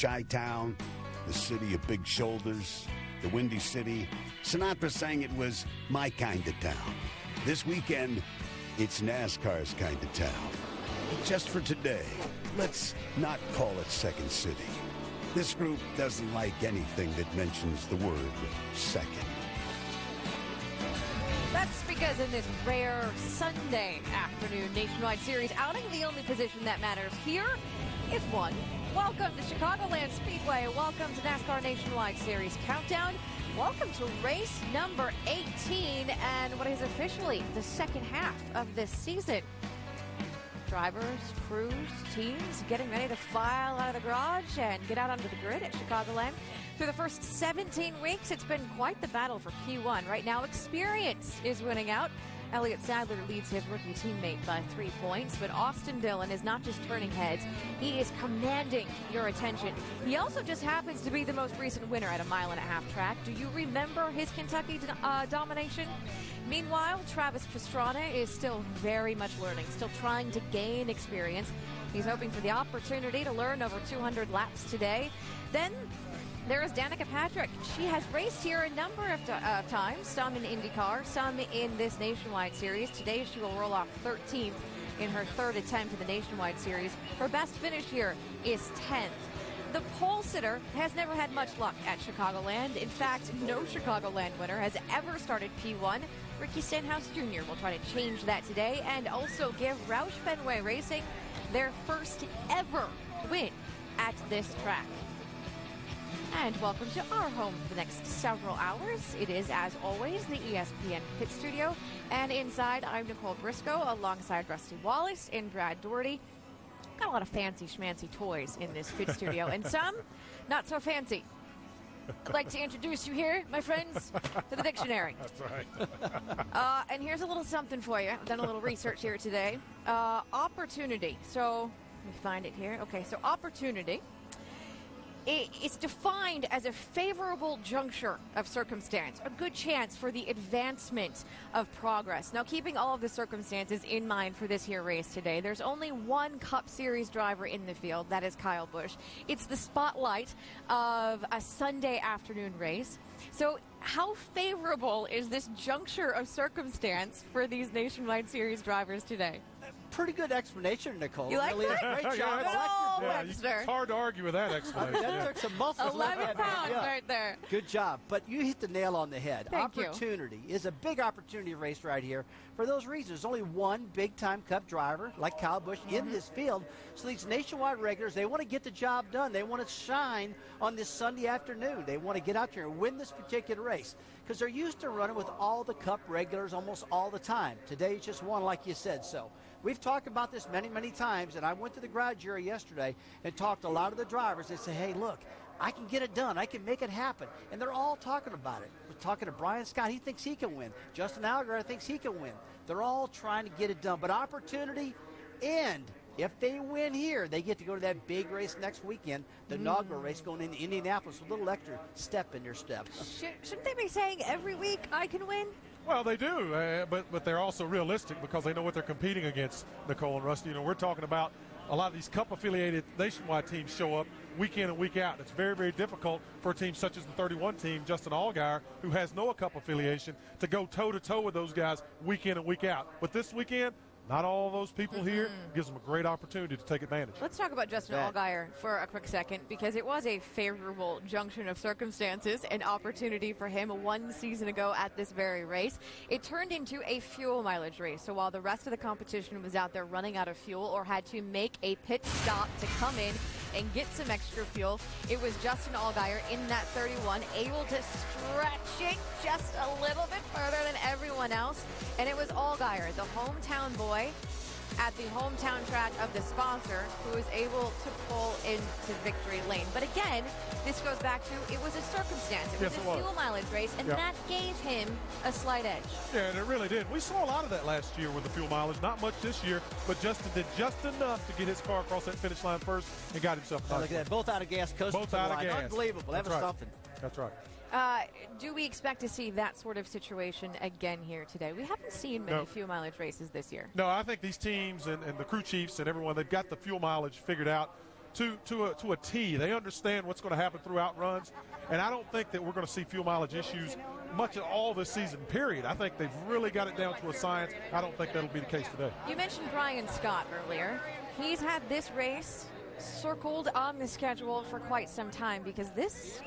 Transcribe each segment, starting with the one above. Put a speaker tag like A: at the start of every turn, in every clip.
A: Chi-Town, the city of big shoulders, the Windy City. Sinatra sang it was my kind of town. This weekend, it's NASCAR's kind of town. But just for today, let's not call it Second City. This group doesn't like anything that mentions the word second.
B: That's because in this rare Sunday afternoon Nationwide Series outing, the only position that matters here is one. Welcome to Chicagoland Speedway. Welcome to NASCAR Nationwide Series Countdown. Welcome to race number 18 and what is officially the second half of this season. Drivers, crews, teams getting ready to file out of the garage and get out onto the grid at Chicagoland. Through the first 17 weeks, it's been quite the battle for P1. Right now, experience is winning out. Elliott Sadler leads his rookie teammate by 3 points, but Austin Dillon is not just turning heads, he is commanding your attention. He also just happens to be the most recent winner at a 1.5-mile track. Do you remember his Kentucky domination? Meanwhile, Travis Pastrana is still very much learning, still trying to gain experience. He's hoping for the opportunity to learn over 200 laps today. Then there is Danica Patrick. She has raced here a number of times, some in IndyCar, some in this Nationwide Series. Today she will roll off 13th in her third attempt at the Nationwide Series. Her best finish here is 10th. The pole sitter has never had much luck at Chicagoland. In fact, no Chicagoland winner has ever started P1. Ricky Stenhouse Jr. will try to change that today and also give Roush Fenway Racing their first ever win at this track. And welcome to our home for the next several hours. It is, as always, the ESPN Pit Studio. And inside, I'm Nicole Briscoe alongside Rusty Wallace and Brad Doherty. Got a lot of fancy schmancy toys in this pit studio, and some not so fancy. I'd like to introduce you here, my friends, to the dictionary.
C: That's right.
B: And here's a little something for you. I've done a little research here today. Opportunity. So, let me find it here. Okay, so opportunity. It's defined as a favorable juncture of circumstance, a good chance for the advancement of progress. Now, keeping all of the circumstances in mind for this here race today, there's only one Cup Series driver in the field, that is Kyle Busch. It's the spotlight of a Sunday afternoon race. So how favorable is this juncture of circumstance for these Nationwide Series drivers today?
D: Pretty good explanation, Nicole.
B: You like
D: really
B: that?
D: Great job.
B: Yeah,
D: I like your
B: Webster.
C: It's hard to argue with that
D: I
C: explanation.
D: mean, that took some muscles.
B: 11 pounds right there.
D: Good job. But you hit the nail on the head.
B: Thank you.
D: Opportunity is a big opportunity race right here for those reasons. There's only one big-time Cup driver like Kyle Busch in this field. So these Nationwide regulars, they want to get the job done. They want to shine on this Sunday afternoon. They want to get out there and win this particular race because they're used to running with all the Cup regulars almost all the time. Today it's just one, like you said. So we've talked about this many, many times, and I went to the garage area yesterday and talked to a lot of the drivers. They say, hey, look, I can get it done. I can make it happen. And they're all talking about it. We're talking to Brian Scott. He thinks he can win. Justin Allgaier thinks he can win. They're all trying to get it done. But opportunity, and if they win here, they get to go to that big race next weekend, the inaugural race going into Indianapolis, with a little extra step in their step.
B: Shouldn't they be saying every week I can win?
C: Well, they do, but they're also realistic because they know what they're competing against, Nicole and Rusty. You know, we're talking about a lot of these Cup-affiliated Nationwide teams show up week in and week out. It's very, very difficult for a team such as the 31 team, Justin Allgaier, who has no Cup affiliation, to go toe-to-toe with those guys week in and week out. But this weekend, not all those people here, gives them a great opportunity to take advantage.
B: Let's talk about Justin Allgaier for a quick second, because it was a favorable junction of circumstances and opportunity for him 1 season ago at this very race. It turned into a fuel mileage race. So while the rest of the competition was out there running out of fuel or had to make a pit stop to come in and get some extra fuel, it was Justin Allgaier in that 31 able to stretch it just a little bit further than everyone else. And it was Allgaier, the hometown boy, at the hometown track of the sponsor, who was able to pull into victory lane. But again, this goes back to, it was a circumstance. It was a fuel mileage race, and that gave him a slight edge.
C: Yeah, and it really did. We saw a lot of that last year with the fuel mileage. Not much this year, but Justin did just enough to get his car across that finish line first and got himself a
D: Look at that. Both out of gas.
C: Both out of gas.
D: Unbelievable. That was something.
C: That's right.
B: Do we expect to see that sort of situation again here today? We haven't seen many fuel mileage races this year.
C: No, I think these teams and the crew chiefs and everyone, they've got the fuel mileage figured out. to a T. They understand what's going to happen throughout runs, and I don't think that we're going to see fuel mileage issues much at all this season, period. I think they've really got it down to a science. I don't think that'll be the case today.
B: You mentioned Brian Scott earlier. He's had this race circled on the schedule for quite some time because this,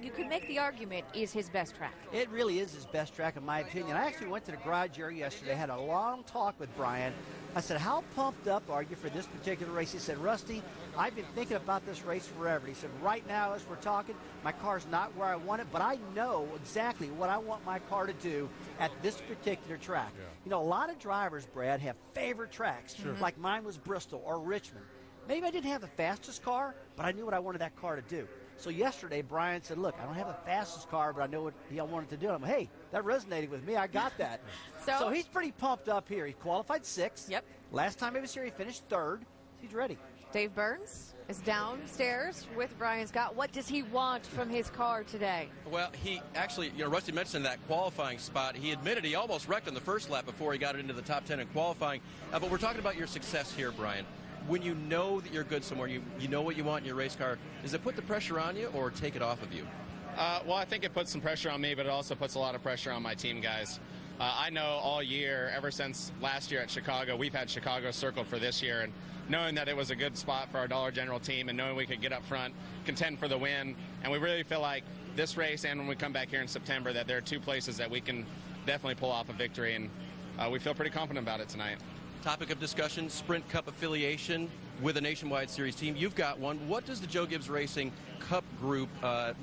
B: you could make the argument, is his best track.
D: It really is his best track, in my opinion. I actually went to the garage area yesterday, had a long talk with Brian. I said, how pumped up are you for this particular race? He said, Rusty, I've been thinking about this race forever. He said, right now, as we're talking, my car's not where I want it, but I know exactly what I want my car to do at this particular track. Yeah. You know, a lot of drivers, Brad, have favorite tracks, like mine was Bristol or Richmond. Maybe I didn't have the fastest car, but I knew what I wanted that car to do. So yesterday, Brian said, look, I don't have the fastest car, but I know what he wanted to do. I'm like, hey, that resonated with me. I got that. so he's pretty pumped up here. He qualified 6th.
B: Yep.
D: Last time he was here, he finished 3rd. He's ready.
B: Dave Burns is downstairs with Brian Scott. What does he want from his car today?
E: Well, he actually, Rusty mentioned that qualifying spot. He admitted he almost wrecked on the first lap before he got it into the top 10 in qualifying. But we're talking about your success here, Brian. When you know that you're good somewhere, you know what you want in your race car, does it put the pressure on you or take it off of you?
F: Well, I think it puts some pressure on me, but it also puts a lot of pressure on my team guys. I know all year, ever since last year at Chicago, we've had Chicago circled for this year, and knowing that it was a good spot for our Dollar General team and knowing we could get up front, contend for the win, and we really feel like this race and when we come back here in September that there are 2 places that we can definitely pull off a victory, and we feel pretty confident about it tonight.
E: Topic of discussion, Sprint Cup affiliation with a Nationwide Series team. You've got one. What does the Joe Gibbs Racing Cup group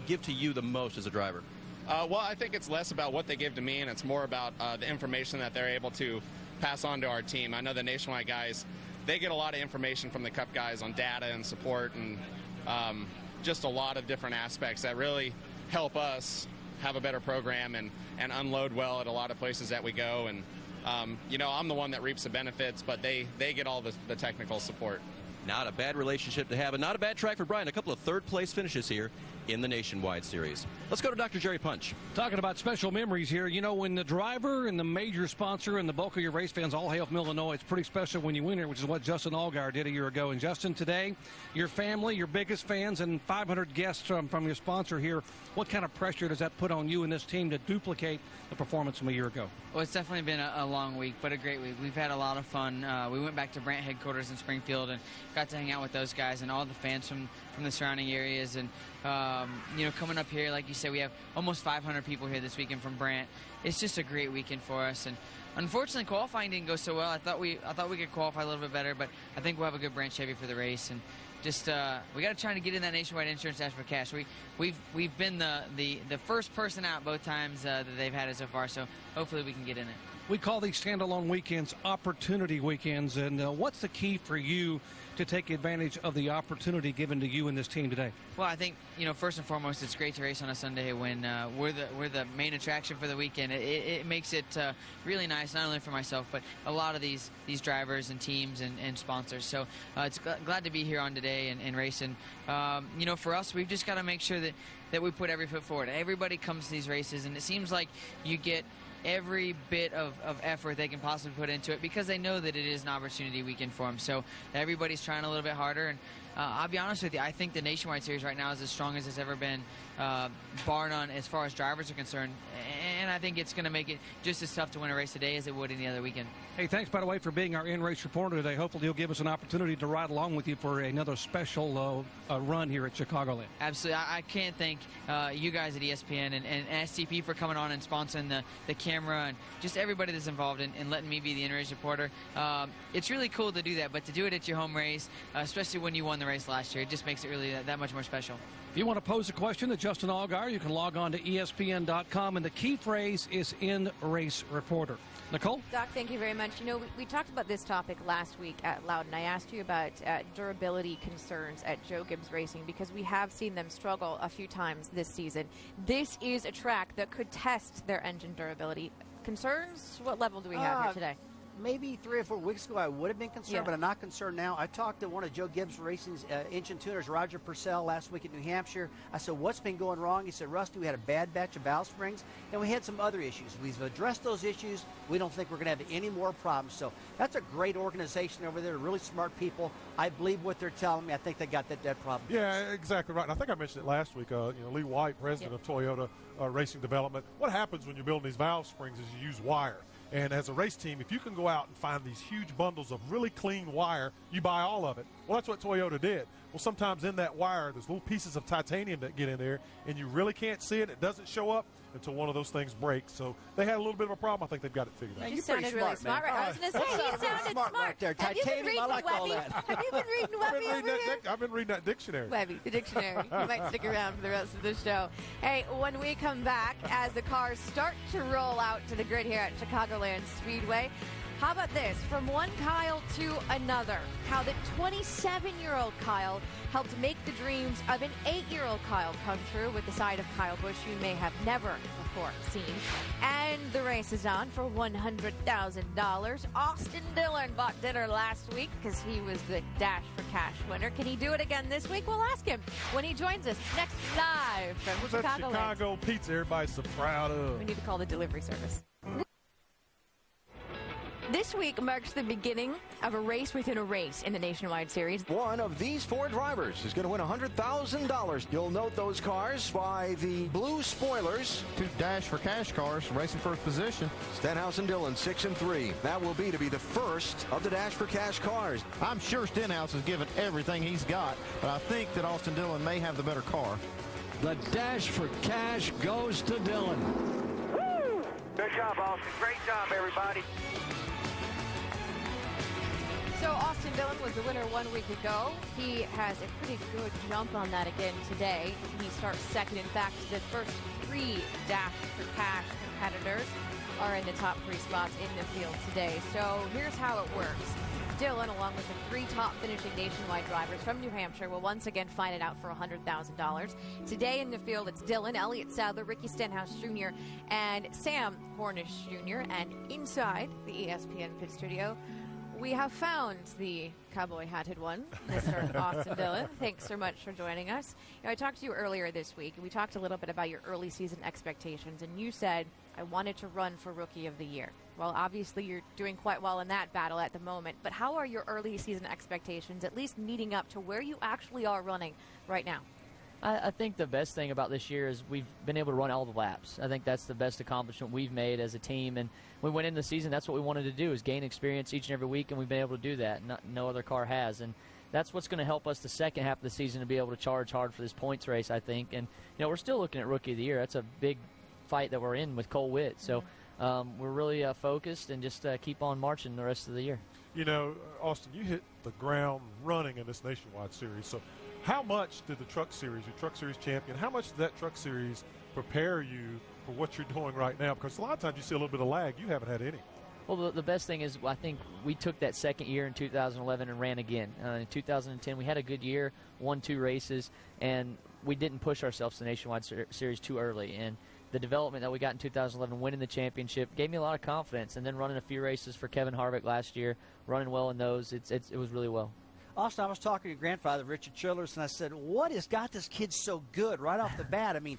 E: give to you the most as a driver?
F: Well, I think it's less about what they give to me, and it's more about the information that they're able to pass on to our team. I know the Nationwide guys, they get a lot of information from the Cup guys on data and support and just a lot of different aspects that really help us have a better program and unload well at a lot of places that we go. And I'm the one that reaps the benefits, but they get all the technical support.
E: Not a bad relationship to have, and not a bad track for Brian. A couple of third-place finishes here in the Nationwide Series. Let's go to Dr. Jerry Punch.
G: Talking about special memories here, when the driver and the major sponsor and the bulk of your race fans all hail from Illinois, it's pretty special when you win here, which is what Justin Allgaier did a year ago. And Justin, today, your family, your biggest fans, and 500 guests from your sponsor here, what kind of pressure does that put on you and this team to duplicate the performance from a year ago?
H: Well, it's definitely been a long week, but a great week. We've had a lot of fun. We went back to Brant headquarters in Springfield and got to hang out with those guys and all the fans from the surrounding areas. And, coming up here, like you said, we have almost 500 people here this weekend from Brant. It's just a great weekend for us. And unfortunately, qualifying didn't go so well. I thought we could qualify a little bit better, but I think we'll have a good Brant Chevy for the race. And just we got to try to get in that Nationwide Insurance Dash for Cash. We've been the first person out both times that they've had it so far, so hopefully we can get in it.
G: We call these standalone weekends opportunity weekends, and what's the key for you to take advantage of the opportunity given to you and this team today?
H: Well, I think, first and foremost, it's great to race on a Sunday when we're the main attraction for the weekend. It makes it really nice, not only for myself, but a lot of these drivers and teams and sponsors. So it's glad to be here on today and racing. For us, we've just got to make sure that we put every foot forward. Everybody comes to these races, and it seems like you get every bit of effort they can possibly put into it because they know that it is an opportunity weekend for them. So everybody's trying a little bit harder. And I'll be honest with you, I think the Nationwide Series right now is as strong as it's ever been, bar none, as far as drivers are concerned. And I think it's going to make it just as tough to win a race today as it would any other weekend.
G: Hey, thanks, by the way, for being our in-race reporter today. Hopefully you'll give us an opportunity to ride along with you for another special run here at Chicagoland.
H: Absolutely. I can't thank you guys at ESPN and STP for coming on and sponsoring the camera and just everybody that's involved in letting me be the in-race reporter. It's really cool to do that, but to do it at your home race, especially when you won the race last year, it just makes it really that much more special.
G: If you want to pose a question to Justin Allgaier, you can log on to ESPN.com, and the key phrase is in-race reporter. Nicole?
B: Doc, thank you very much. We talked about this topic last week at Loudon. I asked you about durability concerns at Joe Gibbs Racing because we have seen them struggle a few times this season. This is a track that could test their engine durability. Concerns? What level do we have here today?
D: maybe 3 or 4 weeks ago I would have been concerned,
B: Yeah.
D: but I'm not concerned now. I talked to one of Joe Gibbs Racing's engine tuners, Roger Purcell, last week in New Hampshire. I said, what's been going wrong? He said, Rusty, we had a bad batch of valve springs, and we had some other issues. We've addressed those issues. We don't think we're going to have any more problems. So that's a great organization over there, really smart people. I believe what they're telling me. I think they got that problem.
C: Yeah, exactly right. And I think I mentioned it last week. Lee White, president of Toyota Racing Development. What happens when you're building these valve springs is you use wire. And as a race team, if you can go out and find these huge bundles of really clean wire, you buy all of it. Well, that's what Toyota did. Well, sometimes in that wire, there's little pieces of titanium that get in there, and you really can't see it. It doesn't show up until one of those things breaks. So they had a little bit of a problem. I think they've got it figured out.
B: You sounded really smart, right? I was going to say, he sounded
D: smart right there.
B: Have you been
D: Titanium,
B: reading
D: I like all
B: Webby?
D: that.
B: Have you been reading Webby over here?
C: I've been reading that dictionary.
B: Webby, the dictionary. You might stick around for the rest of the show. Hey, when we come back, as the cars start to roll out to the grid here at Chicagoland Speedway, how about this? From one Kyle to another, how the 27-year-old Kyle helped make the dreams of an 8-year-old Kyle come true with the side of Kyle Busch you may have never before seen. And the race is on for $100,000. Austin Dillon bought dinner last week because he was the Dash for Cash winner. Can he do it again this week? We'll ask him when he joins us next live from
C: What's that
B: Chicagoland.
C: Chicago pizza everybody's so proud of?
B: We need to call the delivery service. This week marks the beginning of a race within a race in the Nationwide Series.
I: One of these 4 drivers is going to win $100,000. You'll note those cars by the blue spoilers.
J: 2 Dash for Cash cars racing first position.
I: Stenhouse and Dillon 6 and 3. That will be the first of the Dash for Cash cars.
J: I'm sure Stenhouse has given everything he's got, but I think that Austin Dillon may have the better car.
K: The Dash for Cash goes to Dillon.
L: Woo! Good job, Austin. Great job, everybody.
B: So Austin Dillon was the winner 1 week ago. He has a pretty good jump on that again today. He starts second. In fact, the first 3 Dash for Cash competitors are in the top 3 spots in the field today. So here's how it works. Dillon, along with the 3 top finishing Nationwide drivers from New Hampshire, will once again fight it out for $100,000. Today in the field, it's Dillon, Elliott Sadler, Ricky Stenhouse Jr., and Sam Cornish Jr. And inside the ESPN pit studio, we have found the cowboy-hatted one, Mr. Austin Dillon. Thanks so much for joining us. I talked to you earlier this week, and we talked a little bit about your early season expectations, and you said, I wanted to run for Rookie of the Year. Well, obviously, you're doing quite well in that battle at the moment, but how are your early season expectations, at least meeting up to where you actually are running right now?
M: I think the best thing about this year is we've been able to run all the laps. I think that's the best accomplishment we've made as a team. And we went into the season, that's what we wanted to do, is gain experience each and every week, and we've been able to do that. No other car has. And that's what's going to help us the second half of the season to be able to charge hard for this points race, I think. And, we're still looking at Rookie of the Year. That's a big fight that we're in with Cole Witt. So we're really focused and just keep on marching the rest of the year.
C: Austin, you hit the ground running in this Nationwide Series. So how much did the Truck Series, your Truck Series champion, how much did that Truck Series prepare you for what you're doing right now? Because a lot of times you see a little bit of lag. You haven't had any.
M: Well, the best thing is I think we took that second year in 2011 and ran again. In 2010, we had a good year, won 2 races, and we didn't push ourselves to the Nationwide Series too early. And the development that we got in 2011, winning the championship, gave me a lot of confidence. And then running a few races for Kevin Harvick last year, running well in those, it was really well.
D: Austin, I was talking to your grandfather, Richard Childress, and I said, what has got this kid so good right off the bat? I mean,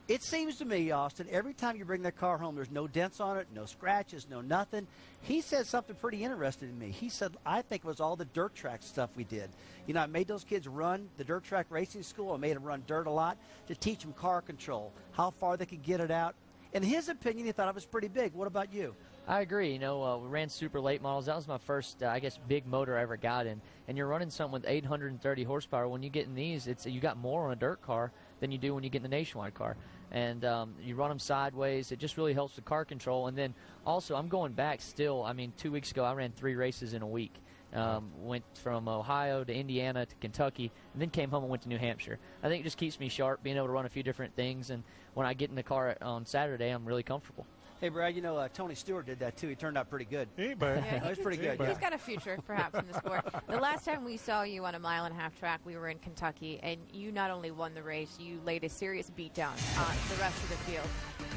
D: it seems to me, Austin, every time you bring that car home, there's no dents on it, no scratches, no nothing. He said something pretty interesting to me. He said, I think it was all the dirt track stuff we did. I made those kids run the dirt track racing school. I made them run dirt a lot to teach them car control, how far they could get it out. In his opinion, he thought it was pretty big. What about you?
M: I agree. We ran super late models. That was my first, big motor I ever got in. And you're running something with 830 horsepower. When you get in these, you got more on a dirt car than you do when you get in the Nationwide car. And you run them sideways. It just really helps with car control. And then also, I'm going back still. 2 weeks ago, I ran 3 races in a week. Went from Ohio to Indiana to Kentucky, and then came home and went to New Hampshire. I think it just keeps me sharp, being able to run a few different things. And when I get in the car on Saturday, I'm really comfortable.
D: Hey, Brad, Tony Stewart did that, too. He turned out pretty good.
C: He bad.
B: Yeah,
D: he was pretty good.
B: He's got a future, perhaps, in the sport. The last time we saw you on a 1.5-mile track, we were in Kentucky, and you not only won the race, you laid a serious beatdown on the rest of the field.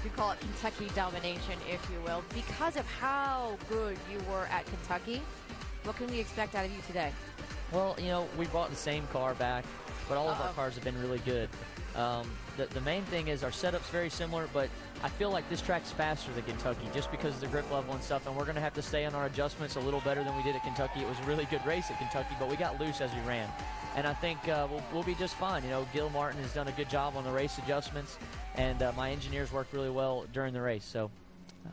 B: could call it Kentucky domination, if you will, because of how good you were at Kentucky. What can we expect out of you today?
M: Well, you know, we brought the same car back, but all of our cars have been really good. The main thing is our setup's very similar, but I feel like this track's faster than Kentucky just because of the grip level and stuff, and we're going to have to stay on our adjustments a little better than we did at Kentucky. It was a really good race at Kentucky, but we got loose as we ran. And I think we'll be just fine. You know, Gil Martin has done a good job on the race adjustments, and my engineers worked really well during the race. So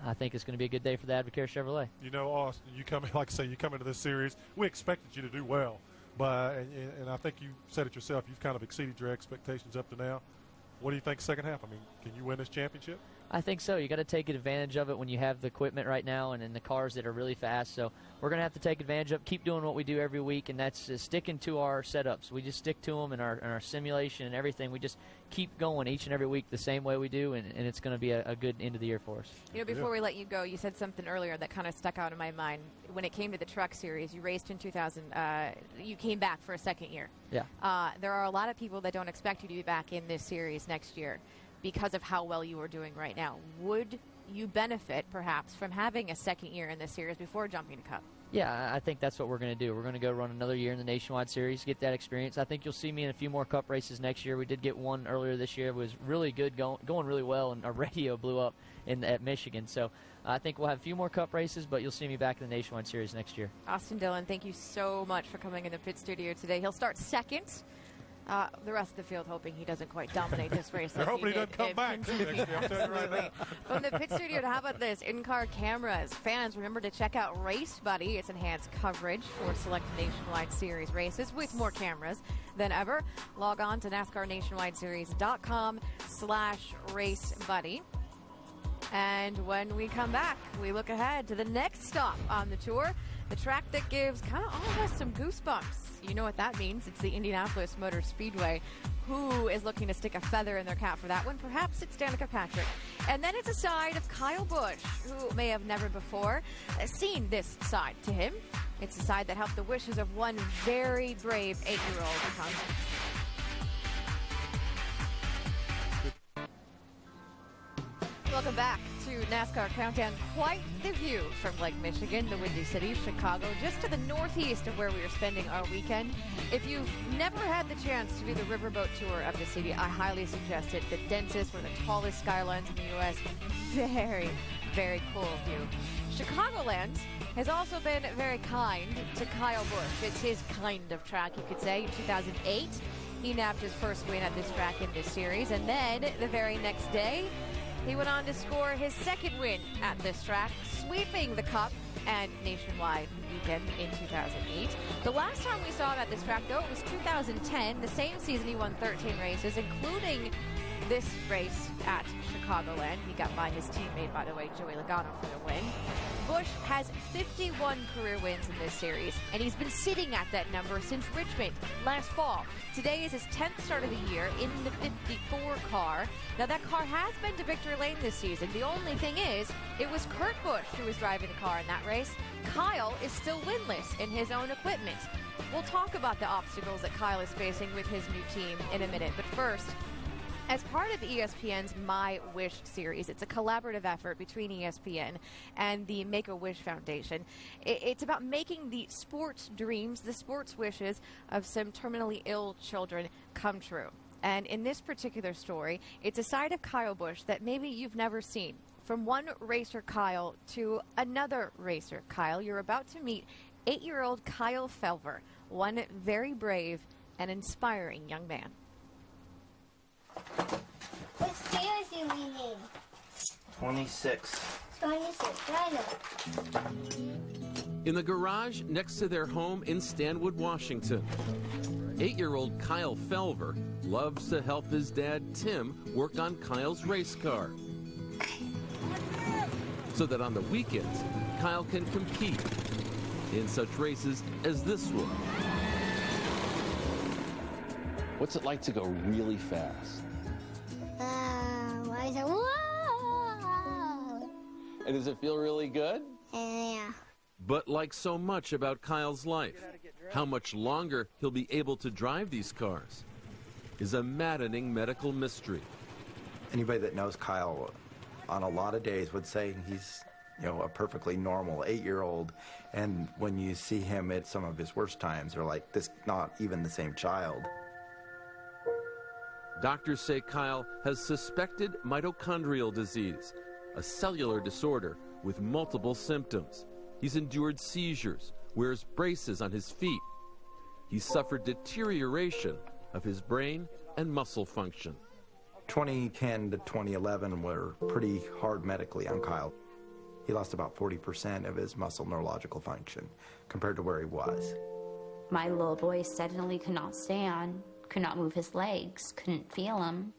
M: I think it's going to be a good day for the Advocare Chevrolet.
C: You know, Austin, you come, like I say, you come into this series, we expected you to do well. But, and I think you said it yourself, you've kind of exceeded your expectations up to now. What do you think second half? I mean, can you win this championship?
M: I think so. You got to take advantage of it when you have the equipment right now and in the cars that are really fast. So we're going to have to take advantage of, keep doing what we do every week, and that's sticking to our setups. We just stick to them in our simulation and everything. We just keep going each and every week the same way we do, and it's going to be a good end of the year for us.
B: You know, before we let you go, you said something earlier that kind of stuck out in my mind. When it came to the truck series, you raced in 2000. You came back for a second year.
M: Yeah.
B: There are a lot of people that don't expect you to be back in this series next year because of how well you are doing right now. Would you benefit, perhaps, from having a second year in this series before jumping to Cup?
M: Yeah, I think that's what we're going to do. We're going to go run another year in the Nationwide Series, get that experience. I think you'll see me in a few more Cup races next year. We did get one earlier this year. It was really good, going really well, and our radio blew up at Michigan. So I think we'll have a few more Cup races, but you'll see me back in the Nationwide Series next year.
B: Austin Dillon, thank you so much for coming in the pit studio today. He'll start second. The rest of the field hoping he doesn't quite dominate this race.
C: They're hoping he doesn't come back.
B: From the pit studio, how about this? In-car cameras. Fans, remember to check out Race Buddy. It's enhanced coverage for select Nationwide Series races with more cameras than ever. Log on to NASCARNationwideSeries.com/Race Buddy. And when we come back, we look ahead to the next stop on the tour, the track that gives kind of all of us some goosebumps. You know what that means. It's the Indianapolis Motor Speedway. Who is looking to stick a feather in their cap for that one? Perhaps it's Danica Patrick. And then it's a side of Kyle Busch, who may have never before seen this side to him. It's a side that helped the wishes of one very brave 8-year-old come. Welcome back to NASCAR Countdown. Quite the view from Lake Michigan, the Windy City, Chicago, just to the northeast of where we are spending our weekend. If you've never had the chance to do the riverboat tour of the city, I highly suggest it. The densest, one of the tallest skylines in the U.S. Very, very cool view. Chicagoland has also been very kind to Kyle Busch. It's his kind of track, you could say. In 2008, he nabbed his first win at this track in this series, and then the very next day, he went on to score his second win at this track, sweeping the Cup and Nationwide weekend in 2008. The last time we saw him at this track, though, it was 2010, the same season he won 13 races, including this race at Chicagoland. He got by his teammate, by the way, Joey Logano, for the win. Busch has 51 career wins in this series, and he's been sitting at that number since Richmond last fall. Today is his 10th start of the year in the 54 car. Now, that car has been to victory lane this season. The only thing is, it was Kurt Busch who was driving the car in that race. Kyle is still winless in his own equipment. We'll talk about the obstacles that Kyle is facing with his new team in a minute, but first, as part of ESPN's My Wish series, it's a collaborative effort between ESPN and the Make-A-Wish Foundation. It's about making the sports dreams, the sports wishes of some terminally ill children come true. And in this particular story, it's a side of Kyle Busch that maybe you've never seen. From one racer Kyle to another racer Kyle, you're about to meet 8-year-old Kyle Felver, one very brave and inspiring young man.
N: What stairs do we need?
O: 26.
N: 26, I know.
P: In the garage next to their home in Stanwood, Washington, 8-year-old Kyle Felver loves to help his dad, Tim, work on Kyle's race car. So that on the weekends, Kyle can compete in such races as this one.
O: What's it like to go really fast?
N: I said, whoa!
O: And does it feel really good?
N: Yeah.
P: But like so much about Kyle's life, how much longer he'll be able to drive these cars is a maddening medical mystery.
Q: Anybody that knows Kyle on a lot of days would say he's, a perfectly normal 8-year-old. And when you see him at some of his worst times, they're like, this not even the same child.
P: Doctors say Kyle has suspected mitochondrial disease, a cellular disorder with multiple symptoms. He's endured seizures, wears braces on his feet. He's suffered deterioration of his brain and muscle function.
Q: 2010 to 2011 were pretty hard medically on Kyle. He lost about 40% of his muscle neurological function compared to where he was.
R: My little boy suddenly could not stand, could not move his legs, couldn't feel him.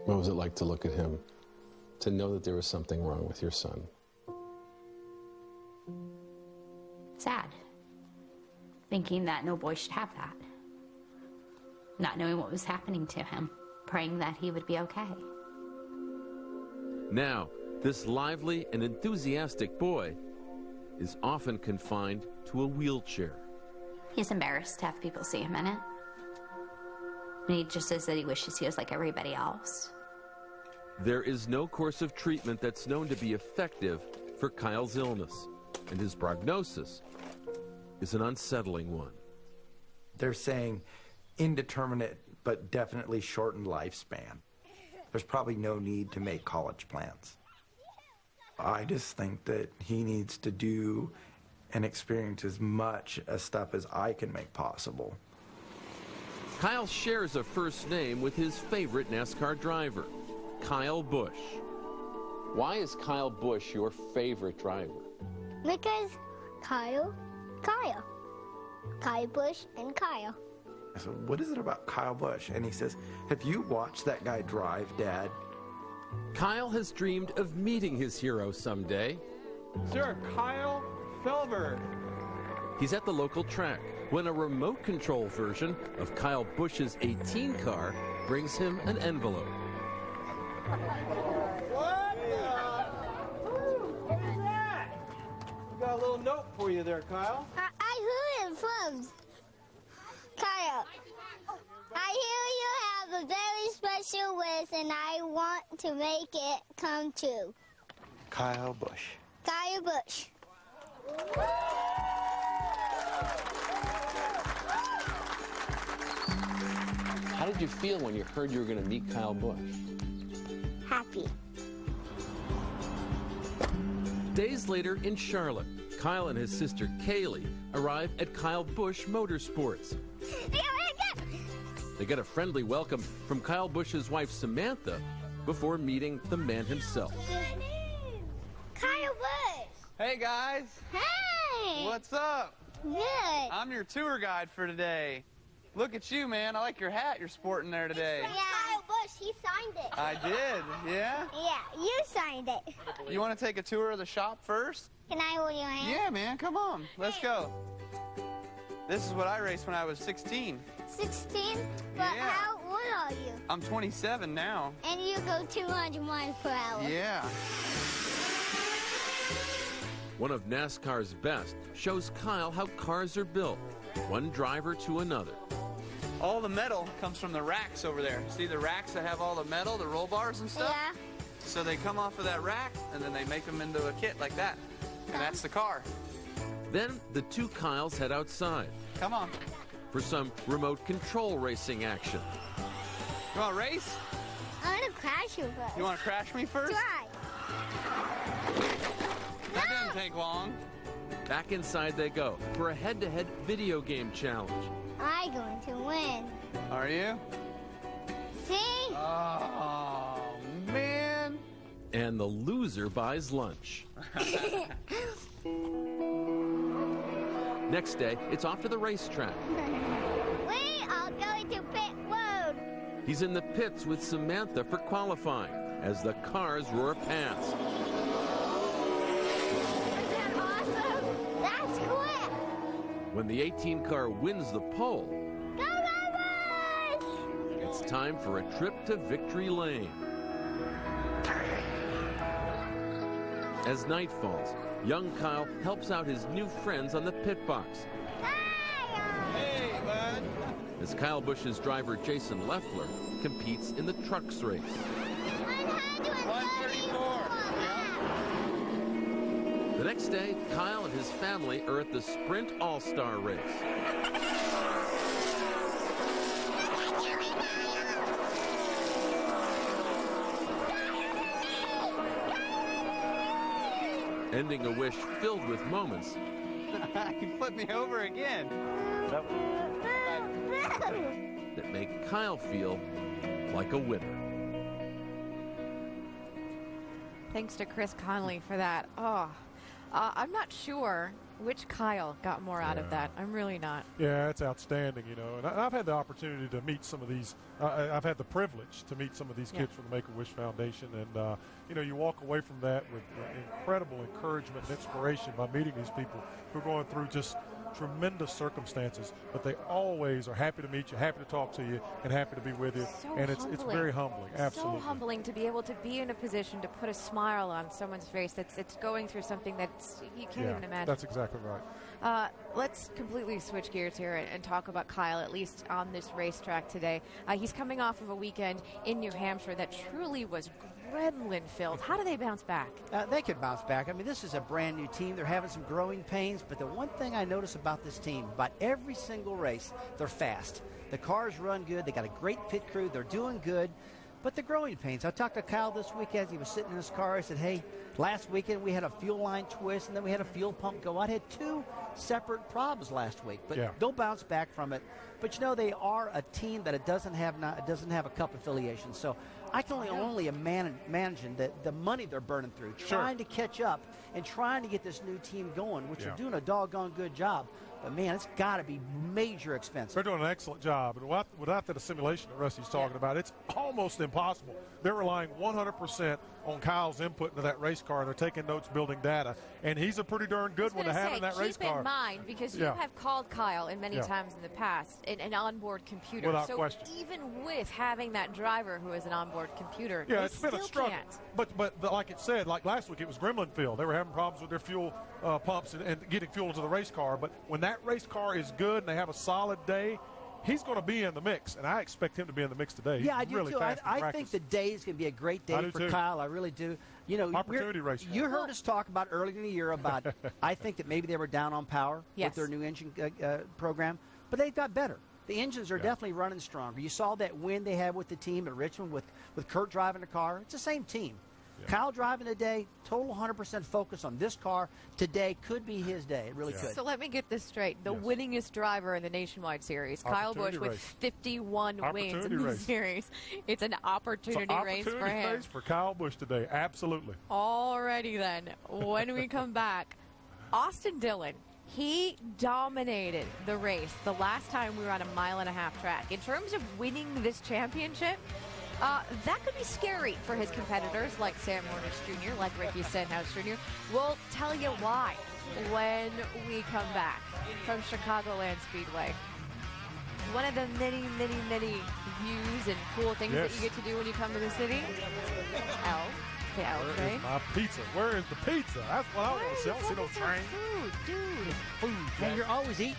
O: What was it like to look at him, to know that there was something wrong with your son?
R: Sad. Thinking that no boy should have that. Not knowing what was happening to him. Praying that he would be okay.
P: Now, this lively and enthusiastic boy is often confined to a wheelchair.
R: He's embarrassed to have people see him in it. And he just says that he wishes he was like everybody else.
P: There is no course of treatment that's known to be effective for Kyle's illness, and his prognosis is an unsettling one.
Q: They're saying indeterminate but definitely shortened lifespan. There's probably no need to make college plans. I just think that he needs to do and experience as much stuff as I can make possible.
P: Kyle shares a first name with his favorite NASCAR driver, Kyle Busch.
O: Why is Kyle Busch your favorite driver?
N: Because Kyle Busch, and Kyle.
Q: I said, what is it about Kyle Busch? And he says, have you watched that guy drive, Dad?
P: Kyle has dreamed of meeting his hero someday.
S: Sir, Kyle Felver.
P: He's at the local track when a remote control version of Kyle Busch's 18 car brings him an envelope.
S: What is that? We got a little note for you there, Kyle.
N: I heard it from Kyle. I hear you have a very special wish, and I want to make it come true.
Q: Kyle Busch.
N: Kyle Busch.
O: How did you feel when you heard you were going to meet Kyle Busch?
N: Happy.
P: Days later in Charlotte, Kyle and his sister Kaylee arrive at Kyle Busch Motorsports. They get a friendly welcome from Kyle Busch's wife Samantha before meeting the man himself.
N: Kyle Busch.
S: Hey, guys.
N: Hey.
S: What's up?
N: Good.
S: I'm your tour guide for today. Look at you, man. I like your hat you're sporting there today.
N: Yeah. Kyle Busch, he signed it.
S: I did, yeah?
N: Yeah, you signed it.
S: You want to take a tour of the shop first?
N: Can I hold your hand?
S: Yeah, man. Come on. Let's go. This is what I raced when I was 16.
N: 16? But
S: Yeah.
N: how old are you?
S: I'm 27 now.
N: And you go 200 miles per hour.
S: Yeah.
P: One of NASCAR's best shows Kyle how cars are built, one driver to another.
S: All the metal comes from the racks over there. See the racks that have all the metal, the roll bars and stuff?
N: Yeah.
S: So they come off of that rack, and then they make them into a kit like that. And that's the car.
P: Then the two Kyles head outside
S: Come on.
P: for some remote control racing action.
S: You want to race?
N: I'm going to crash you first.
S: You want to crash me first?
N: Try.
S: That didn't take long.
P: Back inside they go for a head-to-head video game challenge.
N: I'm going to win.
S: Are you?
N: See?
S: Oh, man.
P: And the loser buys lunch. Next day, it's off to the racetrack.
N: We are going to pit road.
P: He's in the pits with Samantha for qualifying as the cars roar past.
N: Is that awesome? That's quick.
P: When the 18 car wins the pole,
N: Go, Rovers!
P: it's time for a trip to Victory Lane. As night falls, young Kyle helps out his new friends on the pit box.
S: Hey, bud.
P: As Kyle Busch's driver Jason Leffler competes in the trucks race.
N: I
P: The next day, Kyle and his family are at the Sprint All-Star Race. Ending a wish filled with moments.
S: You put me over again.
P: That make Kyle feel like a winner.
B: Thanks to Chris Conley for that. I'm not sure which Kyle got more out of that. I'm really not.
C: Yeah, it's outstanding, you know. And I've had the opportunity to meet some of these. I've had the privilege to meet some of these kids from the Make-A-Wish Foundation. And, you know, you walk away from that with incredible encouragement and inspiration by meeting these people who are going through just tremendous circumstances, but they always are happy to meet you, happy to talk to you, and happy to be with you.
B: So
C: and it's very humbling. Absolutely.
B: So humbling to be able to be in a position to put a smile on someone's face that's going through something that you can't even imagine.
C: That's exactly right.
B: Let's completely switch gears here and talk about Kyle, at least on this racetrack today. He's coming off of a weekend in New Hampshire that truly was adrenaline-filled. How do they bounce back?
D: They could bounce back. I mean, this is a brand new team. They're having some growing pains, but the one thing I notice about this team, about every single race, they're fast. The cars run good. They got a great pit crew. They're doing good. But the growing pains. I talked to Kyle this week as he was sitting in his car. I said, hey, last weekend we had a fuel line twist, and then we had a fuel pump go. I had 2 separate problems last week, but they'll bounce back from it. But, you know, they are a team that it doesn't have a cup affiliation. So I can only imagine the money they're burning through, trying to catch up and trying to get this new team going, which are doing a doggone good job. But, man, it's got to be major expensive.
C: They're doing an excellent job. And without that assimilation that Rusty's talking about, it's almost impossible. They're relying 100% on Kyle's input into that race car. They're taking notes, building data. And he's a pretty darn good one to have in that race car.
B: Keep in mind, because you have called Kyle in many times in the past, an onboard computer.
C: Without question.
B: Even with having that driver who is an onboard computer,
C: it's been a struggle. But like it said, like last week, it was Gremlin Field. They were having problems with their fuel pumps and getting fuel into the race car. But when that race car is good and they have a solid day, he's going to be in the mix, and I expect him to be in the mix today.
D: Yeah,
C: he's
D: I do
C: really
D: too.
C: fast
D: I think the day is going to be a great day for Kyle. I really do. You know,
C: opportunity race.
D: You heard us talk about earlier in the year about. I think that maybe they were down on power with their new engine program, but they've got better. The engines are definitely running stronger. You saw that win they had with the team at Richmond with Kurt driving the car. It's the same team. Kyle driving today, total 100% focus on this car. Today could be his day. It really could.
B: So let me get this straight. The winningest driver in the Nationwide Series, Kyle Busch, with 51 wins in the series. It's an opportunity race for him.
C: Opportunity race for Kyle Busch today. Absolutely.
B: Alrighty then. When we come back, Austin Dillon. He dominated the race the last time we were on a 1.5-mile track. In terms of winning this championship, that could be scary for his competitors like Sam Hornish Jr., like Ricky Stenhouse Jr. We'll tell you why when we come back from Chicagoland Speedway. One of the many, many, many views and cool things that you get to do when you come to the city. The L
C: Where is my pizza? Where is the pizza? That's what I want to see. I don't see no train.
B: Food, dude.
C: Food.
D: Man, you're always eating.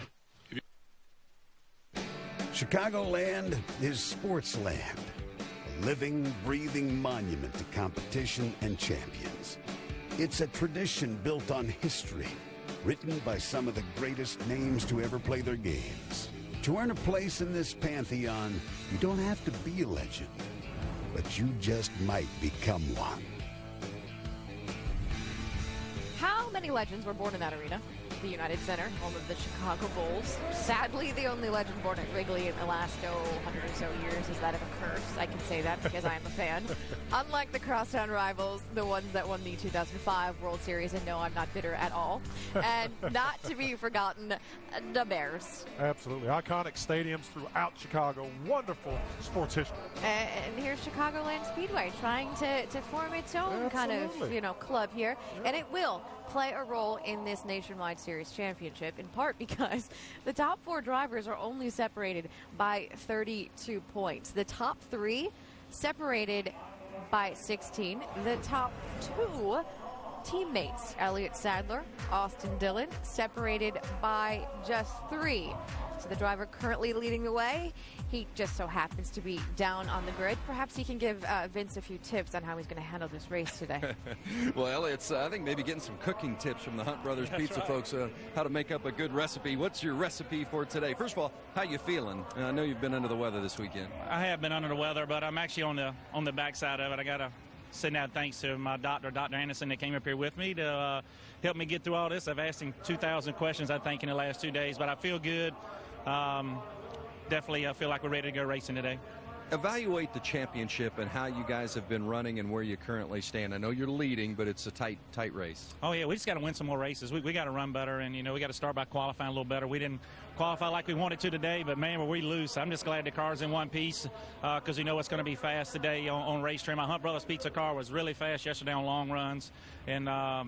A: Chicagoland is sports land. A living, breathing monument to competition and champions. It's a tradition built on history, written by some of the greatest names to ever play their games. To earn a place in this pantheon, you don't have to be a legend, but you just might become one.
B: How many legends were born in that arena? The United Center, home of the Chicago Bulls. Sadly, the only legend born at Wrigley in the last 100 or so years is that of a curse. I can say that because I am a fan. Unlike the crosstown rivals, the ones that won the 2005 World Series, and no, I'm not bitter at all. And not to be forgotten, the Bears.
C: Absolutely. Iconic stadiums throughout Chicago. Wonderful sports history.
B: And here's Chicagoland Speedway trying to form its own kind of, club here. And it will play a role in this Nationwide Series championship, in part because the top 4 drivers are only separated by 32 points. The top 3 separated by 16. The top 2 teammates. Elliott Sadler, Austin Dillon, separated by just 3. So the driver currently leading the way. He just so happens to be down on the grid. Perhaps he can give Vince a few tips on how he's going to handle this race today.
T: Well, Elliott's, I think, maybe getting some cooking tips from the Hunt Brothers Pizza folks, how to make up a good recipe. What's your recipe for today? First of all, how you feeling? I know you've been under the weather this weekend.
U: I have been under the weather, but I'm actually on the backside of it. I got to send out thanks to my doctor, Dr. Anderson, that came up here with me to help me get through all this. I've asked him 2,000 questions, I think, in the last 2 days, but I feel good. Definitely, I feel like we're ready to go racing today.
T: Evaluate the championship and how you guys have been running and where you currently stand. I know you're leading, but it's a tight race.
U: Oh, yeah, we just got to win some more races. We got to run better, and, we got to start by qualifying a little better. We didn't qualify like we wanted to today, but, man, were we loose. I'm just glad the car's in one piece because we know it's going to be fast today on race train. My Hunt Brothers Pizza car was really fast yesterday on long runs, and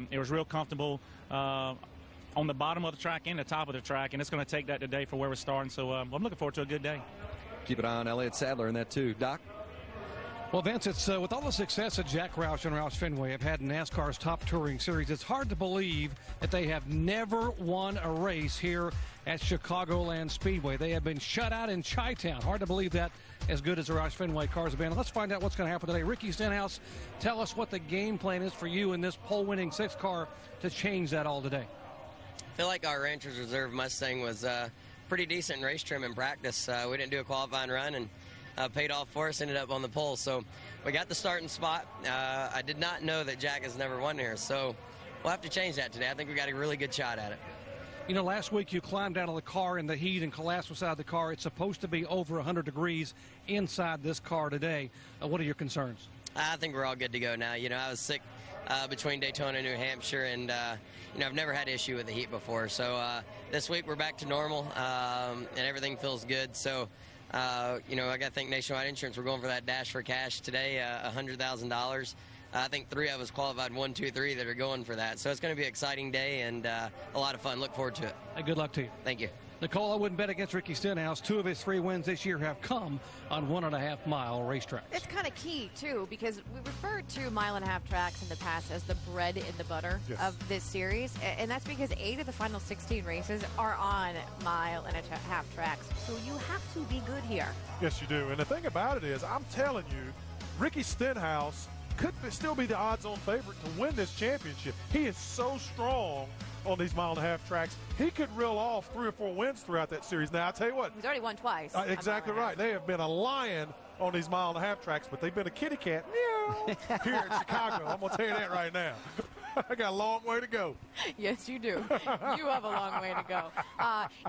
U: it was real comfortable on the bottom of the track and the top of the track, and it's going to take that today for where we're starting. So I'm looking forward to a good day.
T: Keep an eye on Elliott Sadler in that too. Doc?
G: Well, Vince, it's with all the success that Jack Roush and Roush Fenway have had in NASCAR's top touring series, it's hard to believe that they have never won a race here at Chicagoland Speedway. They have been shut out in Chi-Town. Hard to believe that, as good as the Roush Fenway cars have been. Let's find out what's going to happen today. Ricky Stenhouse, tell us what the game plan is for you in this pole-winning 6 car to change that all today.
V: I feel like our Ranchers Reserve Mustang was pretty decent in race trim in practice. We didn't do a qualifying run, and paid off for us, ended up on the pole. So we got the starting spot. I did not know that Jack has never won here, so we'll have to change that today. I think we got a really good shot at it.
G: Last week you climbed out of the car in the heat and collapsed beside the car. It's supposed to be over 100 degrees inside this car today. What are your concerns?
V: I think we're all good to go now. I was sick between Daytona and New Hampshire, and I've never had an issue with the heat before. So this week we're back to normal, and everything feels good. So I got to thank Nationwide Insurance. We're going for that dash for cash today, $100,000. I think 3 of us qualified, 1, 2, 3 that are going for that. So it's going to be an exciting day and a lot of fun. Look forward to it.
G: Hey, good luck to you.
V: Thank you.
G: Nicole, I wouldn't bet against Ricky Stenhouse. 2 of his 3 wins this year have come on 1.5-mile racetracks.
B: It's kind of key, too, because we referred to 1.5-mile tracks in the past as the bread and the butter of this series, and that's because 8 of the final 16 races are on 1.5-mile tracks, so you have to be good here.
C: Yes, you do. And the thing about it is, I'm telling you, Ricky Stenhouse could still be the odds-on favorite to win this championship. He is so strong on these 1.5-mile tracks. He could reel off 3 or 4 wins throughout that series. Now, I tell you what.
B: He's already won twice.
C: Exactly right. They have been a lion on these 1.5-mile tracks, but they've been a kitty cat here in Chicago. I'm going to tell you that right now. I got a long way to go.
B: Yes, you do. You have a long way to go.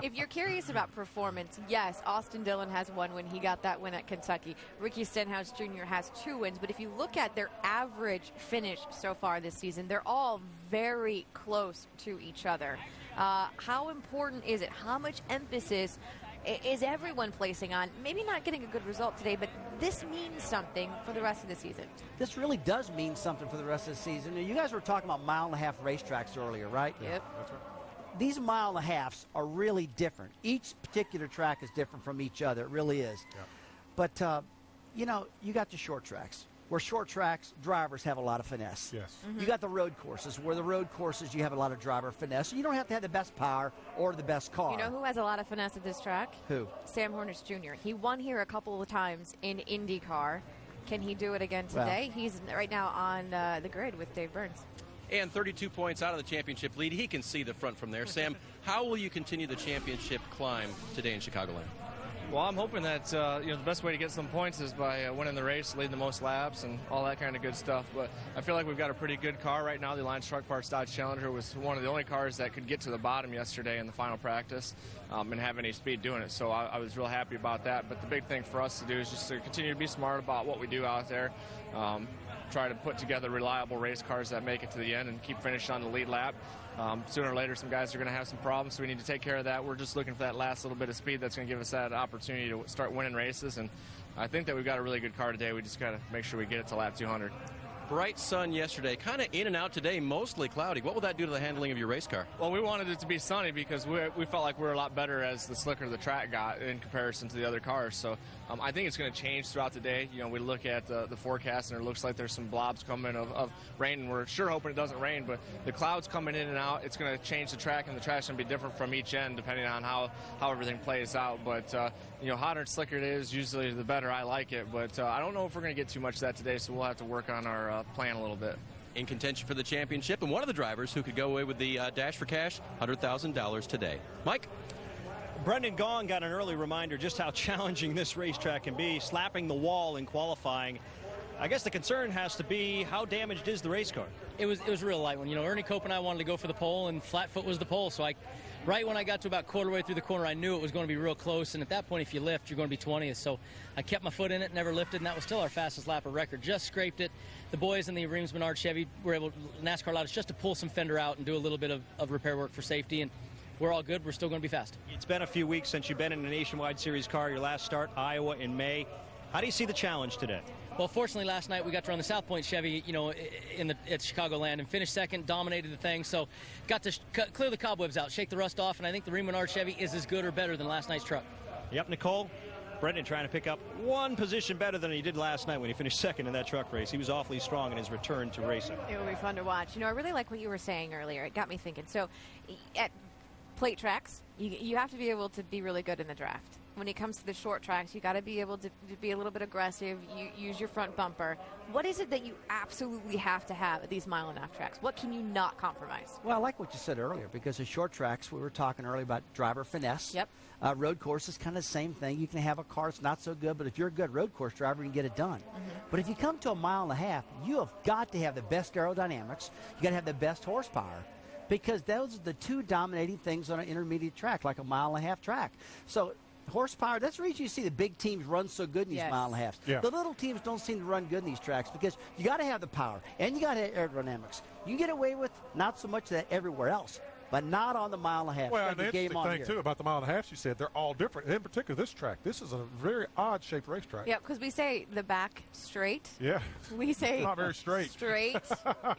B: If you're curious about performance, yes, Austin Dillon has 1 win. He got that win at Kentucky. Ricky Stenhouse Jr. has 2 wins. But if you look at their average finish so far this season, they're all very close to each other. How important is it? How much emphasis is everyone placing on maybe not getting a good result today, but this means something for the rest of the season?
D: This really does mean something for the rest of the season. You guys were talking about 1.5-mile racetracks earlier, right?
B: Yep.
C: That's right.
D: These 1.5-miles are really different. Each particular track is different from each other. It really is.
C: Yeah.
D: But, you got the short tracks, where short tracks drivers have a lot of finesse.
C: Yes.
B: Mm-hmm.
D: You got the road courses, where the road courses you have a lot of driver finesse. You don't have to have the best power or the best car.
B: You know who has a lot of finesse at this track?
D: Who?
B: Sam Hornish Jr. He won here a couple of times in IndyCar. Can he do it again today?
D: Well,
B: he's right now on the grid with Dave Burns.
E: And 32 points out of the championship lead. He can see the front from there. Sam, how will you continue the championship climb today in Chicagoland?
W: Well, I'm hoping that the best way to get some points is by winning the race, leading the most laps, and all that kind of good stuff. But I feel like we've got a pretty good car right now. The Alliance Truck Parts Dodge Challenger was one of the only cars that could get to the bottom yesterday in the final practice and have any speed doing it. So I was real happy about that. But the big thing for us to do is just to continue to be smart about what we do out there. Try to put together reliable race cars that make it to the end and keep finishing on the lead lap. Sooner or later, some guys are going to have some problems, so we need to take care of that. We're just looking for that last little bit of speed that's going to give us that opportunity to start winning races, and I think that we've got a really good car today. We just got to make sure we get it to lap 200.
E: bright sun yesterday, kind of in and out today, mostly cloudy. What will that do to the handling of your race car?
W: Well, we wanted it to be sunny because we felt like we were a lot better as the slicker the track got in comparison to the other cars. So I think it's going to change throughout the day. You know, we look at the forecast and it looks like there's some blobs coming of rain, and we're sure hoping it doesn't rain, but the clouds coming in and out, it's going to change the track, and the track's going to be different from each end depending on how everything plays out. But, you know, hotter and slicker it is, usually the better I like it. But I don't know if we're going to get too much of that today, so we'll have to work on our plan a little bit.
E: In contention for the championship, and one of the drivers who could go away with the Dash for Cash, $100,000 today. Mike?
F: Brendan Gaughan got an early reminder just how challenging this racetrack can be, slapping the wall in qualifying. I guess the concern has to be, how damaged is the race car?
H: It was real light one. You know, Ernie Cope and I wanted to go for the pole, and Flatfoot was the pole. So right when I got to about quarter way through the corner, I knew it was going to be real close. And at that point, if you lift, you're going to be 20th. So I kept my foot in it, never lifted, and that was still our fastest lap of record. Just scraped it. The boys in the Reams Menard Chevy were able, NASCAR allowed us just to pull some fender out and do a little bit of repair work for safety. And we're all good. We're still going to be fast. It's been a few weeks since you've been in a Nationwide Series car. Your last start, Iowa in May. How do you see the challenge today? Well, fortunately, last night we got to run the South Point Chevy, you know, at Chicagoland, and finished second, dominated the thing. So got to clear the cobwebs out, shake the rust off, and I think the Ream Menard Chevy is as good or better than last night's truck. Yep, Nicole. Brendan trying to pick up one position better than he did last night when he finished second in that truck race. He was awfully strong in his return to racing.
B: It will be fun to watch. You know, I really like what you were saying earlier. It got me thinking. So at plate tracks, you have to be able to be really good in the draft. When it comes to the short tracks, you got to be able to be a little bit aggressive. You use your front bumper. What is it that you absolutely have to have at these mile-and-a-half tracks? What can you not compromise?
D: Well, I like what you said earlier, because the short tracks, we were talking earlier about driver finesse.
B: Yep.
D: Road course is kind of the same thing. You can have a car that's not so good, but if you're a good road course driver, you can get it done. Mm-hmm. But if you come to a mile and a half, you have got to have the best aerodynamics. You got to have the best horsepower, because those are the two dominating things on an intermediate track, like a mile-and-a-half track. So horsepower, that's the reason you see the big teams run so good in these mile and a halves.
C: Yeah.
D: The little teams don't seem to run good in these tracks, because you got to have the power and you got to have aerodynamics. You can get away with not so much of that everywhere else, but not on the mile and a half.
C: Well, and the interesting thing, too, about the mile and a half, you said, they're all different. In particular, this track. This is a very odd-shaped racetrack.
B: Yeah, because we say the back straight.
C: Yeah.
B: We say
C: it's not very straight.
B: Straight,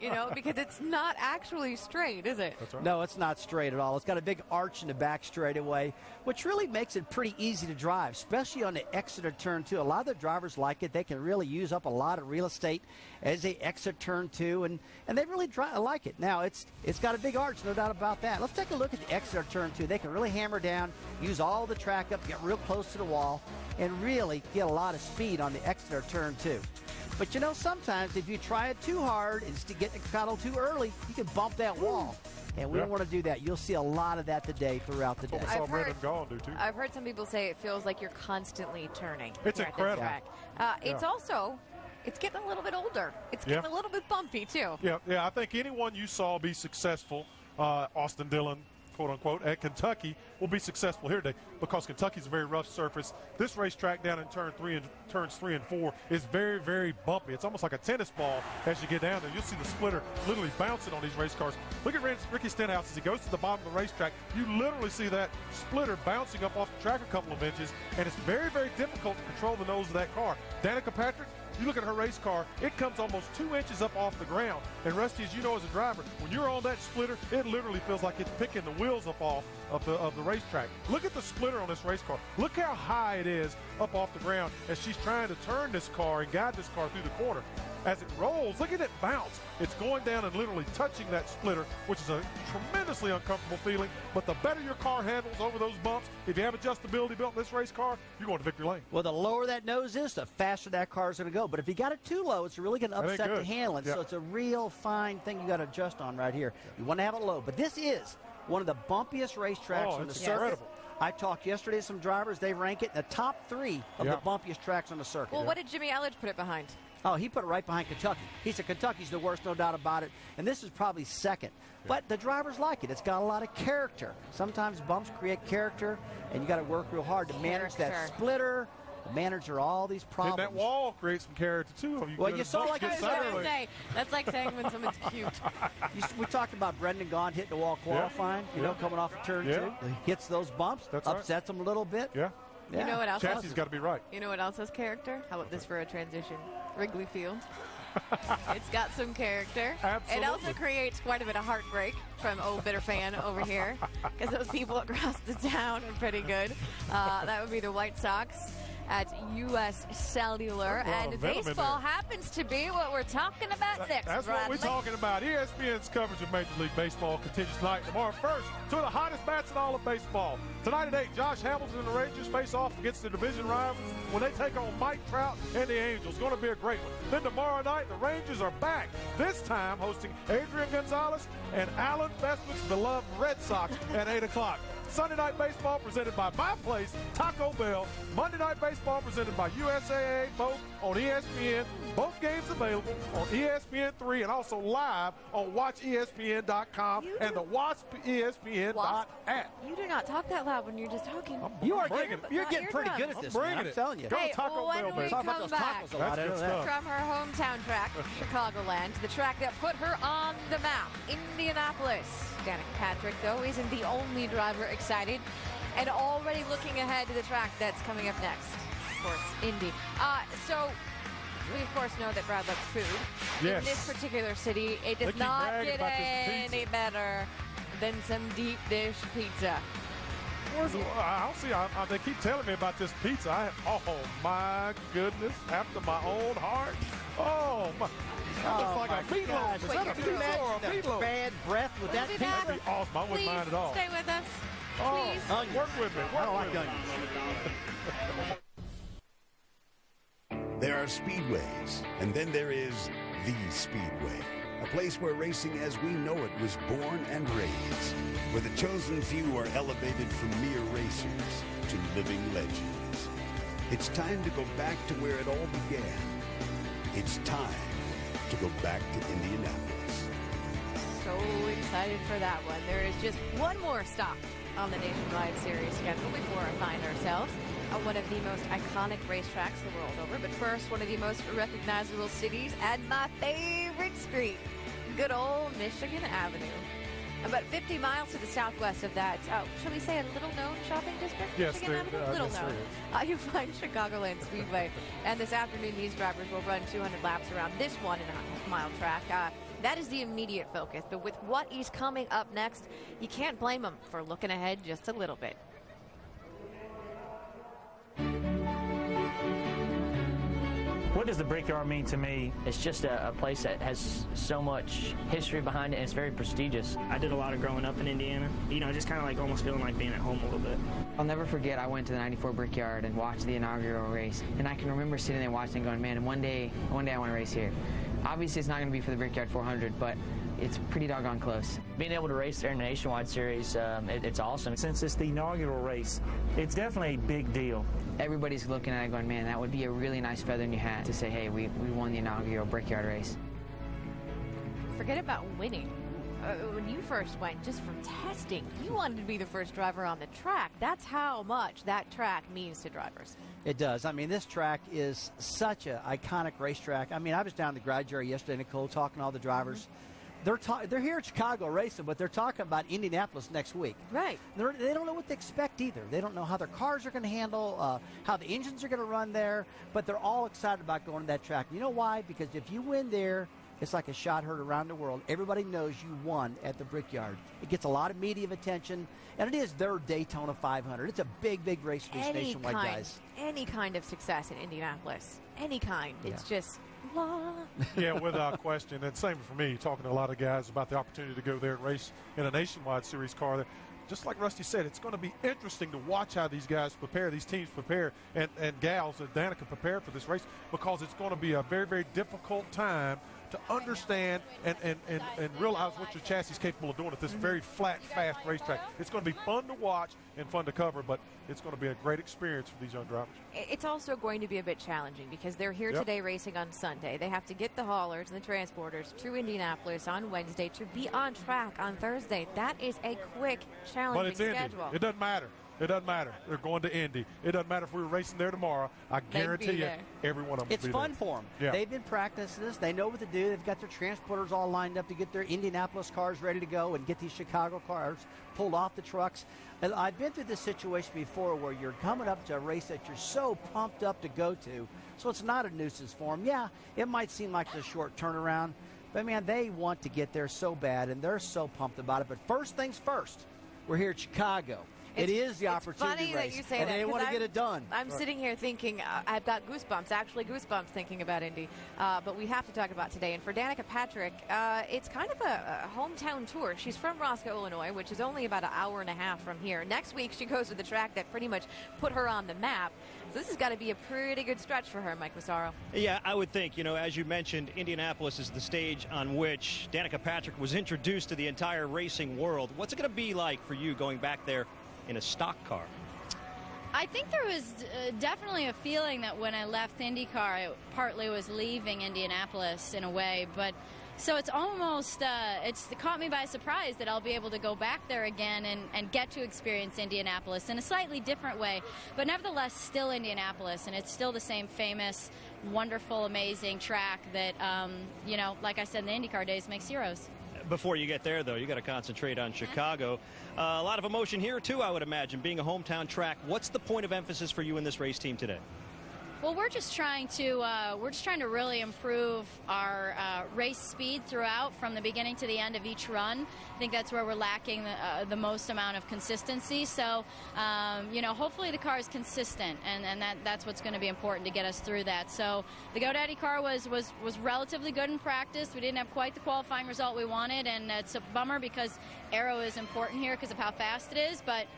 B: you know, because it's not actually straight, is it?
C: That's right.
D: No, it's not straight at all. It's got a big arch in the back straightaway, which really makes it pretty easy to drive, especially on the exit of turn 2. A lot of the drivers like it. They can really use up a lot of real estate as they exit turn 2, and they really like it. Now, it's got a big arch, no doubt about that. Let's take a look at the exit of turn 2. They can really hammer down, use all the track up, get real close to the wall, and really get a lot of speed on the exit of turn 2. But, you know, sometimes if you try it too hard and to get the throttle too early, you can bump that wall. And we don't want to do that. You'll see a lot of that today throughout the day.
C: I've
B: heard some people say it feels like you're constantly turning.
C: It's incredible.
B: It's getting a little bit older. It's getting a little bit bumpy, too.
C: Yeah. I think anyone you saw be successful, Austin Dillon, quote-unquote, at Kentucky will be successful here today, because Kentucky's a very rough surface. This racetrack down in turns 3 and 4 is very, very bumpy. It's almost like a tennis ball as you get down there. You'll see the splitter literally bouncing on these race cars. Look at Ricky Stenhouse as he goes to the bottom of the racetrack. You literally see that splitter bouncing up off the track a couple of inches, and it's very, very difficult to control the nose of that car. Danica Patrick, you look at her race car, it comes almost 2 inches up off the ground. And Rusty, as you know as a driver, when you're on that splitter, it literally feels like it's picking the wheels up off of the racetrack. Look at the splitter on this race car. Look how high it is up off the ground as she's trying to turn this car and guide this car through the corner. As it rolls, look at it bounce. It's going down and literally touching that splitter, which is a tremendously uncomfortable feeling. But the better your car handles over those bumps, if you have adjustability built in this race car, you're going to victory lane.
D: Well, the lower that nose is, the faster that car is going to go. But if you got it too low, it's really going to upset the handling.
C: Yep.
D: So it's a real fine thing you got to adjust on right here. You want to have it low. But this is one of the bumpiest racetracks on the circuit.
C: Incredible.
D: I talked yesterday to some drivers. They rank it in the top 3 of the bumpiest tracks on the circuit.
B: Well, what did Jimmy Elledge put it behind?
D: Oh, he put it right behind Kentucky. He said Kentucky's the worst, no doubt about it. And this is probably second. But the drivers like it. It's got a lot of character. Sometimes bumps create character, and you got to work real hard to manage that splitter, manage all these problems.
C: And that wall creates some character, too.
D: You saw like I was
B: going to say. That's like saying when someone's cute.
D: We talked about Brendan Gaughan hitting the wall qualifying, coming off of turn 2. He hits those bumps, upsets them a little bit.
C: Yeah.
B: You know what else?
C: Chassis's got to be right.
B: You know what else has character? How about this for a transition? Wrigley Field. It's got some character.
C: Absolutely.
B: It also creates quite a bit of heartbreak from old bitter fan over here, because those people across the town are pretty good. That would be the White Sox at U.S. Cellular. And baseball happens to be what we're talking about next,
C: That's
B: Bradley.
C: what we're talking about. ESPN's coverage of Major League Baseball continues tonight. Tomorrow, first, two of the hottest bats in all of baseball. Tonight at 8, Josh Hamilton and the Rangers face off against the division rivals when they take on Mike Trout and the Angels. It's going to be a great one. Then tomorrow night, the Rangers are back, this time hosting Adrian Gonzalez and Alan Bestwick's beloved Red Sox at 8 o'clock. Sunday Night Baseball presented by my place, Taco Bell. Monday Night Baseball presented by USAA, both on ESPN. Both games available on ESPN3 and also live on WatchESPN.com and the Wasp ESPN.app.
B: You do not talk that loud when you're just talking.
D: You're getting pretty good at this, man. I'm telling you.
B: Hey, when we come back from her hometown track, Chicagoland, the track that put her on the map, Indianapolis. Danica Patrick, though, isn't the only driver excited and already looking ahead to the track that's coming up next. Of course, Indy. So we, of course, know that Brad loves food.
C: Yes.
B: In this particular city, it does not get any better than some deep dish pizza.
C: I don't see. They keep telling me about this pizza. Oh my goodness! After my own heart. Oh my! That looks like a meatloaf. Is that a pizza or a meatloaf?
D: Bad breath with that pizza.
C: That'd be awesome. I wouldn't mind at all.
B: Stay with us.
C: Oh,
B: Please.
C: work with me. Work with me.
A: There are speedways, and then there is the Speedway, a place where racing as we know it was born and raised, where the chosen few are elevated from mere racers to living legends. It's time to go back to where it all began. It's time to go back to Indianapolis.
B: So excited for that one. There is just one more stop on the Nationwide Series schedule before we find ourselves at one of the most iconic racetracks the world over. But first, one of the most recognizable cities and my favorite street, good old Michigan Avenue. About 50 miles to the southwest of that, shall we say a little-known shopping district?
C: Yes,
B: Michigan Avenue? Little known. You find Chicagoland Speedway. And this afternoon, these drivers will run 200 laps around this 1.5-mile track. That is the immediate focus. But with what is coming up next, you can't blame them for looking ahead just a little bit.
I: What does the Brickyard mean to me?
M: It's just a place that has so much history behind it, and it's very prestigious.
I: I did a lot of growing up in Indiana. You know, just kind of like almost feeling like being at home a little bit.
J: I'll never forget, I went to the 94 Brickyard and watched the inaugural race. And I can remember sitting there watching and going, man, one day I want to race here. Obviously, it's not going to be for the Brickyard 400, but it's pretty doggone close.
M: Being able to race there in the Nationwide Series, it's awesome.
I: Since it's the inaugural race, it's definitely a big deal.
J: Everybody's looking at it going, man, that would be a really nice feather in your hat to say, hey, we won the inaugural Brickyard race.
B: Forget about winning. When you first went, just from testing, you wanted to be the first driver on the track. That's how much that track means to drivers.
D: It does. I mean, this track is such an iconic racetrack. I mean, I was down in the garage area yesterday, Nicole, talking to all the drivers. They're here at Chicago racing, but they're talking about Indianapolis next week.
B: Right.
D: They don't know what to expect either. They don't know how their cars are going to handle, how the engines are going to run there, but they're all excited about going to that track. You know why? Because if you win there, it's like a shot heard around the world. Everybody knows you won at the Brickyard. It gets a lot of media attention, and it is their Daytona 500. It's a big, big race for these nationwide guys.
B: Any kind of success in Indianapolis, any kind.
D: Yeah.
B: It's just,
C: Yeah, without question. And same for me, talking to a lot of guys about the opportunity to go there and race in a Nationwide Series car. Just like Rusty said, it's going to be interesting to watch how these guys prepare, these teams prepare, and gals at Danica prepare for this race, because it's going to be a very, very difficult time to understand and realize what your chassis is capable of doing at this very flat, fast racetrack. It's going to be fun to watch and fun to cover, but it's going to be a great experience for these young drivers.
B: It's also going to be a bit challenging because they're here today racing on Sunday. They have to get the haulers and the transporters to Indianapolis on Wednesday to be on track on Thursday. That is a quick, challenging schedule.
C: It doesn't matter. It doesn't matter. They're going to Indy. It doesn't matter if we were racing there tomorrow. I guarantee you, every one of them
D: It's
C: will be
D: fun
C: there.
D: for them.
C: Yeah.
D: They've been practicing this. They know what to do. They've got their transporters all lined up to get their Indianapolis cars ready to go and get these Chicago cars pulled off the trucks. And I've been through this situation before where you're coming up to a race that you're so pumped up to go to, so it's not a nuisance for them. Yeah, it might seem like it's a short turnaround, but, man, they want to get there so bad, and they're so pumped about it. But first things first, we're here at Chicago. It is the opportunity
B: funny
D: race,
B: that you say
D: and
B: that,
D: they want to
B: 'cause
D: get it done.
B: I'm sitting here thinking, I've got goosebumps, actually goosebumps thinking about Indy. But we have to talk about today. And for Danica Patrick, it's kind of a hometown tour. She's from Roscoe, Illinois, which is only about an hour and a half from here. Next week, she goes to the track that pretty much put her on the map. So this has got to be a pretty good stretch for her, Mike Massaro.
F: Yeah, I would think, as you mentioned, Indianapolis is the stage on which Danica Patrick was introduced to the entire racing world. What's it going to be like for you going back there in a stock car?
K: I think there was definitely a feeling that when I left IndyCar, it partly was leaving Indianapolis in a way, but so it's almost, it's caught me by surprise that I'll be able to go back there again and get to experience Indianapolis in a slightly different way, but nevertheless still Indianapolis, and it's still the same famous, wonderful, amazing track that, like I said in the IndyCar days, makes heroes.
F: Before you get there, though, you got to concentrate on Chicago. A lot of emotion here, too, I would imagine, being a hometown track. What's the point of emphasis for you in this race team today?
K: Well, we're just trying to really improve our race speed throughout, from the beginning to the end of each run. I think that's where we're lacking the most amount of consistency. So, hopefully the car is consistent, and that's what's going to be important to get us through that. So the GoDaddy car was relatively good in practice. We didn't have quite the qualifying result we wanted, and it's a bummer because aero is important here because of how fast it is. But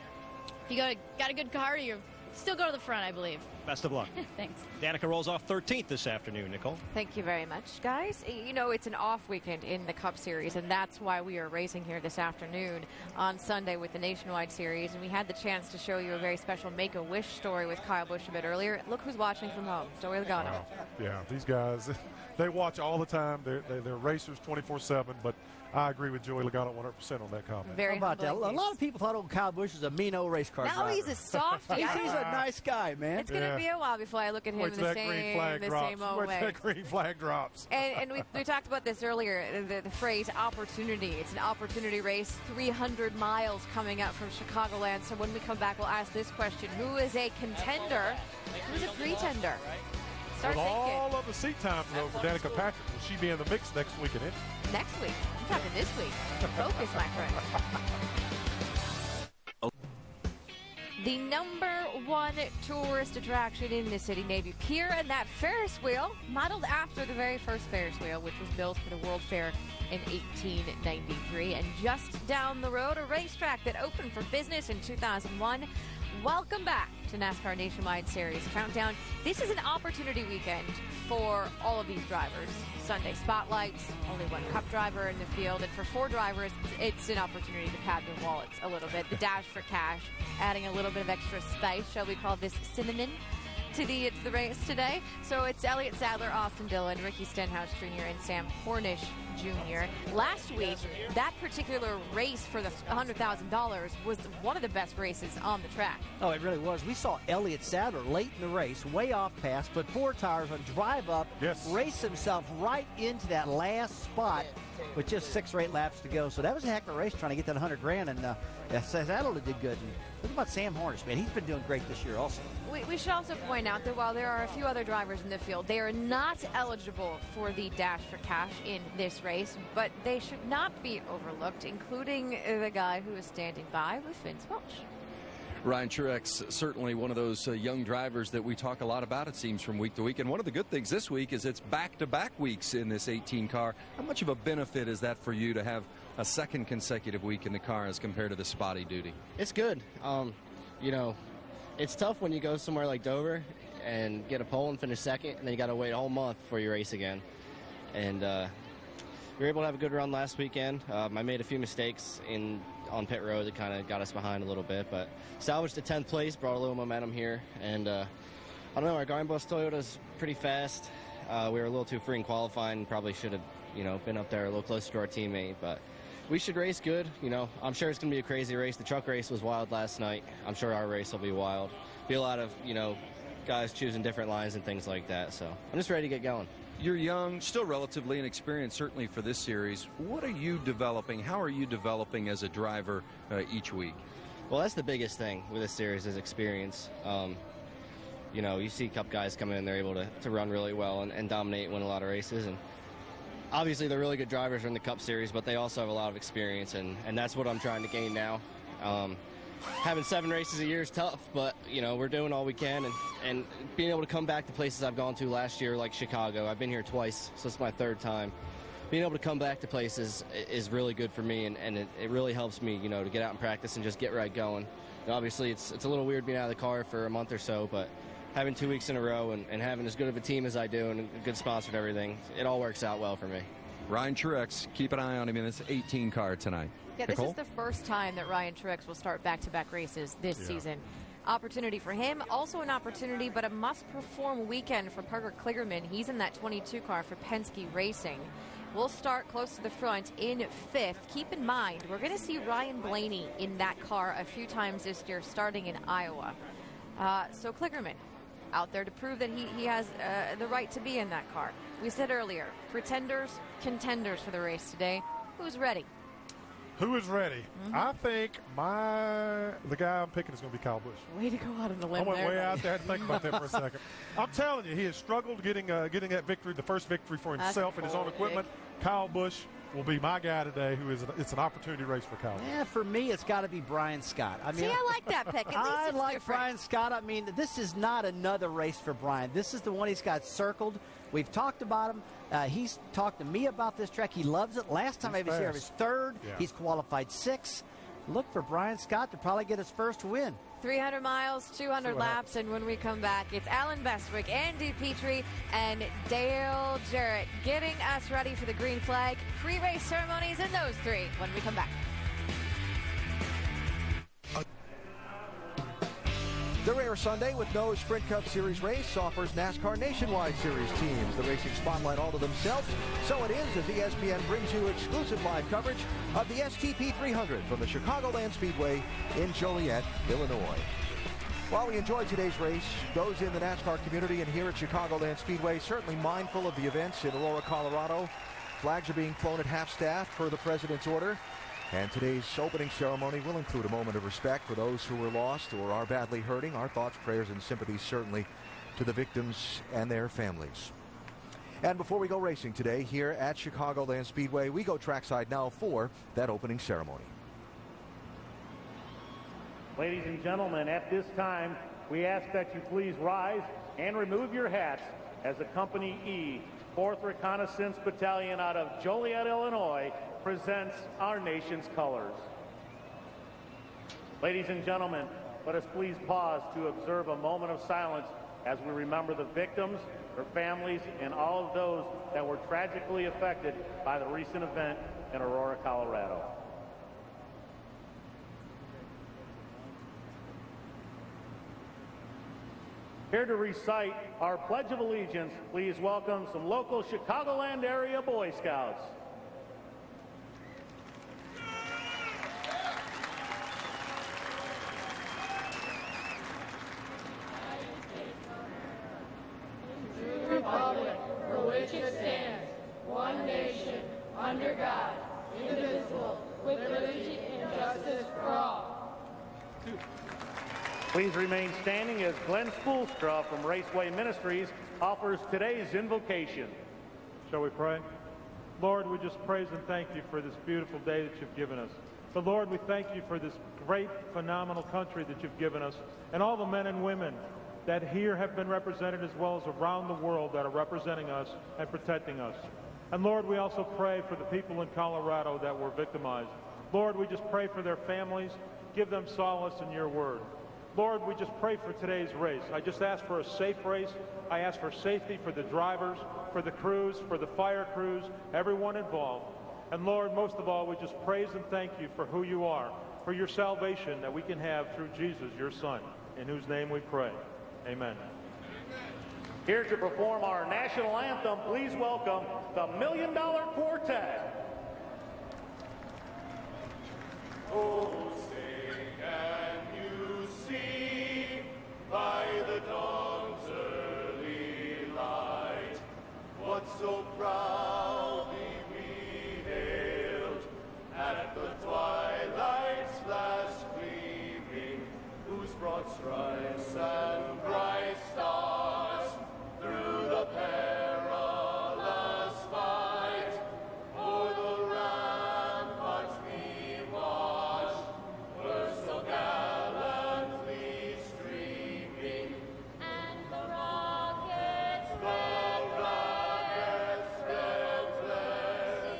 K: if you got a good car, you still go to the front, I believe.
F: Best of luck.
K: Thanks.
F: Danica rolls off 13th this afternoon, Nicole.
B: Thank you very much, guys. It's an off weekend in the Cup Series, and that's why we are racing here this afternoon on Sunday with the Nationwide Series. And we had the chance to show you a very special Make-A-Wish story with Kyle Busch a bit earlier. Look who's watching from home. Joey Logano.
C: Wow. Yeah, these guys, they watch all the time. They're racers 24/7, but I agree with Joey Logano 100% on that comment.
B: Very
D: How about that? A lot of people thought old Kyle Busch was a mean old race car driver.
B: Now he's a softie.
D: He's a nice guy, man.
B: It's going to be a while before I look at him
C: Wait
B: in
C: till
B: the
C: that green flag
B: same
C: drops.
B: old
C: Wait till
B: way.
C: that green flag drops.
B: And we talked about this earlier, the phrase opportunity. It's an opportunity race, 300 miles coming up from Chicagoland. So when we come back, we'll ask this question. Who is a contender? Who's a pretender? Start
C: With
B: thinking.
C: all of the seat time, though, for Danica Patrick, will she be in the mix next week in Indy?
B: Next week. I'm talking this week. Focus, my friend. The #1 tourist attraction in the city, Navy Pier, and that Ferris wheel, modeled after the very first Ferris wheel, which was built for the World Fair in 1893. And just down the road, a racetrack that opened for business in 2001. Welcome back to NASCAR Nationwide Series Countdown. This is an opportunity weekend for all of these drivers. Sunday spotlights, only one Cup driver in the field, and for 4 drivers, it's an opportunity to pad their wallets a little bit. The Dash for Cash, adding a little bit of extra spice. Shall we call this cinnamon to the race today? So it's Elliott Sadler, Austin Dillon, Ricky Stenhouse Jr., and Sam Hornish Jr. Last week, that particular race for the $100,000 was one of the best races on the track.
D: Oh, it really was. We saw Elliott Sadler late in the race, way off pass, put 4 tires on, drive up, race himself right into that last spot with just 6 or 8 laps to go. So that was a heck of a race trying to get that $100,000, and Sadler did good. And what about Sam Hornish, man? He's been doing great this year also.
B: We should also point out that while there are a few other drivers in the field, they are not eligible for the Dash for Cash in this race, but they should not be overlooked, including the guy who is standing by with Vince Welch.
T: Ryan Truex, certainly one of those young drivers that we talk a lot about, it seems, from week to week. And one of the good things this week is it's back-to-back weeks in this 18 car. How much of a benefit is that for you to have a second consecutive week in the car as compared to the spotty duty?
L: It's good. It's tough when you go somewhere like Dover and get a pole and finish second, and then you got to wait a whole month before you race again. And we were able to have a good run last weekend. I made a few mistakes on pit road that kind of got us behind a little bit, but salvaged to 10th place, brought a little momentum here. And I don't know, our Gardenbos Toyota's pretty fast. We were a little too free in qualifying, probably should have been up there a little closer to our teammate, but we should race good. You know, I'm sure it's going to be a crazy race. The truck race was wild last night. I'm sure our race will be wild. Be a lot of, you know, guys choosing different lines and things like that. So I'm just ready to get going.
T: You're young, still relatively inexperienced, certainly for this series. What are you developing? How are you developing as a driver each week?
L: Well, that's the biggest thing with this series is experience. You know, you see Cup guys come in, they're able to run really well and dominate and win a lot of races. And obviously, they're really good drivers in the Cup Series, but they also have a lot of experience, and that's what I'm trying to gain now. Having 7 races a year is tough, but, you know, we're doing all we can, and being able to come back to places I've gone to last year, like Chicago. I've been here twice, so it's my 3rd time. Being able to come back to places is really good for me, and it really helps me, you know, to get out and practice and just get right going. And obviously, it's a little weird being out of the car for a month or so, but having 2 weeks in a row and having as good of a team as I do and a good sponsor and everything, it all works out well for me.
T: Ryan Truex, keep an eye on him in this 18 car tonight.
B: Yeah, this
T: Nicole?
B: is the first time that Ryan Truex will start back-to-back races this season. Opportunity for him, also an opportunity, but a must-perform weekend for Parker Kligerman. He's in that 22 car for Penske Racing. We'll start close to the front in 5th. Keep in mind, we're going to see Ryan Blaney in that car a few times this year, starting in Iowa. So Kligerman out there to prove that he has the right to be in that car. We said earlier, pretenders, contenders for the race today. Who's ready?
C: Who is ready? I think the guy I'm picking is going to be Kyle Busch.
B: Way to go out on the limb.
C: I went way out there. I had to think about that for a second. I'm telling you, he has struggled getting that victory, the first victory for himself and his own equipment. Kyle Busch will be my guy today. It's an opportunity race for Kyle.
D: Yeah, for me, it's got to be Brian Scott. I mean,
B: see, I like that pick. At least
D: I
B: it's
D: like
B: different.
D: Brian Scott. I mean, this is not another race for Brian. This is the one he's got circled. We've talked about him. He's talked to me about this track. He loves it. Last time I was here, he was 3rd. Yeah. He's qualified 6th. Look for Brian Scott to probably get his first win.
B: 300 miles, 200 laps, and when we come back, it's Alan Bestwick, Andy Petrie, and Dale Jarrett getting us ready for the green flag, pre-race ceremonies, and those 3 when we come back.
O: The rare Sunday with no Sprint Cup Series race offers NASCAR Nationwide Series teams the racing spotlight all to themselves. So it is as ESPN brings you exclusive live coverage of the STP 300 from the Chicagoland Speedway in Joliet, Illinois. While we enjoy today's race, those in the NASCAR community and here at Chicagoland Speedway certainly mindful of the events in Aurora, Colorado. Flags are being flown at half-staff per the President's order. And today's opening ceremony will include a moment of respect for those who were lost or are badly hurting. Our thoughts, prayers, and sympathies certainly to the victims and their families. And before we go racing today here at Chicagoland Speedway, we go trackside now for that opening ceremony.
Q: Ladies and gentlemen, at this time, we ask that you please rise and remove your hats as the Company E, 4th Reconnaissance Battalion out of Joliet, Illinois, presents our nation's colors. Ladies and gentlemen, let us please pause to observe a moment of silence as we remember the victims, their families, and all of those that were tragically affected by the recent event in Aurora, Colorado. Here to recite our Pledge of Allegiance, please welcome some local Chicagoland area Boy Scouts.
R: Republic for which it stands, one nation, under God, indivisible, with liberty and justice for all.
Q: Please remain standing as Glenn Spoolstra from Raceway Ministries offers today's invocation.
C: Shall we pray? Lord, we just praise and thank you for this beautiful day that you've given us. But Lord, we thank you for this great, phenomenal country that you've given us and all the men and women that here have been represented as well as around the world that are representing us and protecting us. And Lord, we also pray for the people in Colorado that were victimized. Lord, we just pray for their families. Give them solace in your word. Lord, we just pray for today's race. I just ask for a safe race. I ask for safety for the drivers, for the crews, for the fire crews, everyone involved. And Lord, most of all, we just praise and thank you for who you are, for your salvation that we can have through Jesus, your Son, in whose name we pray. Amen.
Q: Here to perform our national anthem, please welcome the $1 Million Quartet.
R: Oh, say, can you see by the dawn's early light what so proudly we hailed at the twilight's last gleaming, whose broad stripes and bright stars through the perilous fight o'er the ramparts we watched were so gallantly streaming, and the rockets red flares,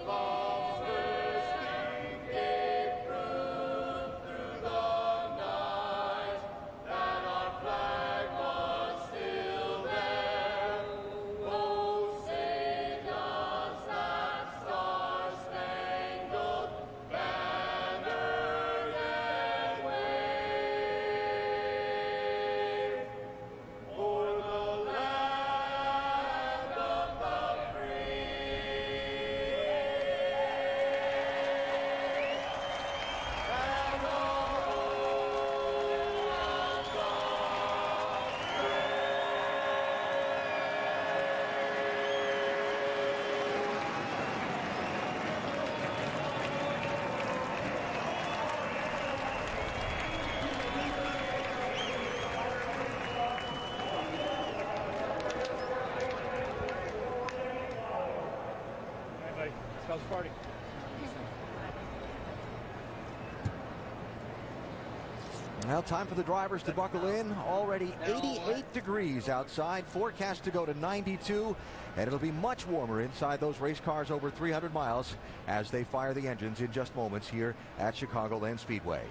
R: bombs bursting gave proof through the night that our flag was still there. Oh, say does that star-spangled banner yet wave o'er the land of the free and the
F: Let's go party.
O: Well, time for the drivers to buckle in. Already 88 degrees outside. Forecast to go to 92. And it'll be much warmer inside those race cars over 300 miles as they fire the engines in just moments here at Chicagoland Speedway.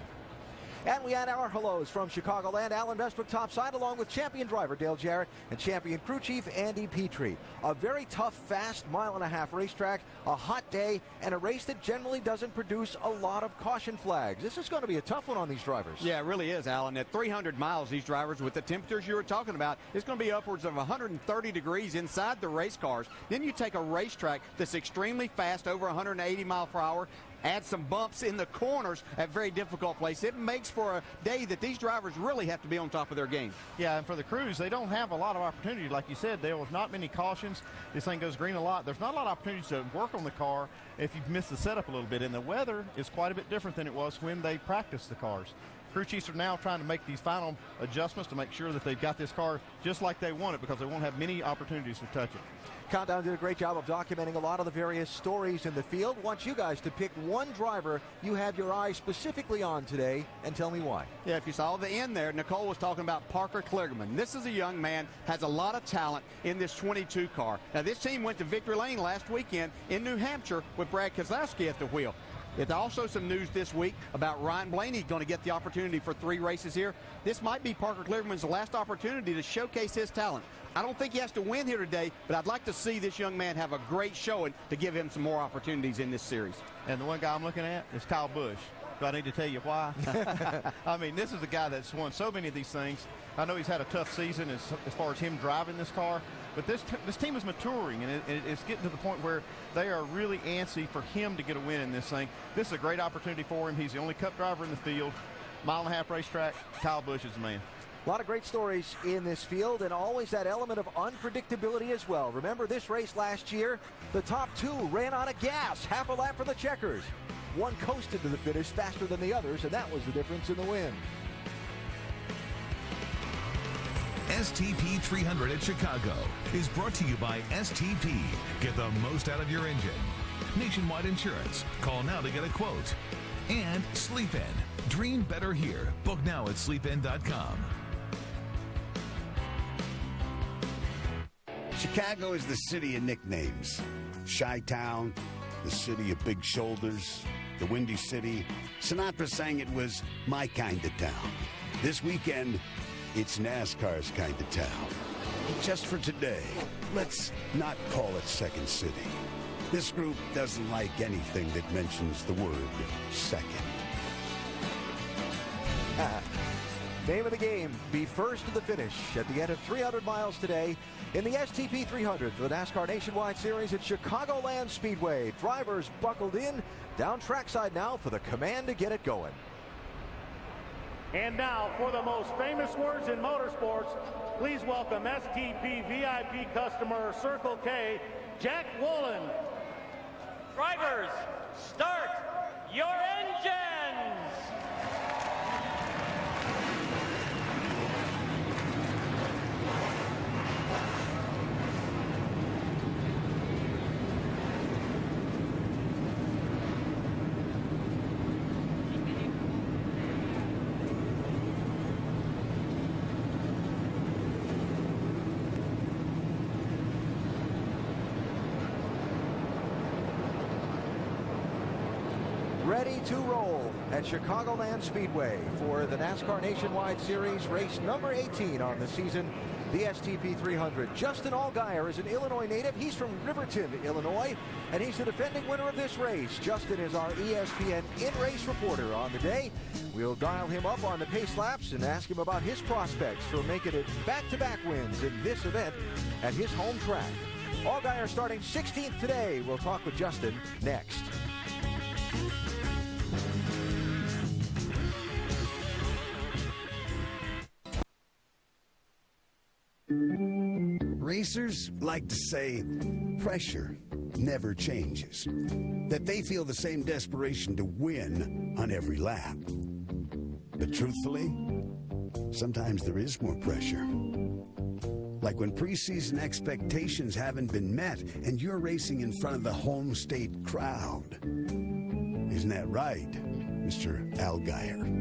O: And we add our hellos from Chicagoland. Alan Bestwick topside, along with champion driver Dale Jarrett and champion crew chief Andy Petrie. A very tough, fast mile-and-a-half racetrack, a hot day, and a race that generally doesn't produce a lot of caution flags. This is going to be a tough one on these drivers.
N: Yeah, it really is, Alan. At 300 miles, these drivers, with the temperatures you were talking about, it's going to be upwards of 130 degrees inside the race cars. Then you take a racetrack that's extremely fast, over 180 miles per hour, add some bumps in the corners at very difficult places. It makes for a day that these drivers really have to be on top of their game.
P: Yeah, and for the crews, they don't have a lot of opportunity. Like you said, there was not many cautions. This thing goes green a lot. There's not a lot of opportunities to work on the car if you've missed the setup a little bit. And the weather is quite a bit different than it was when they practiced the cars. Crew chiefs are now trying to make these final adjustments to make sure that they've got this car just like they want it, because they won't have many opportunities to touch it.
O: Countdown did a great job of documenting a lot of the various stories in the field. Want you guys to pick one driver you have your eye specifically on today, and tell me why.
N: Yeah, if you saw the end there, Nicole was talking about Parker Kligerman. This is a young man, has a lot of talent in this 22 car. Now, this team went to Victory Lane last weekend in New Hampshire with Brad Keselowski at the wheel. It's also some news this week about Ryan Blaney going to get the opportunity for 3 races here. This might be Parker Kligerman's last opportunity to showcase his talent. I don't think he has to win here today, but I'd like to see this young man have a great showing to give him some more opportunities in this series.
P: And the one guy I'm looking at is Kyle Busch. Do I need to tell you why? I mean, this is a guy that's won so many of these things. I know he's had a tough season as far as him driving this car, but this team is maturing, and it's getting to the point where they are really antsy for him to get a win in this thing. This is a great opportunity for him. He's the only Cup driver in the field. Mile-and-a-half racetrack, Kyle Busch is the man.
O: A lot of great stories in this field, and always that element of unpredictability as well. Remember this race last year? The top 2 ran out of gas, half a lap for the checkers. One coasted to the finish faster than the others, and that was the difference in the win.
S: STP 300 at Chicago is brought to you by STP. Get the most out of your engine. Nationwide Insurance. Call now to get a quote. And Sleep In. Dream better here. Book now at sleepin.com.
A: Chicago is the city of nicknames. Chi-Town, the city of big shoulders, the Windy City. Sinatra sang it was my kind of town. This weekend, it's NASCAR's kind of town. But just for today, let's not call it Second City. This group doesn't like anything that mentions the word second.
O: Name of the game, be first to the finish at the end of 300 miles today in the STP 300, the NASCAR Nationwide Series at Chicagoland Speedway. Drivers buckled in, down trackside now for the command to get it going.
Q: And now for the most famous words in motorsports, please welcome STP VIP customer Circle K, Jack Wolin.
G: Drivers, start your engines!
O: Ready to roll at Chicagoland Speedway for the NASCAR Nationwide Series race number 18 on the season, the STP 300. Justin Allgaier is an Illinois native. He's from Riverton, Illinois, and he's the defending winner of this race. Justin is our ESPN in-race reporter on the day. We'll dial him up on the pace laps and ask him about his prospects for making it back-to-back wins in this event at his home track. Allgaier starting 16th today. We'll talk with Justin next.
A: Racers like to say pressure never changes, that they feel the same desperation to win on every lap. But truthfully, sometimes there is more pressure. Like when preseason expectations haven't been met and you're racing in front of the home state crowd. Isn't that right, Mr. Allgaier?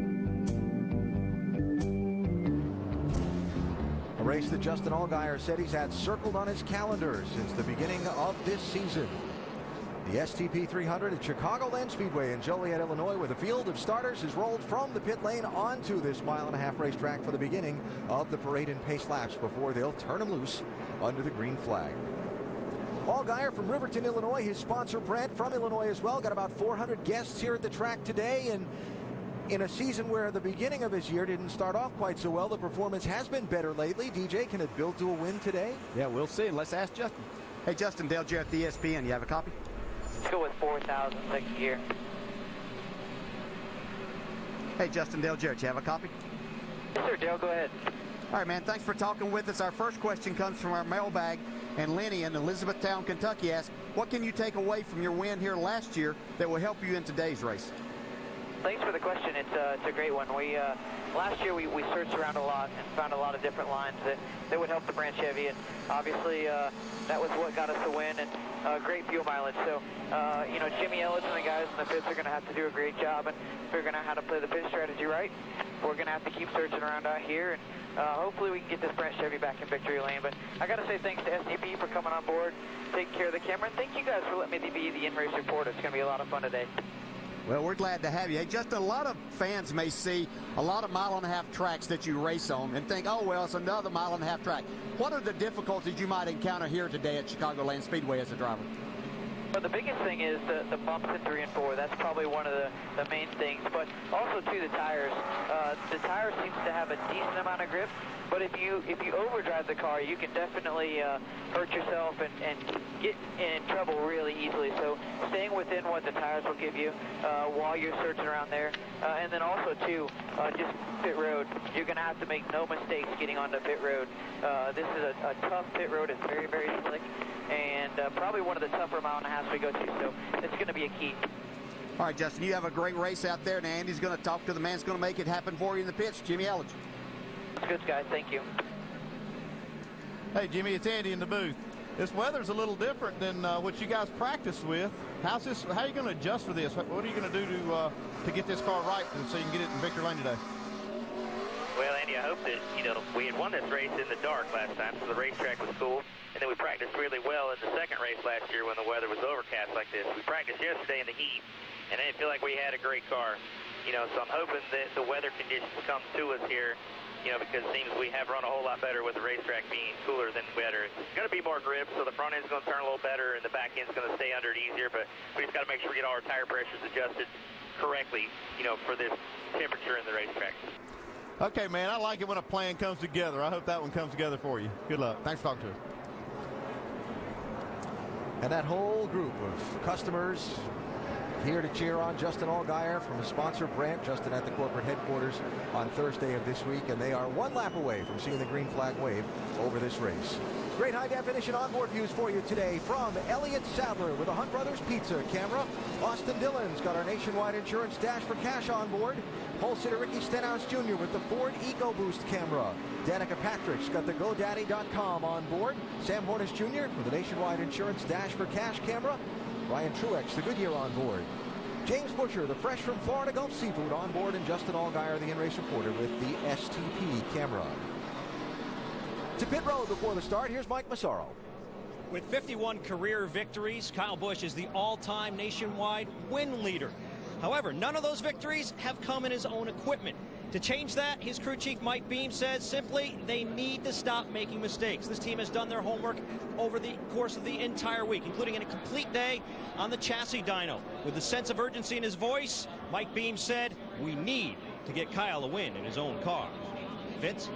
O: A race that Justin Allgaier said he's had circled on his calendar since the beginning of this season. The STP 300 at Chicagoland Speedway in Joliet, Illinois, where the field of starters has rolled from the pit lane onto this mile-and-a-half racetrack for the beginning of the parade and pace laps before they'll turn them loose under the green flag. Allgaier from Riverton, Illinois. His sponsor, Brent, from Illinois as well. Got about 400 guests here at the track today, and in a season where the beginning of his year didn't start off quite so well, the performance has been better lately. DJ, can it build to a win today?
N: Yeah, we'll see. Let's ask Justin. Hey, Justin, Dale Jarrett, the ESPN. You have a copy?
U: Let's go with 4,000 second gear.
N: Hey, Justin, Dale Jarrett, you have a copy?
U: Yes, sir, Dale, go ahead.
N: All right, man, thanks for talking with us. Our first question comes from our mailbag, and Lenny in Elizabethtown, Kentucky asks, what can you take away from your win here last year that will help you in today's race?
U: Thanks for the question. It's a great one. Last year we searched around a lot and found a lot of different lines that would help the Branch Chevy, and obviously that was what got us the win and great fuel mileage. So Jimmy Ellis and the guys in the pits are going to have to do a great job and figuring out how to play the pit strategy right. We're going to have to keep searching around out here, and hopefully we can get this Branch Chevy back in victory lane. But I got to say thanks to STP for coming on board, taking care of the camera, and thank you guys for letting me be the in-race reporter. It's going to be a lot of fun today.
N: Well, we're glad to have you. Hey, Justin, a lot of fans may see a lot of mile-and-a-half tracks that you race on and think, oh, well, it's another mile-and-a-half track. What are the difficulties you might encounter here today at Chicagoland Speedway as a driver?
U: Well, the biggest thing is the bumps in 3 and 4. That's probably one of the main things. But also, too, the tires. The tire seems to have a decent amount of grip. But if you overdrive the car, you can definitely hurt yourself and get in trouble really easily. So staying within what the tires will give you while you're searching around there. And then also, too, just pit road. You're going to have to make no mistakes getting onto pit road. This is a tough pit road. It's very, very slick. And probably one of the tougher mile-and-a-halves we go to. So it's going to be a key.
N: All right, Justin, you have a great race out there. And Andy's going to talk to the man who's going to make it happen for you in the pits, Jimmy Elledge.
U: That's good, guys. Thank you.
P: Hey, Jimmy, it's Andy in the booth. This weather's a little different than what you guys practiced with. How are you going to adjust for this? What are you going to do to get this car right so you can get it in victory lane today?
V: Well, Andy, I hope that, we had won this race in the dark last time, so the racetrack was cool. And then we practiced really well in the second race last year when the weather was overcast like this. We practiced yesterday in the heat, and I didn't feel like we had a great car. So I'm hoping that the weather conditions come to us here, because it seems we have run a whole lot better with the racetrack being cooler than wetter. It's going to be more grip, so the front end's going to turn a little better, and the back end's going to stay under it easier, but we just got to make sure we get all our tire pressures adjusted correctly, for this temperature in the racetrack.
P: Okay, man, I like it when a plan comes together. I hope that one comes together for you. Good luck. Thanks for talking to us.
O: And that whole group of customers here to cheer on Justin Allgaier from his sponsor Brandt. Justin at the corporate headquarters on Thursday of this week, and they are one lap away from seeing the green flag wave over this race. Great high-definition onboard views for you today from Elliott Sadler with the Hunt Brothers Pizza camera. Austin Dillon's got our Nationwide Insurance Dash for Cash on board. Pole sitter Ricky Stenhouse Jr. with the Ford EcoBoost camera. Danica Patrick's got the GoDaddy.com on board. Sam Hornish Jr. with the Nationwide Insurance Dash for Cash camera. Ryan Truex, the Goodyear on board. James Butcher, the Fresh from Florida Gulf Seafood on board, and Justin Allgaier, the in-race reporter, with the STP camera. To pit road before the start, here's Mike Massaro.
F: With 51 career victories, Kyle Busch is the all-time nationwide win leader. However, none of those victories have come in his own equipment. To change that, his crew chief Mike Beam says simply they need to stop making mistakes. This team has done their homework over the course of the entire week, including in a complete day on the chassis dyno. With the sense of urgency in his voice, Mike Beam said, we need to get Kyle a win in his own car. Vince?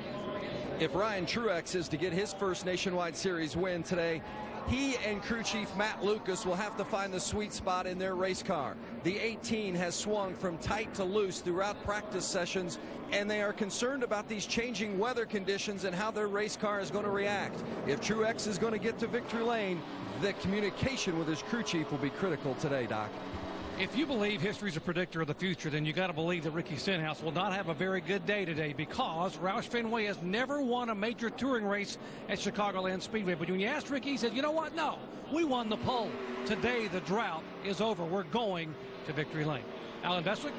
T: If Ryan Truex is to get his first Nationwide Series win today, he and crew chief Matt Lucas will have to find the sweet spot in their race car. The 18 has swung from tight to loose throughout practice sessions, and they are concerned about these changing weather conditions and how their race car is going to react. If Truex is going to get to victory lane, the communication with his crew chief will be critical today, Doc.
E: If you believe history's a predictor of the future, then you got to believe that Ricky Stenhouse will not have a very good day today, because Roush Fenway has never won a major touring race at Chicagoland Speedway. But when you asked Ricky, he said, you know what? No, we won the pole. Today, the drought is over. We're going to victory lane. Alan Bestwick?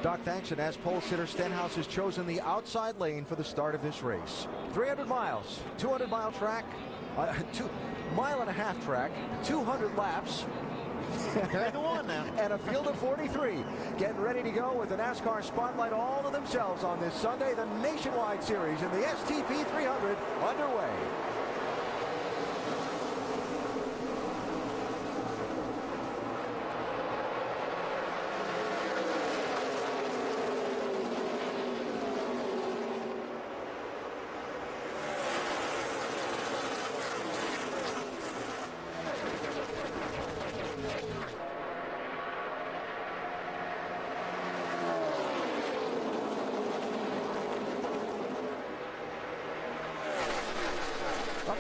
O: Doc, thanks. And as pole sitter, Stenhouse has chosen the outside lane for the start of this race. 300 miles, 200-mile track, 2.5-mile track, 200 laps.
P: Carry the one now.
O: And a field of 43 getting ready to go with the NASCAR spotlight all to themselves on this Sunday. The Nationwide Series in the STP 300 underway.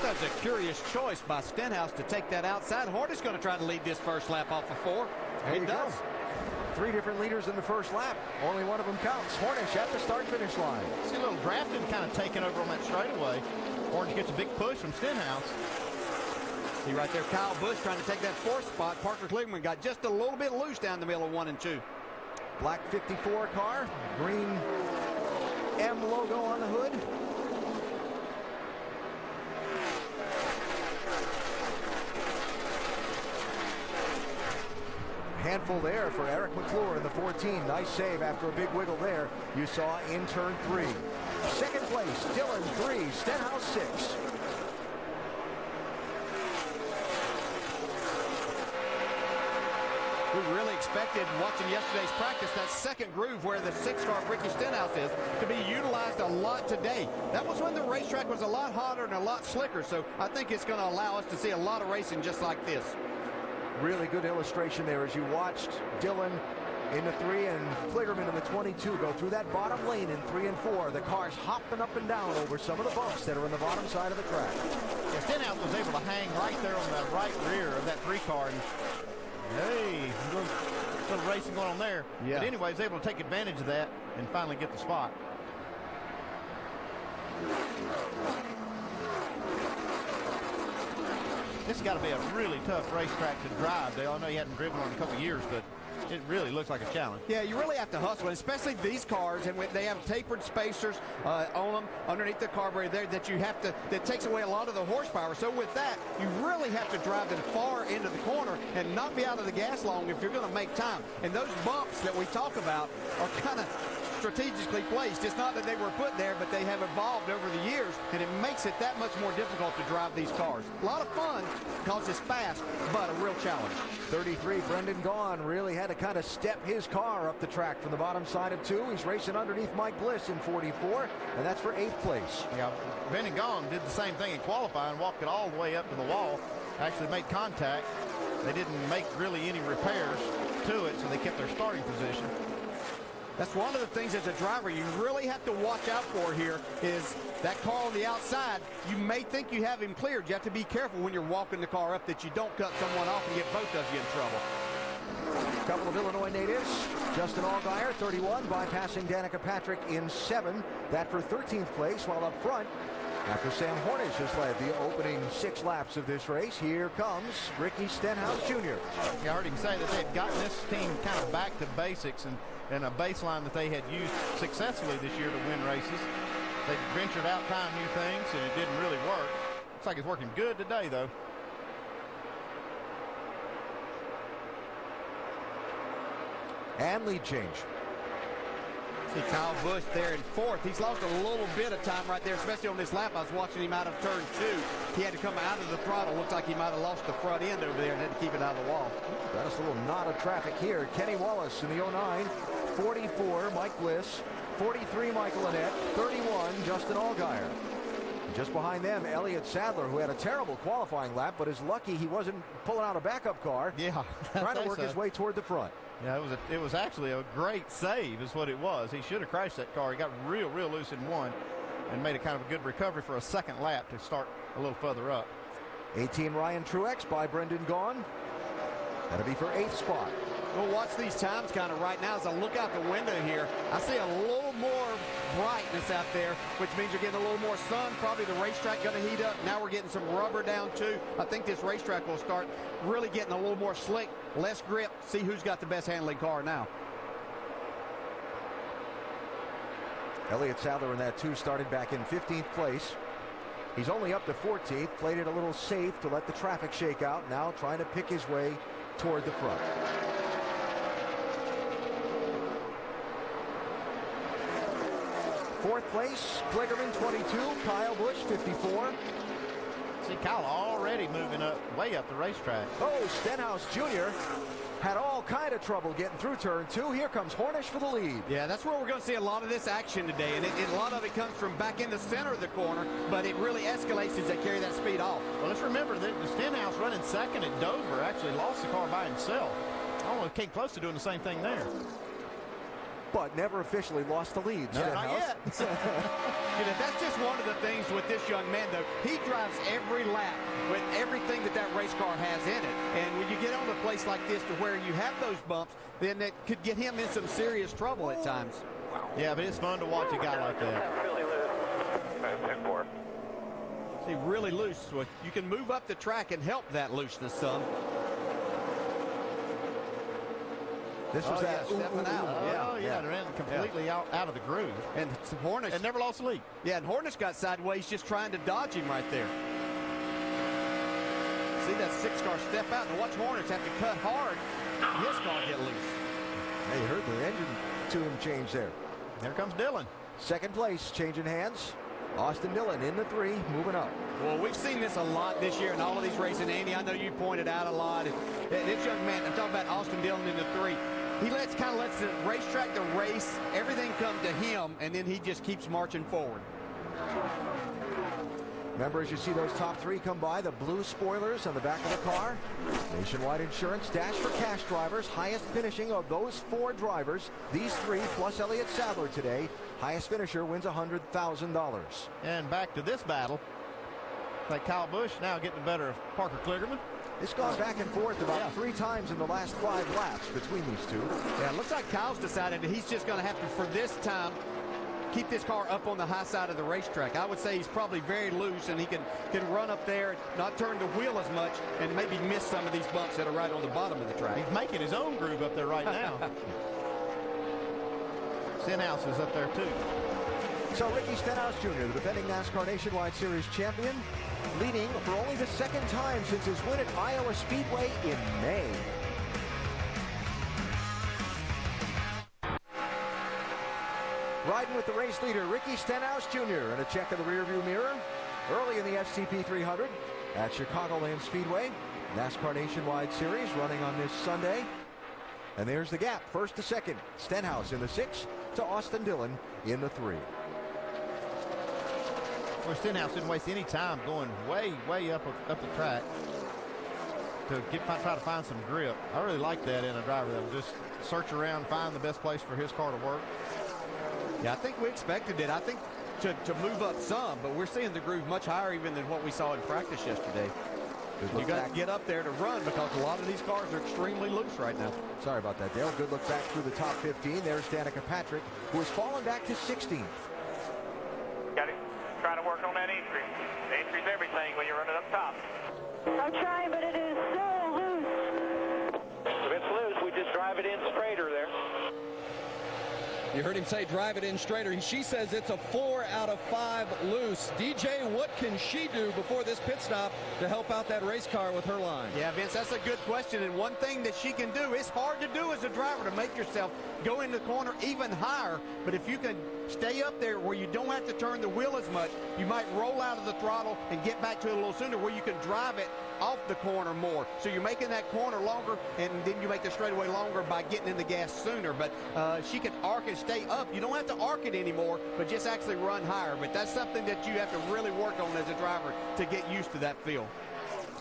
N: That's a curious choice by Stenhouse to take that outside. Hornish going to try to lead this first lap off of 4.
O: There he does. 3 different leaders in the first lap. Only one of them counts. Hornish at the start-finish line.
P: See a little drafting kind of taking over on that straightaway. Hornish gets a big push from Stenhouse.
N: See right there, Kyle Busch trying to take that 4th spot. Parker Kligerman got just a little bit loose down the middle of 1 and 2.
O: Black 54 car, green M logo on the hood. Handful there for Eric McClure in the 14. Nice save after a big wiggle there. You saw in turn 3. Second place, Dillon 3, Stenhouse 6.
N: We really expected, watching yesterday's practice, that second groove where the 6-car Ricky Stenhouse is to be utilized a lot today. That was when the racetrack was a lot hotter and a lot slicker, so I think it's going to allow us to see a lot of racing just like this.
O: Really good illustration there as you watched Dillon in the 3 and Kligerman in the 22 go through that bottom lane in 3 and 4. The cars hopping up and down over some of the bumps that are on the bottom side of the track.
P: Yeah, Stenhouse was able to hang right there on the right rear of that 3 car. And, hey, a little racing going on there.
O: Yeah.
P: But anyway, he was able to take advantage of that and finally get the spot. This has got to be a really tough racetrack to drive. I know you hadn't driven on in a couple years, but it really looks like a challenge.
N: Yeah, you really have to hustle, especially these cars, and they have tapered spacers on them underneath the carburetor there that takes away a lot of the horsepower. So with that, you really have to drive them far into the corner and not be out of the gas long if you're going to make time. And those bumps that we talk about are kind of strategically placed. It's not that they were put there, but they have evolved over the years, and it makes it that much more difficult to drive these cars. A lot of fun because it's fast, but a real challenge.
O: 33, Brendan Gaughan really had to kind of step his car up the track from the bottom side of 2. He's racing underneath Mike Bliss in 44, and that's for 8th place.
P: Yeah, Brendan Gaughan did the same thing in qualifying, walked it all the way up to the wall, actually made contact. They didn't make really any repairs to it, so they kept their starting position.
N: That's one of the things as a driver you really have to watch out for here is that car on the outside. You may think you have him cleared. You have to be careful when you're walking the car up that you don't cut someone off and get both of you in trouble.
O: A couple of Illinois natives. Justin Allgaier, 31, bypassing Danica Patrick in 7. That for 13th place, while up front, after Sam Hornish has led the opening 6 laps of this race, here comes Ricky Stenhouse Jr.
P: Yeah, I heard him say that they've gotten this team kind of back to basics and a baseline that they had used successfully this year to win races. They ventured out trying new things, and it didn't really work. Looks like it's working good today, though.
O: And lead change.
N: See Kyle Busch there in 4th. He's lost a little bit of time right there, especially on this lap. I was watching him out of turn 2. He had to come out of the throttle. Looks like he might have lost the front end over there and had to keep it out of the wall.
O: Got us a little knot of traffic here. Kenny Wallace in the 09. 44, Mike Bliss. 43, Michael Annett. 31, Justin Allgaier. And just behind them, Elliott Sadler, who had a terrible qualifying lap, but is lucky he wasn't pulling out a backup car.
P: Yeah,
O: trying to work his way toward the front.
P: Yeah, it was actually a great save is what it was. He should have crashed that car. He got real loose in 1 and made a kind of a good recovery for a second lap to start a little further up.
O: 18, Ryan Truex by Brendan Gaughan. That'll be for 8th spot.
N: We'll watch these times kind of right now as I look out the window here. I see a little more brightness out there, which means you're getting a little more sun. Probably the racetrack going to heat up. Now we're getting some rubber down too. I think this racetrack will start really getting a little more slick, less grip. See who's got the best handling car now.
O: Elliott Sadler in that 2 started back in 15th place. He's only up to 14th. Played it a little safe to let the traffic shake out. Now trying to pick his way toward the front. Fourth place, Kligerman 22, Kyle Busch 54.
P: See Kyle already moving up, way up the racetrack.
O: Oh, Stenhouse Jr. had all kind of trouble getting through turn 2. Here comes Hornish for the lead.
N: Yeah, that's where we're going to see a lot of this action today, and a lot of it comes from back in the center of the corner, but it really escalates as they carry that speed off.
P: Well, let's remember that the Stenhouse running second at Dover actually lost the car by himself. Almost came close to doing the same thing there.
O: But never officially lost the lead.
N: No, not yet. You know, that's just one of the things with this young man, though. He drives every lap with everything that race car has in it. And when you get on a place like this to where you have those bumps, then that could get him in some serious trouble at times.
P: Yeah, but it's fun to watch a guy like that.
U: Really loose. 10-4.
N: See, really loose. So you can move up the track and help that looseness some.
O: This was that
N: stepping out.
P: Oh, yeah, they ran completely out of the groove.
N: And Hornish.
P: And never lost a lead.
N: Yeah, and Hornish got sideways just trying to dodge him right there. See that 6-car step out, and watch Hornish have to cut hard. His car get loose.
O: Hey, you heard the engine tune change there.
P: There comes Dillon.
O: Second place, changing hands. Austin Dillon in the 3, moving up.
N: Well, we've seen this a lot this year in all of these races. Andy, I know you pointed out a lot. And this young man, I'm talking about Austin Dillon in the 3. He kind of lets the racetrack, the race, everything come to him, and then he just keeps marching forward.
O: Remember, as you see those top 3 come by, the blue spoilers on the back of the car. Nationwide Insurance Dash for Cash drivers. Highest finishing of those 4 drivers. These 3 plus Elliott Sadler today. Highest finisher wins $100,000.
P: And back to this battle. Like Kyle Busch now getting the better of Parker Kligerman.
O: It's gone back and forth about 3 times in the last 5 laps between these 2.
N: Yeah, it looks like Kyle's decided that he's just going to have to, for this time, keep this car up on the high side of the racetrack. I would say he's probably very loose, and he can run up there and not turn the wheel as much and maybe miss some of these bumps that are right on the bottom of the track.
P: He's making his own groove up there right now. Stenhouse is up there too.
O: So Ricky Stenhouse Jr., the defending NASCAR Nationwide Series champion, leading for only the 2nd time since his win at Iowa Speedway in May. riding with the race leader, Ricky Stenhouse Jr. And a check of the rearview mirror early in the STP 300 at Chicagoland Speedway. NASCAR Nationwide Series running on this Sunday. And there's the gap, first to second. Stenhouse in the 6 to Austin Dillon in the 3.
P: Well, Stenhouse didn't waste any time going way up the track to try to find some grip. I really like that in a driver that will just search around, find the best place for his car to work.
N: Yeah, I think we expected it. I think to move up some, but we're seeing the groove much higher even than what we saw in practice yesterday. You got to get up there to run because a lot of these cars are extremely loose right now.
O: Sorry about that, Dale. Good look back through the top 15. There's Danica Patrick, who has fallen back to 16th.
G: Got to try to work on that entry. The entry's everything when you're running up top.
R: I'm trying, but it is so loose.
G: If it's loose, we just drive it in straighter there.
T: You heard him say drive it in straighter. She says it's a 4 out of 5 loose. DJ, what can she do before this pit stop to help out that race car with her line?
N: Yeah, Vince, that's a good question. And one thing that she can do, it's hard to do as a driver to make yourself go in the corner even higher. But if you can stay up there where you don't have to turn the wheel as much, you might roll out of the throttle and get back to it a little sooner where you can drive it off the corner more. So you're making that corner longer, and then you make the straightaway longer by getting in the gas sooner. But she can arc and stay up. You don't have to arc it anymore, but just actually run higher. But that's something that you have to really work on as a driver to get used to that feel.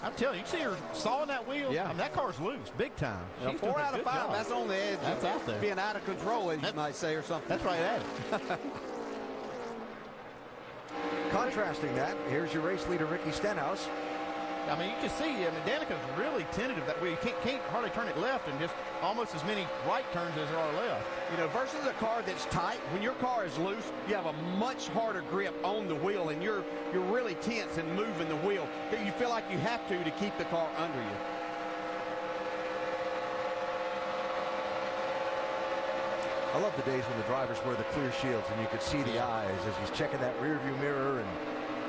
P: I'm telling you, you see her sawing that wheel?
N: Yeah.
P: I mean, that car's loose, big time.
N: You know, 4 out of 5,
P: job.
N: that's on the edge.
P: That's out there.
N: Being out of control, as you might say, or something.
P: That's right at it.
O: Contrasting that, here's your race leader, Ricky Stenhouse.
P: I mean, you can see, Danica's really tentative that way. You can't hardly turn it left, and just almost as many right turns as there are left.
N: You know, versus a car that's tight, when your car is loose, you have a much harder grip on the wheel, and you're really tense and moving the wheel. You feel like you have to keep the car under you.
O: I love the days when the drivers wear the clear shields and you could see the eyes as he's checking that rear view mirror. And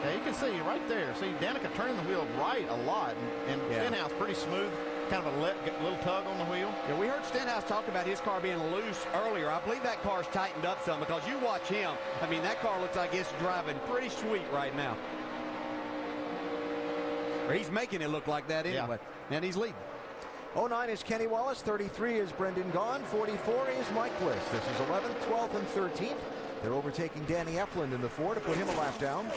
P: yeah, you can see right there. See, Danica turning the wheel right a lot, and Stenhouse pretty smooth, kind of a little tug on the wheel.
N: Yeah, we heard Stenhouse talk about his car being loose earlier. I believe that car's tightened up some because you watch him. I mean, that car looks like it's driving pretty sweet right now. Or he's making it look like that anyway, and he's leading.
O: 09 is Kenny Wallace, 33 is Brendan Gaughan, 44 is Mike Bliss. This is 11th, 12th, and 13th. They're overtaking Danny Epland in the 4 to put him a lap down.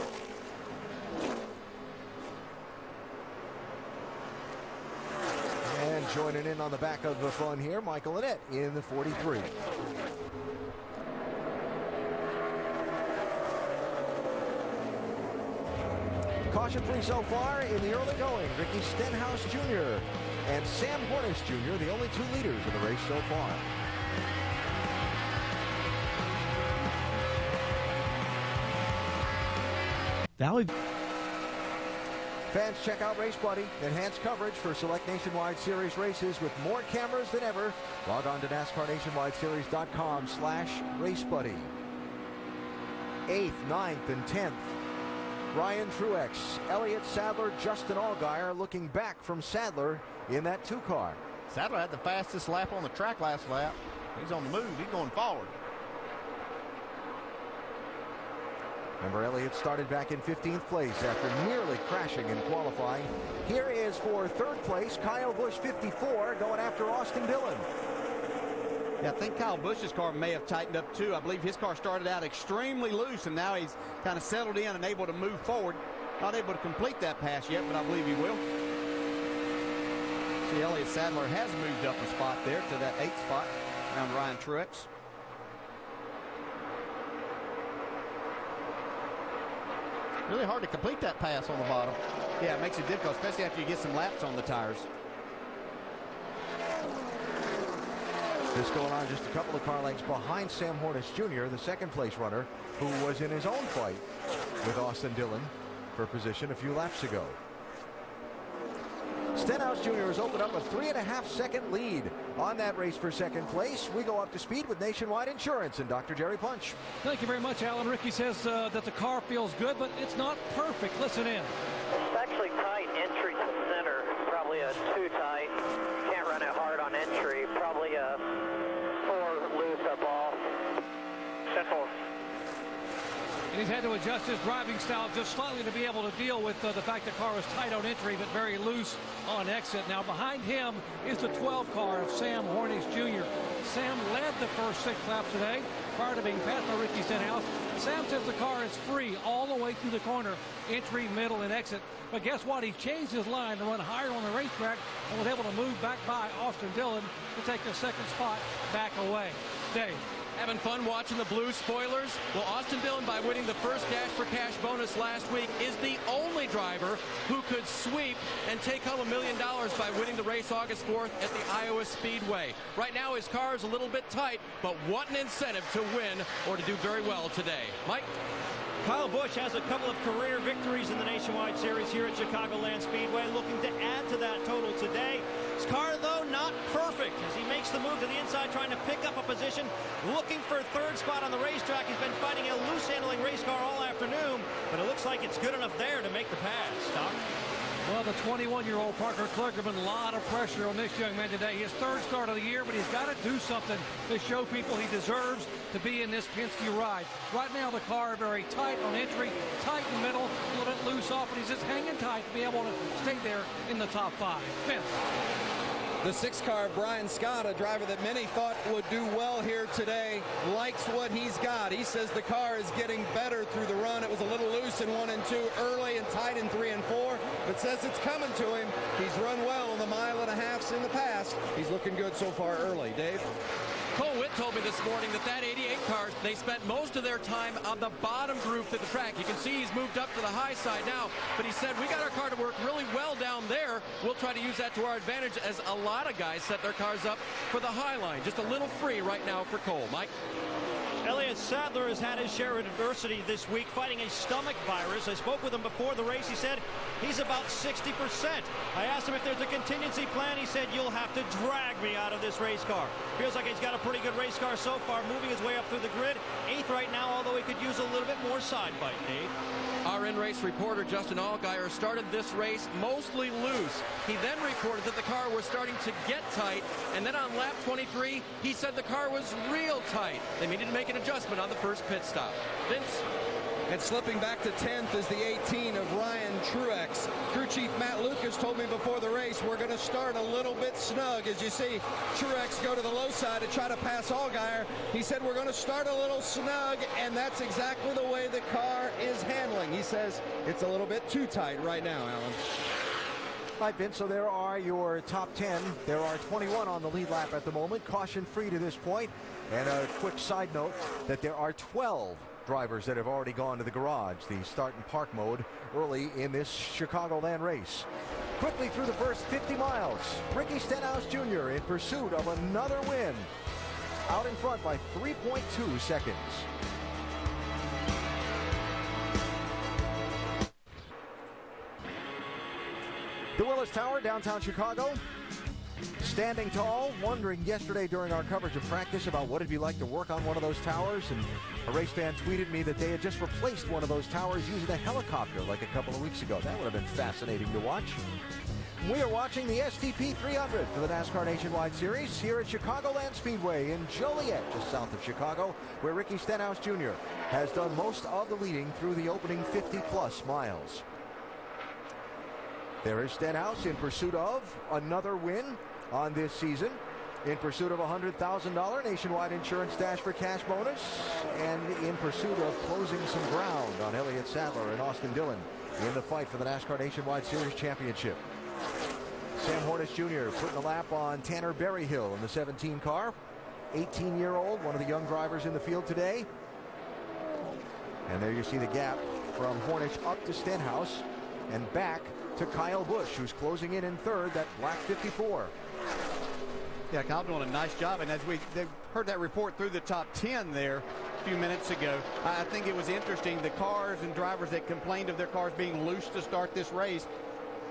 O: And joining in on the back of the fun here, Michael Annett in the 43. Caution free so far in the early going. Ricky Stenhouse Jr. and Sam Hornish Jr., the only 2 leaders in the race so far.
E: Valley.
O: Fans, check out Race Buddy. Enhanced coverage for select Nationwide Series races with more cameras than ever. Log on to NASCARNationwideSeries.com/RaceBuddy. 8th, 9th, and 10th. Ryan Truex, Elliott Sadler, Justin Allgaier looking back from Sadler in that 2 car.
P: Sadler had the fastest lap on the track last lap. He's on the move. He's going forward.
O: Remember, Elliott started back in 15th place after nearly crashing in qualifying. Here is for 3rd place, Kyle Busch, 54, going after Austin Dillon.
N: Yeah, I think Kyle Busch's car may have tightened up too. I believe his car started out extremely loose, and now he's kind of settled in and able to move forward. Not able to complete that pass yet, but I believe he will. See, Elliott Sadler has moved up a spot there to that 8th spot around Ryan Truex.
P: Really hard to complete that pass on the bottom.
N: Yeah, it makes it difficult, especially after you get some laps on the tires.
O: This going on just a couple of car lengths behind Sam Hornish Jr., the 2nd place runner, who was in his own fight with Austin Dillon for position a few laps ago. Stenhouse Jr. has opened up a 3.5-second lead on that race for 2nd place. We go up to speed with Nationwide Insurance and Dr. Jerry Punch.
E: Thank you very much, Alan. Ricky says that the car feels good, but it's not perfect. Listen in.
U: It's actually tight entry to center. Probably a too tight. Can't run it hard on entry. Probably a 4 loose up off.
G: 10-4.
E: And he's had to adjust his driving style just slightly to be able to deal with the fact the car was tight on entry but very loose on exit. Now behind him is the 12 car of Sam Hornish Jr. Sam led the first 6 laps today prior to being passed by Ricky Stenhouse. Sam says the car is free all the way through the corner, entry, middle, and exit. But guess what? He changed his line to run higher on the racetrack and was able to move back by Austin Dillon to take a second spot back away. Dave.
H: Having fun watching the blue spoilers? Well, Austin Dillon, by winning the first Dash for Cash bonus last week, is the only driver who could sweep and take home $1 million by winning the race August 4th at the Iowa Speedway. Right now, his car is a little bit tight, but what an incentive to win or to do very well today. Mike?
F: Kyle Busch has a couple of career victories in the Nationwide Series here at Chicagoland Speedway, looking to add to that total today. His car, though, not perfect as he makes the move to the inside, trying to pick up a position, looking for a third spot on the racetrack. He's been fighting a loose-handling race car all afternoon, but it looks like it's good enough there to make the pass. Doc?
E: Well, the 21-year-old Parker Kligerman, a lot of pressure on this young man today. His third start of the year, but he's got to do something to show people he deserves to be in this Penske ride. Right now, the car very tight on entry, tight in the middle, a little bit loose off, but he's just hanging tight to be able to stay there in the top 5. Vince.
M: The 6 car of Brian Scott, a driver that many thought would do well here today, likes what he's got. He says the car is getting better through the run. It was a little loose in 1 and 2 early and tight in 3 and 4, but says it's coming to him. He's run well in the 1.5 miles in the past. He's looking good so far early. Dave?
H: Cole Witt told me this morning that 88 car, they spent most of their time on the bottom group of the track. You can see he's moved up to the high side now, but he said, we got our car to work really well down there. We'll try to use that to our advantage, as a lot of guys set their cars up for the high line. Just a little free right now for Cole. Mike?
F: Elliott Sadler has had his share of adversity this week, fighting a stomach virus. I spoke with him before the race. He said he's about 60%. I asked him if there's a contingency plan. He said, you'll have to drag me out of this race car. Feels like he's got a pretty good race car so far, moving his way up through the grid. 8th right now, although he could use a little bit more side bite, Dave.
H: Our in-race reporter, Justin Allgaier, started this race mostly loose. He then reported that the car was starting to get tight, and then on lap 23, he said the car was real tight. They needed to make an adjustment on the first pit stop. Vince?
M: And slipping back to 10th is the 18 of Ryan Truex. Crew Chief Matt Lucas told me before the race, we're going to start a little bit snug. As you see Truex go to the low side to try to pass Allgaier. He said we're going to start a little snug, and that's exactly the way the car is handling. He says it's a little bit too tight right now, Alan.
O: All right, Vince, so there are your top 10. There are 21 on the lead lap at the moment, caution-free to this point. And a quick side note that there are 12 drivers that have already gone to the garage, the start and park mode, early in this Chicagoland race. Quickly through the first 50 miles, Ricky Stenhouse Jr. in pursuit of another win. Out in front by 3.2 seconds. The Willis Tower, downtown Chicago. Standing tall, wondering yesterday during our coverage of practice about what it'd be like to work on one of those towers, and a race fan tweeted me that they had just replaced one of those towers using a helicopter like a couple of weeks ago. That would have been fascinating to watch. We are watching the STP 300 for the NASCAR Nationwide Series here at Chicagoland Speedway in Joliet, just south of Chicago, where Ricky Stenhouse Jr. has done most of the leading through the opening 50-plus miles. There is Stenhouse in pursuit of another win on this season, in pursuit of a $100,000 nationwide insurance Dash for Cash bonus, and in pursuit of closing some ground on Elliott Sadler and Austin Dillon in the fight for the NASCAR Nationwide Series Championship. Sam Hornish Jr. putting a lap on Tanner Berryhill in the 17 car. 18-year-old, one of the young drivers in the field today. And there you see the gap from Hornish up to Stenhouse and back to Kyle Busch, who's closing in third, that black 54.
N: Yeah, Kyle doing a nice job, and as we heard that report through the top 10 there a few minutes ago, I think it was interesting. The cars and drivers that complained of their cars being loose to start this race,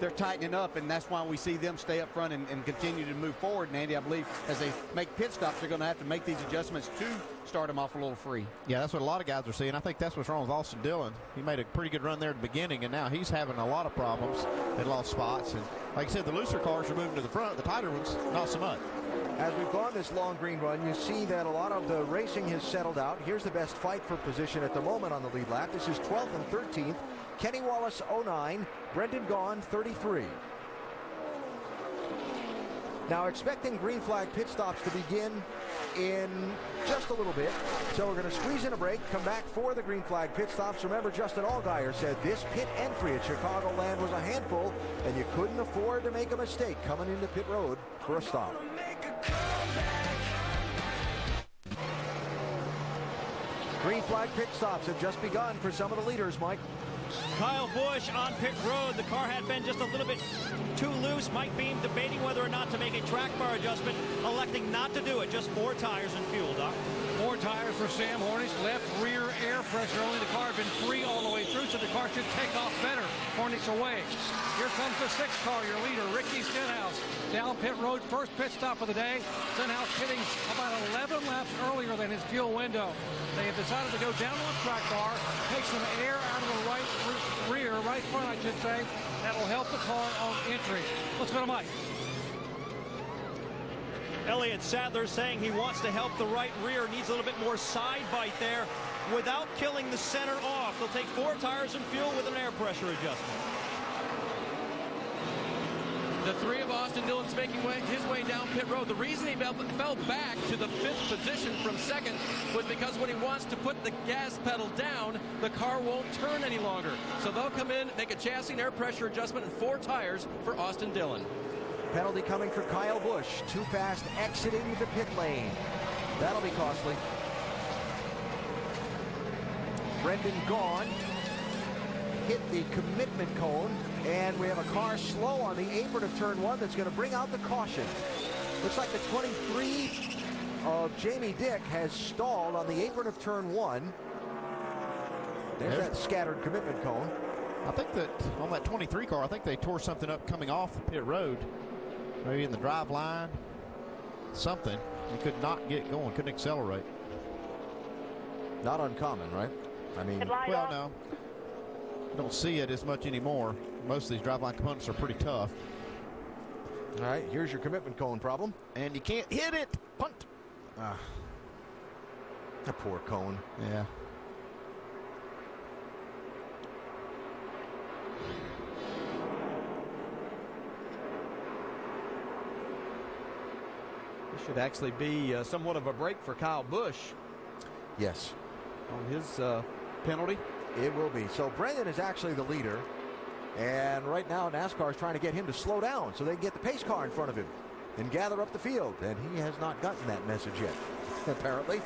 N: they're tightening up, and that's why we see them stay up front and continue to move forward. And Andy, I believe as they make pit stops, they're going to have to make these adjustments to start them off a little free.
P: Yeah, that's what a lot of guys are seeing. I think that's what's wrong with Austin Dillon. He made a pretty good run there at the beginning, and now he's having a lot of problems and lost spots. And like I said, the looser cars are moving to the front, the tighter ones, not so much.
O: As we've gone this long green run, you see that a lot of the racing has settled out. Here's the best fight for position at the moment on the lead lap. This is 12th and 13th. Kenny Wallace, 09. Brendan Gaughan, 33. Now expecting green flag pit stops to begin in just a little bit. So we're going to squeeze in a break, come back for the green flag pit stops. Remember, Justin Allgaier said this pit entry at Chicagoland was a handful, and you couldn't afford to make a mistake coming into pit road for a stop. Green flag pit stops have just begun for some of the leaders, Mike.
F: Kyle Busch on pit road. The car had been just a little bit too loose. Mike Beam debating whether or not to make a track bar adjustment, electing not to do it. Just 4 tires and fuel, Doc.
E: 4 tires for Sam Hornish. Left rear air pressure only. The car had been free all the way through, so the car should take off better. Hornish away. Here comes the 6th car, your leader, Ricky Stenhouse. Down pit road, first pit stop of the day. Stenhouse pitting about 11 laps earlier than his fuel window. They have decided to go down on the track bar, take some air out of the right front, I should say. That'll help the car on entry. Let's go to Mike.
F: Elliott Sadler saying he wants to help the right rear, needs a little bit more side bite there without killing the center off. They'll take 4 tires and fuel with an air pressure adjustment.
H: The 3 of Austin Dillon's making his way down pit road. The reason he fell back to the 5th position from 2nd was because when he wants to put the gas pedal down, the car won't turn any longer. So they'll come in, make a chassis and air pressure adjustment, and 4 tires for Austin Dillon.
O: Penalty coming for Kyle Busch. Too fast exiting the pit lane. That'll be costly. Brendan Gaughan hit the commitment cone, and we have a car slow on the apron of turn 1 that's going to bring out the caution. Looks like the 23 of Jamie Dick has stalled on the apron of turn 1. There's that scattered commitment cone.
P: I think that on that 23 car, I think they tore something up coming off the pit road. Maybe in the drive line, something. He could not get going, couldn't accelerate.
O: Not uncommon, right? I mean,
P: well, no. Don't see it as much anymore. Most of these driveline components are pretty tough.
O: All right, here's your commitment cone problem.
P: And you can't hit it. Punt.
O: A poor cone.
P: Yeah.
I: This should actually be somewhat of a break for Kyle Busch.
O: Yes.
I: On his penalty.
O: It will be. So Brendan is actually the leader. And right now NASCAR is trying to get him to slow down so they can get the pace car in front of him and gather up the field. And he has not gotten that message yet, apparently.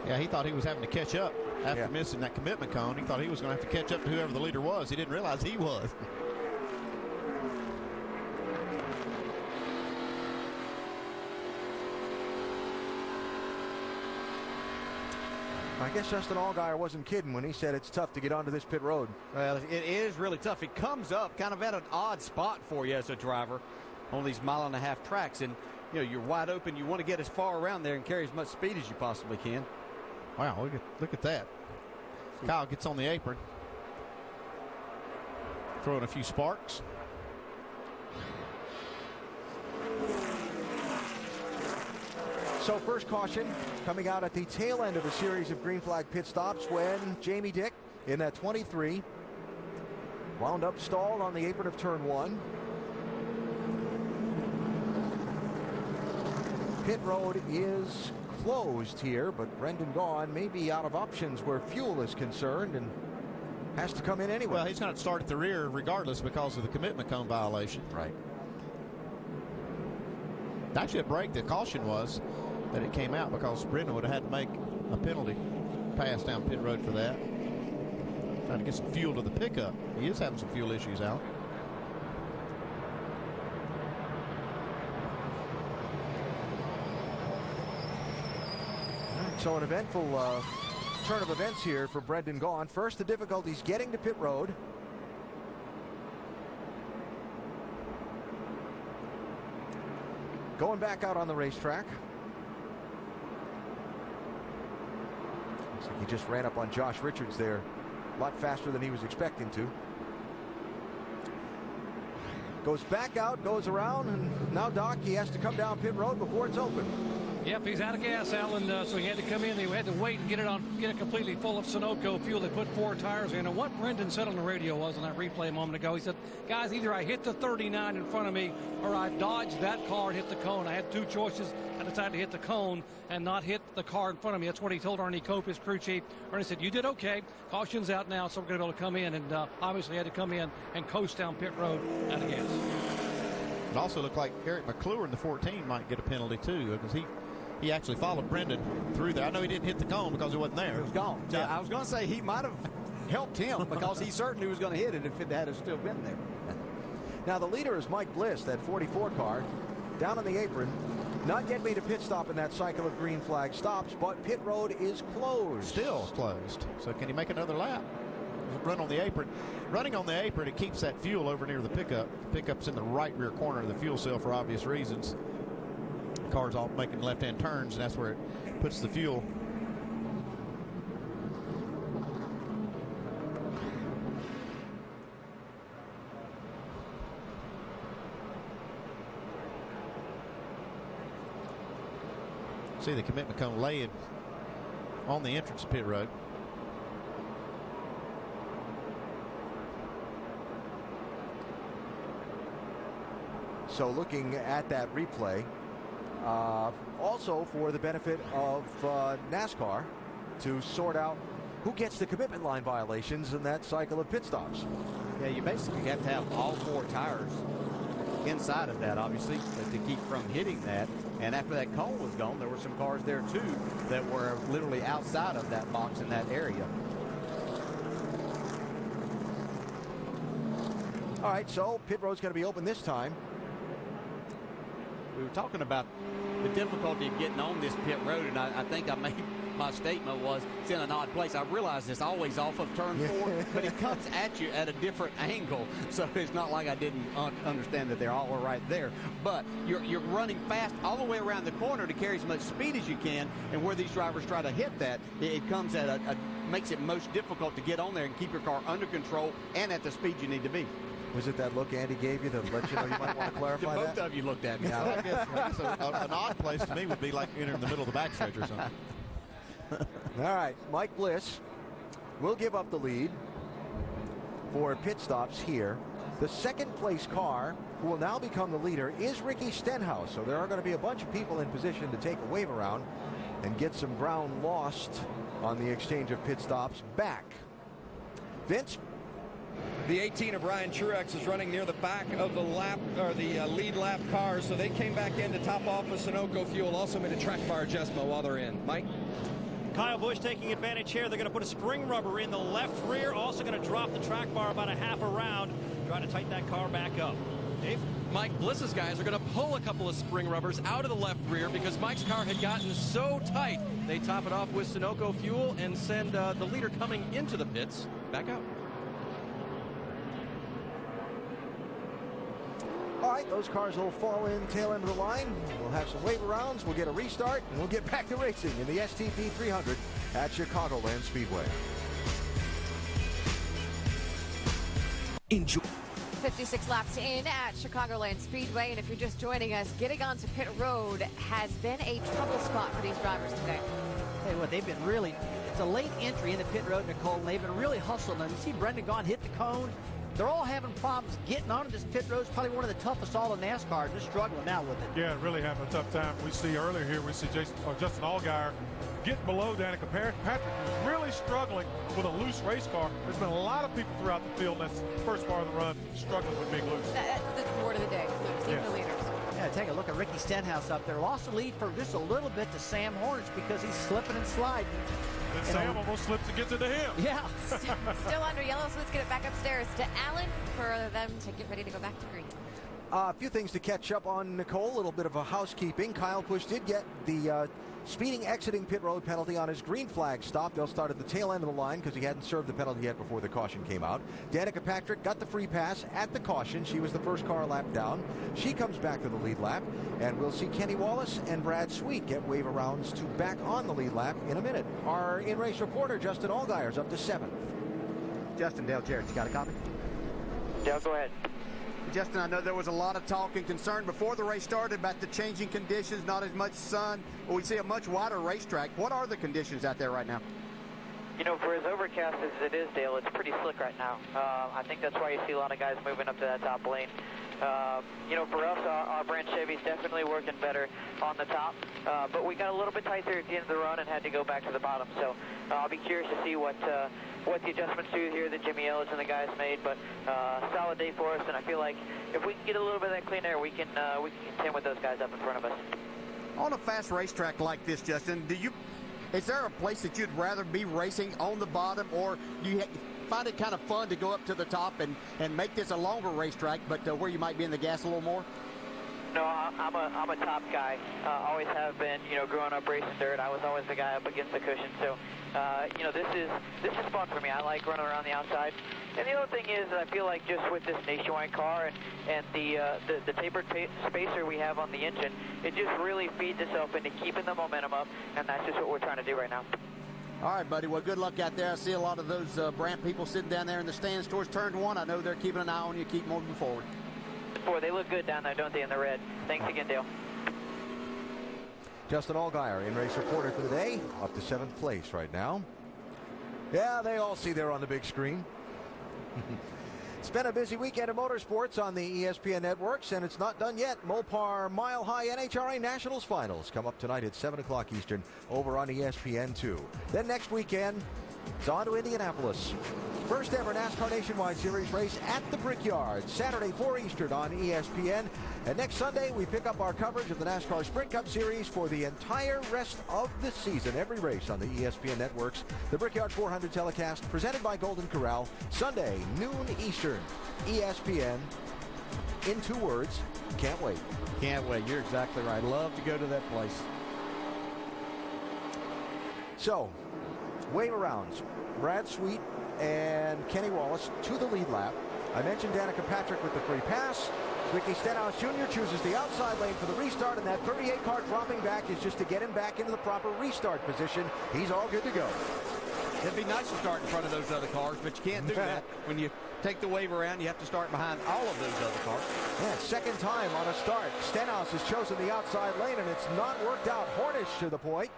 P: Yeah, he thought he was having to catch up after missing that commitment cone. He thought he was going to have to catch up to whoever the leader was. He didn't realize he was.
O: I guess Justin Allgaier wasn't kidding when he said it's tough to get onto this pit road.
I: Well, it is really tough. It comes up kind of at an odd spot for you as a driver on these 1.5-mile tracks. And, you know, you're wide open. You want to get as far around there and carry as much speed as you possibly can.
P: Wow, look at that. Kyle gets on the apron. Throwing a few sparks.
O: So first caution coming out at the tail end of a series of green flag pit stops when Jamie Dick in that 23 wound up stalled on the apron of turn 1. Pit road is closed here, but Brendan Gaughan may be out of options where fuel is concerned and has to come in anyway.
P: Well, he's going to start at the rear regardless because of the commitment cone violation.
O: Right.
P: Actually, a break, the caution was that it came out because Brendan would have had to make a penalty pass down pit road for that. Trying to get some fuel to the pickup. He is having some fuel issues out.
O: So an eventful turn of events here for Brendan Gaughan. First, the difficulties getting to pit road. Going back out on the racetrack. Looks like he just ran up on Josh Richards there. A lot faster than he was expecting to. goes back out, goes around, and now, Doc, he has to come down pit road before it's open.
E: Yep, he's out of gas, Alan, so he had to come in. He had to wait and get it completely full of Sunoco fuel. They put 4 tires in. And what Brendan said on the radio was on that replay a moment ago, he said, guys, either I hit the 39 in front of me or I dodged that car and hit the cone. I had 2 choices. I decided to hit the cone and not hit the car in front of me. That's what he told Ernie Cope, his crew chief. Ernie said, you did okay. Caution's out now, so we're going to be able to come in. And obviously had to come in and coast down pit road out of gas.
P: It also looked like Eric McClure in the 14 might get a penalty, too, because he actually followed Brendan through there. I know he didn't hit the cone because it wasn't there.
I: It was gone. Yeah. I was going to say he might have helped him because he certainly was going to hit it if it had still been there.
O: Now the leader is Mike Bliss, that 44 car, down on the apron. Not yet made a pit stop in that cycle of green flag stops, but pit road is closed.
P: Still closed. So can he make another lap? Run on the apron. Running on the apron, it keeps that fuel over near the pickup. The pickup's in the right rear corner of the fuel cell for obvious reasons. The car's all making left-hand turns, and that's where it puts the fuel. See the commitment cone laying on the entrance to pit road.
O: So looking at that replay, also for the benefit of NASCAR to sort out who gets the commitment line violations in that cycle of pit stops.
I: Yeah, you basically have to have all 4 tires inside of that, obviously, to keep from hitting that. And after that cone was gone, there were some cars there, too, that were literally outside of that box in that area.
O: All right, so pit road's going to be open this time.
I: We were talking about the difficulty of getting on this pit road, and I think I made my statement was it's in an odd place. I realize it's always off of turn 4, but it comes at you at a different angle, so it's not like I didn't understand that they're all right there. But you're running fast all the way around the corner to carry as much speed as you can, and where these drivers try to hit that, it comes at makes it most difficult to get on there and keep your car under control and at the speed you need to be.
O: Was it that look Andy gave you that let you know you might want to clarify
I: Both of you looked at me.
P: I guess an odd place to me would be like in the middle of the backstretch or something.
O: All right, Mike Bliss will give up the lead for pit stops here. The second place car, who will now become the leader, is Ricky Stenhouse. So there are going to be a bunch of people in position to take a wave around and get some ground lost on the exchange of pit stops back. Vince?
H: The 18 of Ryan Truex is running near the back of the lead lap cars, so they came back in to top off with Sunoco fuel. Also made a track bar adjustment while they're in. Mike?
F: Kyle Busch taking advantage here. They're going to put a spring rubber in the left rear. Also going to drop the track bar about a half a round. Trying to tighten that car back up. Dave?
H: Mike Bliss's guys are going to pull a couple of spring rubbers out of the left rear because Mike's car had gotten so tight. They top it off with Sunoco fuel and send the leader coming into the pits back out.
O: All right, those cars will fall in tail end of the line. We'll have some wave rounds. We'll get a restart, and we'll get back to racing in the STP 300 at Chicagoland Speedway.
B: Enjoy. 56 laps in at Chicagoland Speedway, and if you're just joining us, getting onto pit road has been a trouble spot for these drivers today.
D: Tell you what, they've been really, it's a late entry into pit road, Nicole, and they've been really hustling. And you see Brendan Gaughan hit the cone. They're all having problems getting onto this pit road. It's probably one of the toughest all in NASCAR. Just struggling now with it.
C: Yeah, really having a tough time. We see earlier here, we see Justin Allgaier getting below Danica Patrick, who's really struggling with a loose race car. There's been a lot of people throughout the field, that's the first part of the run, struggling with being loose.
B: That's the word of the day, loose, even the leaders.
D: Yeah, take a look at Ricky Stenhouse up there. Lost the lead for just a little bit to Sam Horns because he's slipping and sliding.
C: And Sam almost slips and gets into him.
D: Yeah.
B: Still under yellow, so let's get it back upstairs to Allen for them to get ready to go back to green.
O: A few things to catch up on, Nicole. A little bit of a housekeeping. Kyle Busch did get the speeding exiting pit road penalty on his green flag stop. They'll start at the tail end of the line because he hadn't served the penalty yet before the caution came out. Danica Patrick got the free pass at the caution. She was the first car lap down. She comes back to the lead lap, and we'll see Kenny Wallace and Brad Sweet get wave arounds to back on the lead lap in a minute. Our in-race reporter, Justin Allgaier, is up to 7th.
I: Justin, Dale Jarrett's got a copy?
U: Dale, go ahead.
N: Justin, I know there was a lot of talk and concern before the race started about the changing conditions, not as much sun, but we see a much wider racetrack. What are the conditions out there right now?
U: You know, for as overcast as it is, Dale, it's pretty slick right now. I think that's why you see a lot of guys moving up to that top lane. You know, for us, our brand Chevy's definitely working better on the top, but we got a little bit tight there at the end of the run and had to go back to the bottom. So I'll be curious to see what the adjustments do here that Jimmy Ellis and the guys made. But solid day for us, and I feel like if we can get a little bit of that clean air, we can contend with those guys up in front of us.
N: On a fast racetrack like this, Justin, is there a place that you'd rather be racing on the bottom, or do you find it kind of fun to go up to the top and make this a longer racetrack, but where you might be in the gas a little more?
U: No, I'm a top guy. Always have been. You know, growing up racing dirt, I was always the guy up against the cushion. So, you know, this is fun for me. I like running around the outside. And the other thing is that I feel like just with this Nationwide car and the tapered spacer we have on the engine, it just really feeds itself into keeping the momentum up, and that's just what we're trying to do right now.
N: All right, buddy. Well, good luck out there. I see a lot of those Brandt people sitting down there in the stands towards turn one. I know they're keeping an eye on you. Keep moving forward.
U: Boy, they look good down there, don't they, in the red? Thanks again, Dale.
O: Justin Allgaier, in-race reporter for the day, up to 7th place right now. Yeah, they all see there on the big screen. It's been a busy weekend of motorsports on the ESPN networks, and it's not done yet. Mopar Mile High NHRA Nationals Finals come up tonight at 7 o'clock Eastern over on ESPN2. Then next weekend, it's on to Indianapolis. First ever NASCAR Nationwide Series race at the Brickyard, Saturday 4 Eastern on ESPN. And next Sunday, we pick up our coverage of the NASCAR Sprint Cup Series for the entire rest of the season. Every race on the ESPN networks. The Brickyard 400 telecast presented by Golden Corral, Sunday, noon Eastern. ESPN, in 2 words, can't wait.
N: Can't wait. You're exactly right. Love to go to that place.
O: So, wave arounds. Brad Sweet and Kenny Wallace to the lead lap. I mentioned Danica Patrick with the free pass. Ricky Stenhouse Jr. chooses the outside lane for the restart, and that 38 car dropping back is just to get him back into the proper restart position. He's all good to go.
N: It'd be nice to start in front of those other cars, but you can't do that. When you take the wave around, you have to start behind all of those other cars.
O: Yeah, second time on a start. Stenhouse has chosen the outside lane, and it's not worked out. Hornish to the point.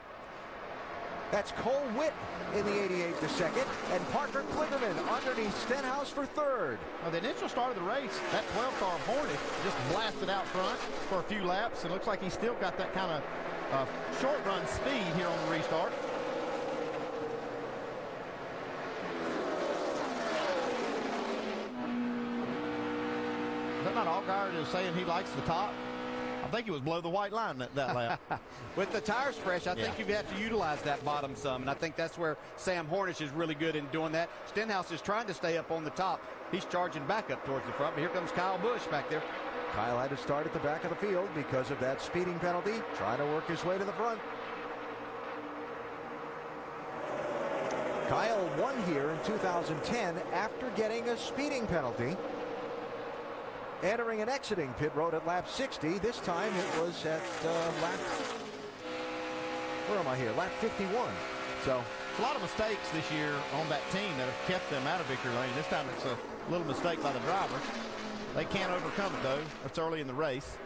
O: That's Cole Witt in the 88 to second, and Parker Kligerman underneath Stenhouse for third.
P: Well, the initial start of the race, that 12-car Hornish just blasted out front for a few laps. It looks like he's still got that kind of short-run speed here on the restart. Is that not Allgaier just saying he likes the top? I think it was below the white line that lap.
N: With the tires fresh, I think you have to utilize that bottom some, and I think that's where Sam Hornish is really good in doing that. Stenhouse is trying to stay up on the top. He's charging back up towards the front, but here comes Kyle Busch back there.
O: Kyle had to start at the back of the field because of that speeding penalty, trying to work his way to the front. Kyle won here in 2010 after getting a speeding penalty. Entering and exiting pit road at lap 60. This time it was at lap, where am I here? Lap 51. So
P: a lot of mistakes this year on that team that have kept them out of victory lane. This time it's a little mistake by the driver. They can't overcome it, though. It's early in the race.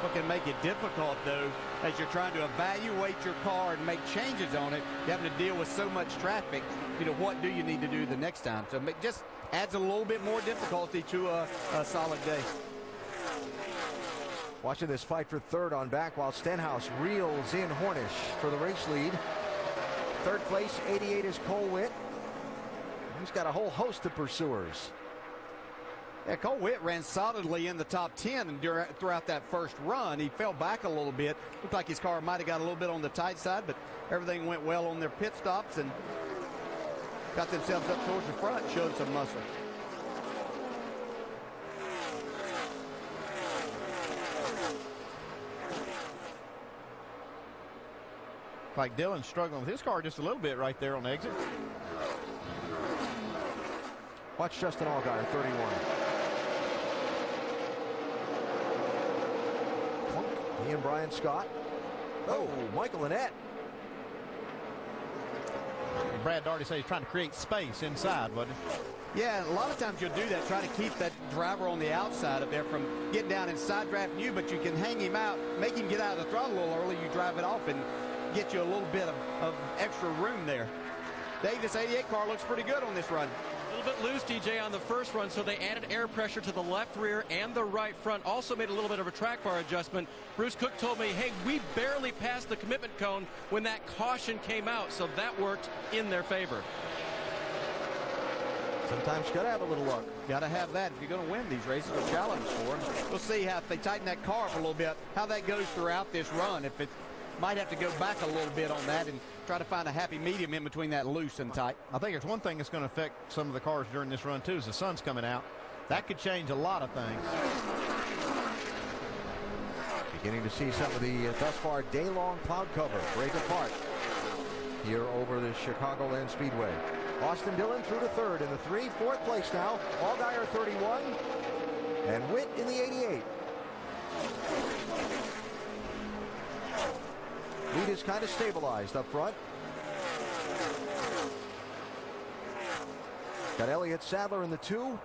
N: What can make it difficult, though, as you're trying to evaluate your car and make changes on it, you're having to deal with so much traffic. You know, what do you need to do the next time? So it just adds a little bit more difficulty to a solid day.
O: Watching this fight for third on back while Stenhouse reels in Hornish for the race lead. Third place, 88 is Cole Witt. He's got a whole host of pursuers.
N: Yeah, Cole Witt ran solidly in the top 10 and throughout that first run. He fell back a little bit. Looked like his car might have got a little bit on the tight side, but everything went well on their pit stops and got themselves up towards the front, showed some muscle.
P: Like Dylan's struggling with his car just a little bit right there on the exit.
O: Watch Justin Allgaier, 31. Clunk, he and Brian Scott. Oh, Michael Annett.
P: Brad Daugherty said he's trying to create space inside, wasn't he?
N: Yeah, a lot of times you'll do that, try to keep that driver on the outside of there from getting down inside drafting you, but you can hang him out, make him get out of the throttle a little early, you drive it off and get you a little bit of extra room there. Dave, this 88 car looks pretty good on this run.
H: A little bit loose, DJ, on the first run, so they added air pressure to the left rear and the right front. Also made a little bit of a track bar adjustment. Bruce Cook told me, hey, we barely passed the commitment cone when that caution came out, so that worked in their favor.
O: Sometimes you got to have a little luck.
N: Got to have that if you're going to win these races or challenge for them. We'll see how, if they tighten that car up a little bit, how that goes throughout this run. If it might have to go back a little bit on that and try to find a happy medium in between that loose and tight.
P: I think there's one thing that's going to affect some of the cars during this run, too, is the sun's coming out. That could change a lot of things.
O: Beginning to see some of the thus far day-long cloud cover break apart here over the Chicagoland Speedway. Austin Dillon through to third in the 3, fourth place now. Allgaier 31 and Witt in the 88. Lead is kind of stabilized up front. Got Elliott Sadler in the 2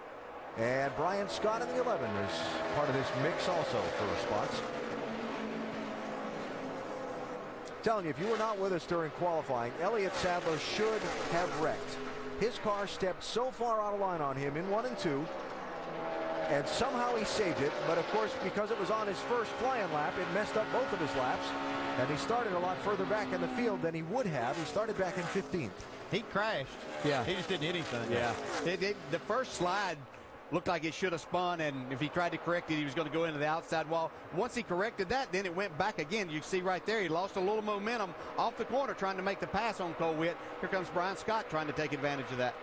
O: and Brian Scott in the 11 is part of this mix also for spots. Telling you, if you were not with us during qualifying, Elliott Sadler should have wrecked. His car stepped so far out of line on him in 1 and 2, and somehow he saved it. But of course, because it was on his first flying lap, it messed up both of his laps, and he started a lot further back in the field than he would have. He started back in 15th.
P: He crashed.
N: Yeah.
P: He just didn't hit anything.
N: Yeah. The first slide looked like it should have spun, and if he tried to correct it, he was going to go into the outside wall. Once he corrected that, then it went back again. You can see right there, he lost a little momentum off the corner trying to make the pass on Cole Witt. Here comes Brian Scott trying to take advantage of that.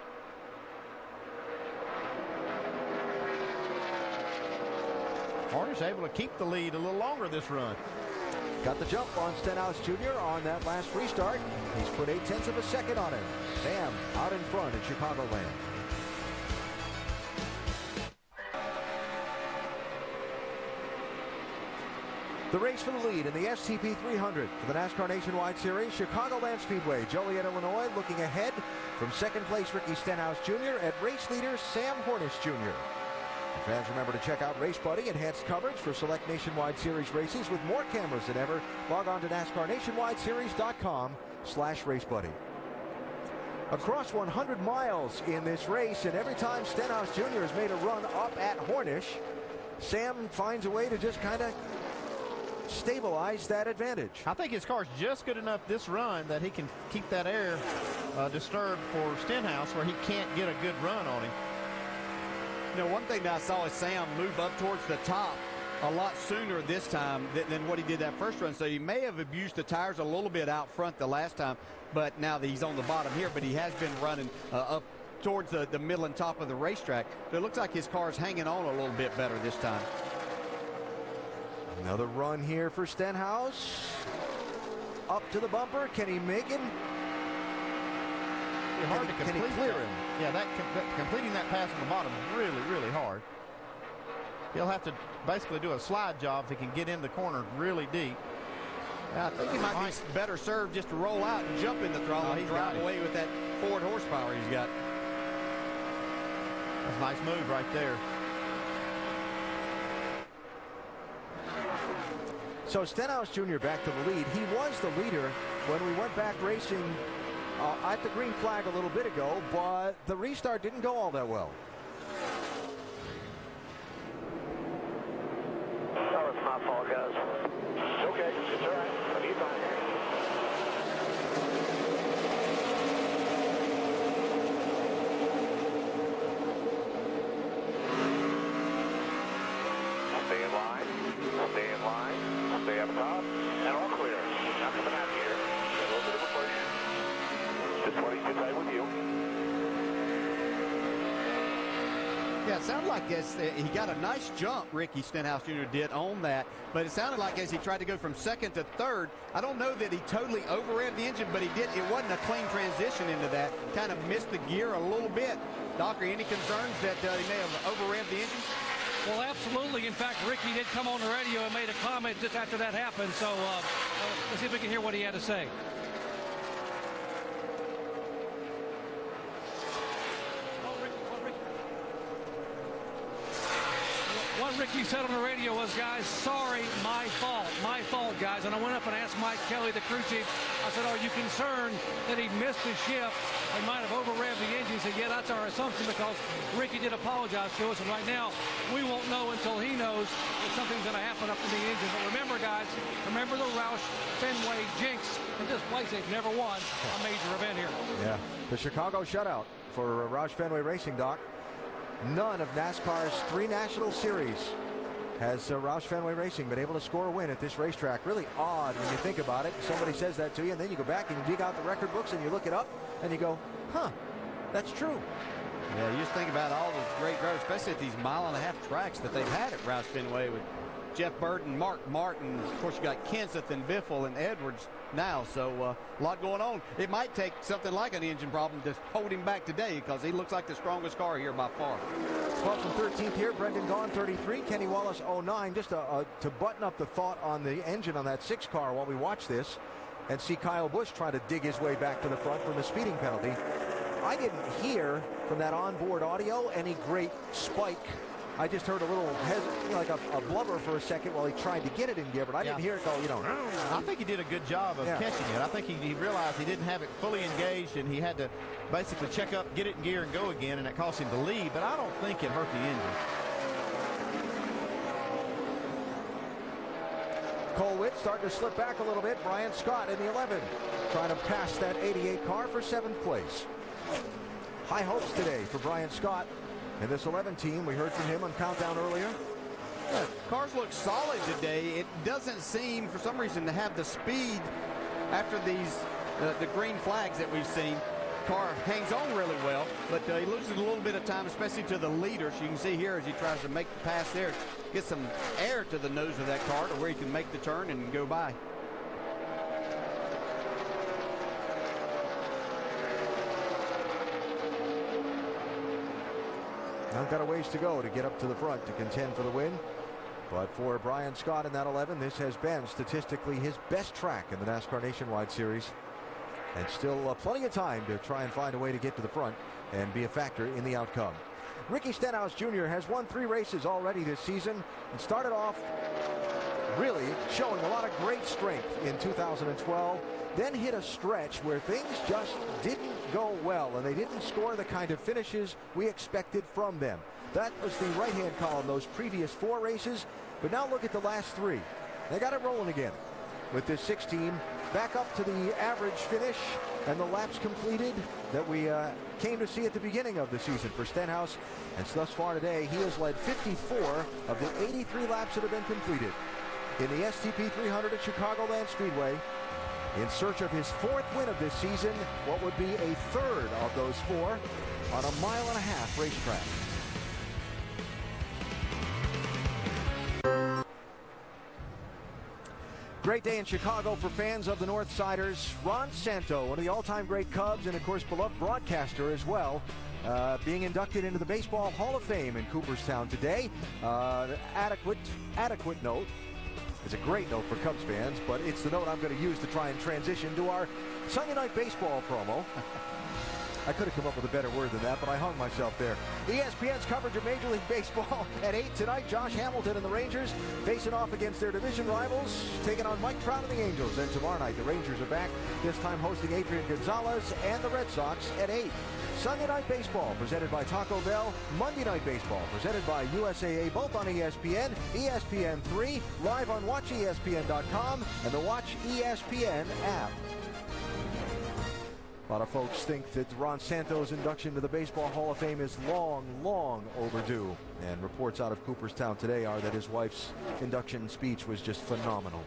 P: Hornish able to keep the lead a little longer this run.
O: Got the jump on Stenhouse Jr. on that last restart. He's put 0.8 of a second on him. Sam out in front at Chicagoland. The race for the lead in the STP 300 for the NASCAR Nationwide Series, Chicagoland Speedway, Joliet, Illinois, looking ahead from second place Ricky Stenhouse Jr. at race leader Sam Hornish Jr. And fans, remember to check out Race Buddy, enhanced coverage for select Nationwide Series races with more cameras than ever. Log on to NASCARNationwideSeries.com/RaceBuddy. Across 100 miles in this race, and every time Stenhouse Jr. has made a run up at Hornish, Sam finds a way to just kind of stabilize that advantage.
P: I think his car's just good enough this run that he can keep that air disturbed for Stenhouse where he can't get a good run on him.
N: You know, one thing that I saw is Sam move up towards the top a lot sooner this time than what he did that first run. So he may have abused the tires a little bit out front the last time, but now that he's on the bottom here, but he has been running up towards the middle and top of the racetrack. So it looks like his car's hanging on a little bit better this time.
O: Another run here for Stenhouse. Up to the bumper. Can he make him?
P: Hard to complete. Can he clear him? Yeah, completing that pass on the bottom is really, really hard. He'll have to basically do a slide job if he can get in the corner really deep.
N: I think he might be better served just to roll out and jump in the throttle and drive away with that Ford horsepower he's got.
P: That's a nice move right there.
O: So Stenhouse Jr. back to the lead. He was the leader when we went back racing at the green flag a little bit ago, but the restart didn't go all that well.
G: Oh, it's my fault, guys. It's okay. It's all right. I'll be fine. Stay in line. Stay in line. Stay up top. And all clear. Not coming out here. A little bit of a push. Just wanting to tight with you.
N: Yeah, it sounded like he got a nice jump, Ricky Stenhouse Jr. did on that, but it sounded like as he tried to go from second to third, I don't know that he totally over-revved the engine, but he did. It wasn't a clean transition into that. Kind of missed the gear a little bit. Doctor, any concerns that he may have over-revved the engine?
E: Well, absolutely. In fact, Ricky did come on the radio and made a comment just after that happened, so let's see if we can hear what he had to say. Ricky said on the radio was, guys, sorry, my fault, guys. And I went up and asked Mike Kelly, the crew chief, I said, are you concerned that he missed his shift and might have over-revved the engine? He said, yeah, that's our assumption because Ricky did apologize to us. And right now, we won't know until he knows that something's going to happen up in the engine. But remember, guys, remember the Roush Fenway jinx. In this place, they've never won a major event here.
O: Yeah, the Chicago shutout for Roush Fenway Racing, Doc. None of NASCAR's 3 National Series has Roush Fenway Racing been able to score a win at this racetrack. Really odd when you think about it. Somebody says that to you, and then you go back and you dig out the record books and you look it up, and you go, huh, that's true.
N: Yeah, you just think about all those great drivers, especially at these mile-and-a-half tracks that they've had at Roush Fenway with Jeff Burton, Mark Martin. Of course, you got Kenseth and Biffle and Edwards now, so a lot going on. It might take something like an engine problem to hold him back today because he looks like the strongest car here by far.
O: 12th and 13th here, Brendan Gaughan 33, Kenny Wallace 09. Just to button up the thought on the engine on that 6 car while we watch this and see Kyle Busch try to dig his way back to the front from the speeding penalty. I didn't hear from that onboard audio any great spike. I just heard a little, like a blubber for a second while he tried to get it in gear, but I didn't hear it go,
P: I think he did a good job of catching it. I think he realized he didn't have it fully engaged, and he had to basically check up, get it in gear, and go again, and it cost him the lead, but I don't think it hurt the engine.
O: Cole Witt starting to slip back a little bit. Brian Scott in the 11, trying to pass that 88 car for 7th place. High hopes today for Brian Scott and this 11 team. We heard from him on Countdown earlier.
N: Yeah, cars look solid today. It doesn't seem, for some reason, to have the speed after these the green flags that we've seen. Car hangs on really well, but he loses a little bit of time, especially to the leaders. You can see here as he tries to make the pass there, get some air to the nose of that car to where he can make the turn and go by.
O: I've got a ways to go to get up to the front to contend for the win. But for Brian Scott in that 11, this has been statistically his best track in the NASCAR Nationwide Series. And still plenty of time to try and find a way to get to the front and be a factor in the outcome. Ricky Stenhouse Jr. has won 3 races already this season and started off really showing a lot of great strength in 2012. Then hit a stretch where things just didn't go well, and they didn't score the kind of finishes we expected from them. That was the right-hand column, those previous 4 races. But now look at the last 3. They got it rolling again with this 6 team back up to the average finish and the laps completed that we came to see at the beginning of the season for Stenhouse. And so thus far today, he has led 54 of the 83 laps that have been completed in the STP 300 at Chicagoland Speedway. In search of his 4th win of this season, what would be a 3rd of those 4 on a mile-and-a-half racetrack. Great day in Chicago for fans of the Northsiders. Ron Santo, one of the all-time great Cubs and, of course, beloved broadcaster as well, being inducted into the Baseball Hall of Fame in Cooperstown today. Adequate note. It's a great note for Cubs fans, but it's the note I'm going to use to try and transition to our Sunday Night Baseball promo. I could have come up with a better word than that, but I hung myself there. ESPN's coverage of Major League Baseball at 8 tonight. Josh Hamilton and the Rangers facing off against their division rivals, taking on Mike Trout and the Angels. And tomorrow night, the Rangers are back, this time hosting Adrian Gonzalez and the Red Sox at 8. Sunday Night Baseball presented by Taco Bell. Monday Night Baseball presented by USAA, both on ESPN, ESPN3, live on WatchESPN.com and the Watch ESPN app. A lot of folks think that Ron Santo's induction to the Baseball Hall of Fame is long, long overdue. And reports out of Cooperstown today are that his wife's induction speech was just phenomenal.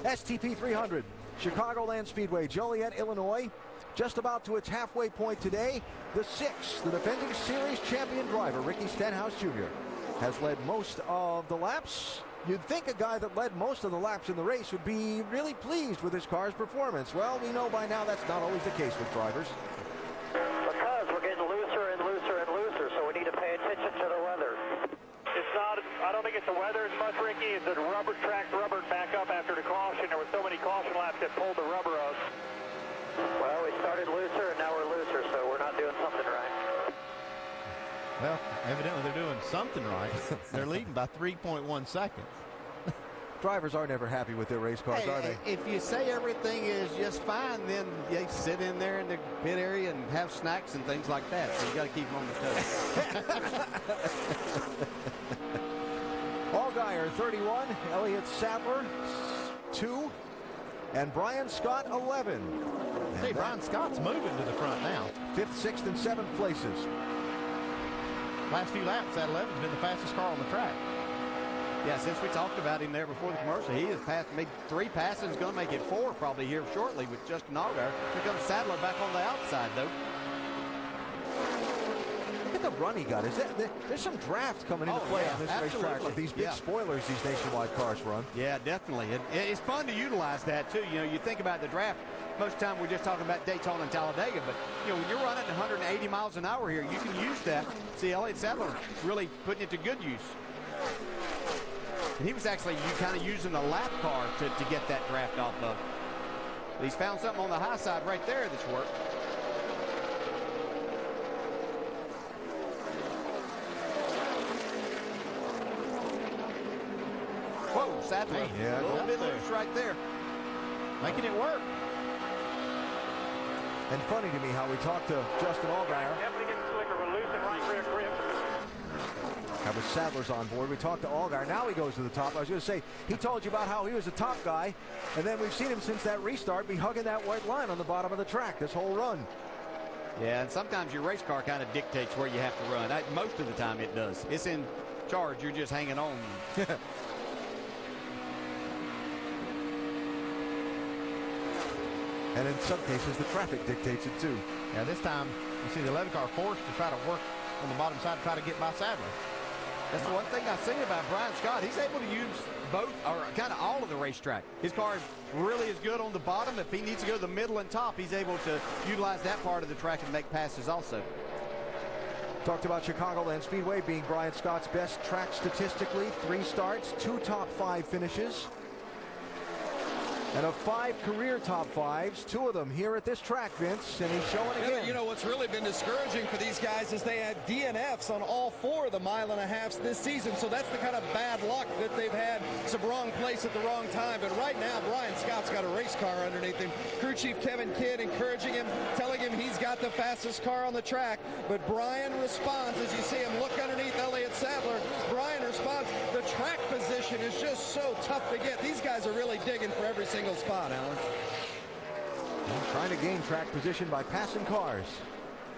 O: STP 300, Chicagoland Speedway, Joliet, Illinois. Just about to its halfway point today, the 6th, the defending series champion driver, Ricky Stenhouse Jr., has led most of the laps. You'd think a guy that led most of the laps in the race would be really pleased with his car's performance. Well, we know by now that's not always the case with drivers.
U: Because we're getting looser and looser and looser, so we need to pay attention to the weather.
Q: It's not, I don't think it's the weather as much, Ricky, as the rubber track rubbered back up after the caution. There were so many caution laps that pulled the rubber up.
U: Well, we started looser and now we're looser, so we're not doing something right.
P: Well, Evidently, they're doing something right. They're leading by 3.1 seconds.
O: Drivers are never happy with their race cars, are they?
N: If you say everything is just fine, then they sit in there in the pit area and have snacks and things like that. So you got to keep them on the toes.
O: Allgaier, 31. Elliott Sadler, 2. And Brian Scott, 11.
P: Hey, Brian Scott's moving to the front now.
O: 5th, 6th, and 7th places.
P: Last few laps, that 11's been the fastest car on the track.
N: Yeah, since we talked about him there before the commercial, he has made 3 passes. He's going to make it 4 probably here shortly with Justin Allgaier. Here comes Sadler back on the outside, though.
O: Look at the run he got. There's some draft coming into play on this racetrack with these big spoilers these Nationwide cars run.
N: Yeah, definitely. It's fun to utilize that, too. You know, you think about the draft. Most of the time we're just talking about Daytona and Talladega, but you know, when you're running 180 miles an hour here, you can use that. See, Elliott Sadler really putting it to good use. And he was actually kind of using a lap car to get that draft off of. But he's found something on the high side right there that's worked. Whoa, Sadler, a little bit loose right there.
P: Making it work.
O: And funny to me how we talked to Justin Allgaier.
Q: Definitely getting slicker. We're losing right rear grip.
O: That was Sadler's on board. We talked to Allgaier. Now he goes to the top. I was going to say, he told you about how he was a top guy, and then we've seen him since that restart be hugging that white line on the bottom of the track this whole run.
N: Yeah, and sometimes your race car kind of dictates where you have to run. Most of the time it does. It's in charge. You're just hanging on.
O: And in some cases, the traffic dictates it too.
P: Yeah, this time, you see the 11 car forced to try to work on the bottom side to try to get by Sadler.
N: That's the one thing I say about Brian Scott. He's able to use both, or kind of all of the racetrack. His car really is good on the bottom. If he needs to go to the middle and top, he's able to utilize that part of the track and make passes also.
O: Talked about Chicagoland Speedway being Brian Scott's best track statistically. 3 starts, 2 top 5 finishes. And of 5 career top 5s, 2 of them here at this track, Vince, and he's showing again.
M: But you know what's really been discouraging for these guys is they had DNFs on all 4 of the 1.5 this season, so that's the kind of bad luck that they've had. Some wrong place at the wrong time, but right now Brian Scott's got a race car underneath him. Crew Chief Kevin Kidd encouraging him, telling him he's got the fastest car on the track, but Brian responds as you see him look underneath Elliott Sadler. Brian responds, the track position is just so tough to get. These guys are really digging for every single spot, Alan.
O: Trying to gain track position by passing cars.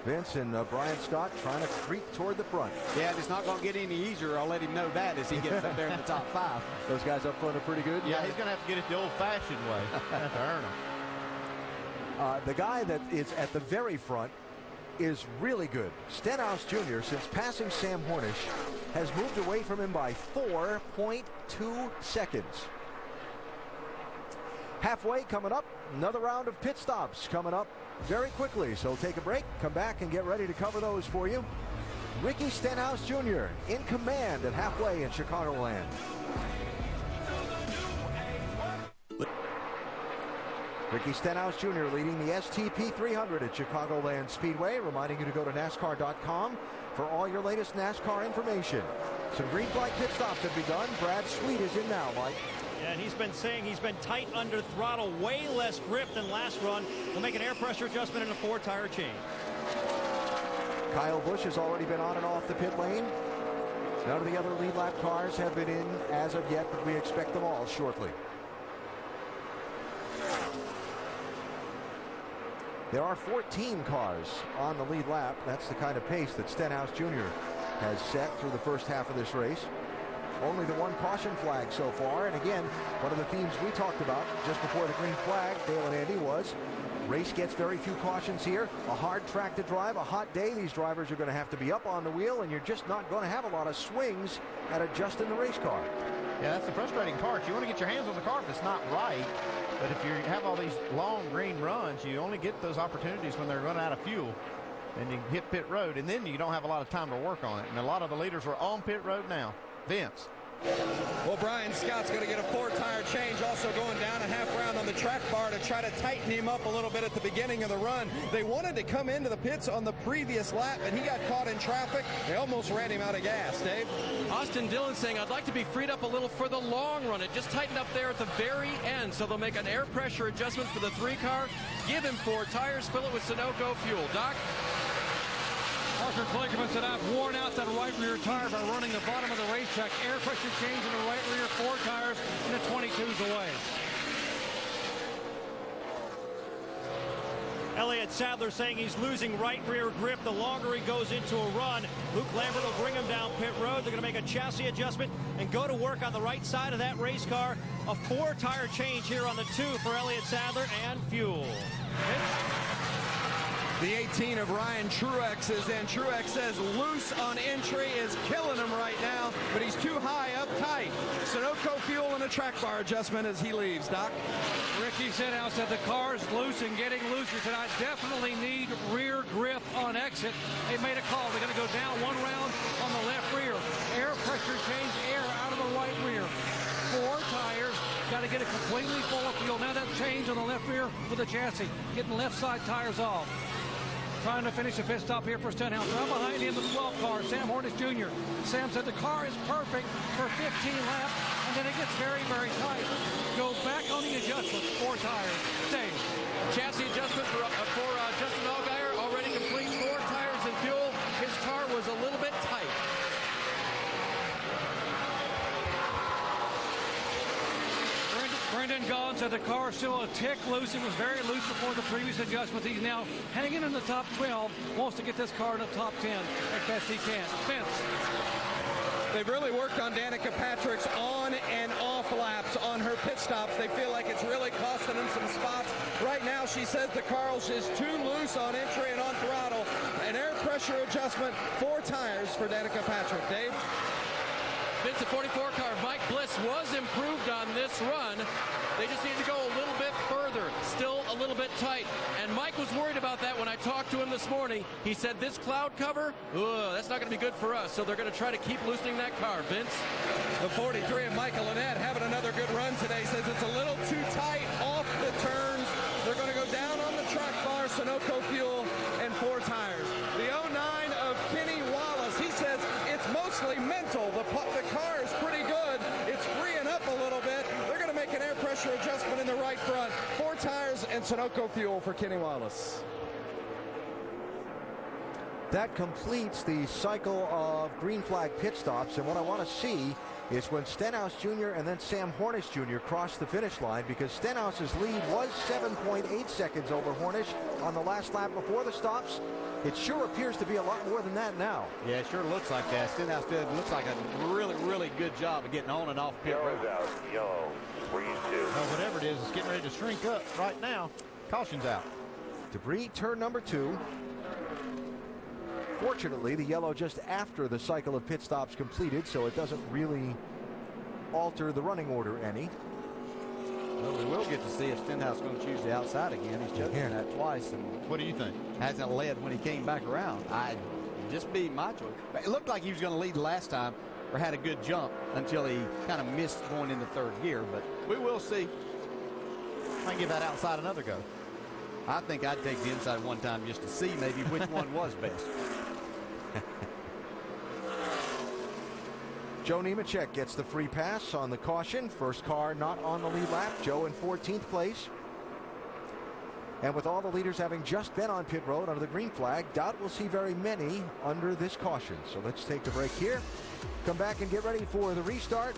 O: Vince and Brian Scott trying to creep toward the front.
N: Yeah, it's not going to get any easier. I'll let him know that as he gets up there in the top 5.
O: Those guys up front are pretty good.
P: Yeah, he's going to have to get it the old-fashioned way to earn them.
O: The guy that is at the very front is really good. Stenhouse Jr., since passing Sam Hornish, has moved away from him by 4.2 seconds. Halfway coming up, another round of pit stops coming up very quickly. So take a break, come back, and get ready to cover those for you. Ricky Stenhouse Jr. in command at halfway in Chicagoland. Ricky Stenhouse Jr. leading the STP 300 at Chicagoland Speedway, reminding you to go to NASCAR.com for all your latest NASCAR information. Some green flag pit stops have begun. Brad Sweet is in now, Mike.
F: Yeah, and he's been saying he's been tight under throttle, way less grip than last run. He'll make an air pressure adjustment and a 4-tire change.
O: Kyle Busch has already been on and off the pit lane. None of the other lead lap cars have been in as of yet, but we expect them all shortly. There are 14 cars on the lead lap. That's the kind of pace that Stenhouse Jr. has set through the first half of this race. Only the one caution flag so far. And again, one of the themes we talked about just before the green flag, Dale and Andy, was race gets very few cautions here. A hard track to drive, a hot day. These drivers are going to have to be up on the wheel, and you're just not going to have a lot of swings at adjusting the race car.
P: Yeah, that's the frustrating part. You want to get your hands on the car if it's not right. But if you have all these long green runs, you only get those opportunities when they're running out of fuel. And you hit pit road, and then you don't have a lot of time to work on it. And a lot of the leaders are on pit road now. Vince.
M: Well, Brian Scott's going to get a 4-tire change, also going down a half round on the track bar to try to tighten him up a little bit at the beginning of the run. They wanted to come into the pits on the previous lap, but he got caught in traffic. They almost ran him out of gas, Dave.
H: Austin Dillon saying, I'd like to be freed up a little for the long run. It just tightened up there at the very end, so they'll make an air pressure adjustment for the 3-car. Give him 4 tires, fill it with Sunoco fuel. Doc?
E: Parker Kligerman said, I've worn out that right rear tire by running the bottom of the racetrack. Air pressure change in the right rear 4 tires, and the 22's away.
F: Elliott Sadler saying he's losing right rear grip the longer he goes into a run. Luke Lambert will bring him down pit road. They're going to make a chassis adjustment and go to work on the right side of that race car. A 4-tire change here on the 2 for Elliott Sadler and fuel.
M: The 18 of Ryan Truex is in. Truex says loose on entry is killing him right now, but he's too high up tight. Sunoco fuel and a track bar adjustment as he leaves. Doc?
E: Ricky Stenhouse said the car is loose and getting looser tonight. Definitely need rear grip on exit. They made a call. They're going to go down 1 round on the left rear. Air pressure change, air out of the right rear. 4 tires. Got to get it completely full of fuel. Now that change on the left rear with the chassis. Getting left side tires off. Trying to finish a pit stop here for Stenhouse. Right behind him, the 12 car, Sam Hornish Jr. Sam said the car is perfect for 15 laps, and then it gets very, very tight. Go back on the adjustments, 4 tires. Stay.
H: Chassis adjustment for Justin Allgaier, already complete, 4 tires and fuel. His car was a little bit tight.
E: Brendan Gaughan said the car is still a tick loose. It was very loose before the previous adjustment. He's now hanging in the top 12. Wants to get this car in the top 10 as best he can. Vince.
M: They've really worked on Danica Patrick's on and off laps on her pit stops. They feel like it's really costing them some spots. Right now, she says the car is just too loose on entry and on throttle. An air pressure adjustment, 4 tires for Danica Patrick. Dave?
H: Vince, the 44 car, Mike Bliss was improved on this run. They just need to go a little bit further, still a little bit tight. And Mike was worried about that when I talked to him this morning. He said this cloud cover, that's not going to be good for us. So they're going to try to keep loosening that car. Vince?
M: The 43 of Michael Annette having another good run today. Says it's a little too tight off the turns. They're going to go down on the track bar, Sunoco fuel, and 4 tires. The 09 of Kenny Wallace, he says it's mostly mental. The car is pretty good. It's freeing up a little bit. They're going to make an air pressure adjustment in the right front. 4 tires and Sunoco fuel for Kenny Wallace.
O: That completes the cycle of green flag pit stops, and what I want to see is when Stenhouse Jr. and then Sam Hornish Jr. cross the finish line, because Stenhouse's lead was 7.8 seconds over Hornish on the last lap before the stops. It sure appears to be a lot more than that now.
N: Yeah, it sure looks like that. Stenhouse looks like a really, really good job of getting on and off pit road.
G: Out. Yellow. Freeze 2.
P: Well, whatever it is, it's getting ready to shrink up right now. Caution's out.
O: Debris, turn number 2. Fortunately, the yellow just after the cycle of pit stops completed, so it doesn't really alter the running order any.
N: Well, we will get to see if Stenhouse is going to choose the outside again. He's chosen that twice. And
P: what do you think?
N: Hasn't led when he came back around. I'd just be my choice. It looked like he was going to lead last time or had a good jump until he kind of missed going into 3rd gear, but we will see.
P: Might give that outside another go.
N: I think I'd take the inside one time just to see maybe which one was best.
O: Joe Nemechek gets the free pass on the caution. First car not on the lead lap. Joe in 14th place. And with all the leaders having just been on pit road under the green flag, doubt we'll see very many under this caution. So let's take a break here. Come back and get ready for the restart.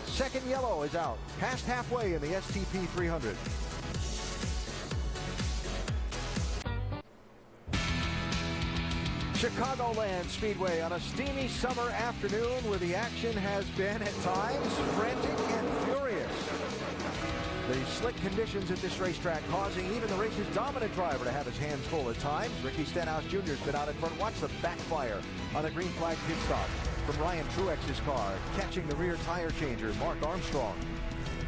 O: Second yellow is out. Past halfway in the STP 300. Chicagoland Speedway on a steamy summer afternoon where the action has been at times frantic and furious. The slick conditions at this racetrack causing even the race's dominant driver to have his hands full at times. Ricky Stenhouse Jr. has been out in front. Watch the backfire on the green flag pit stop from Ryan Truex's car, catching the rear tire changer, Mark Armstrong.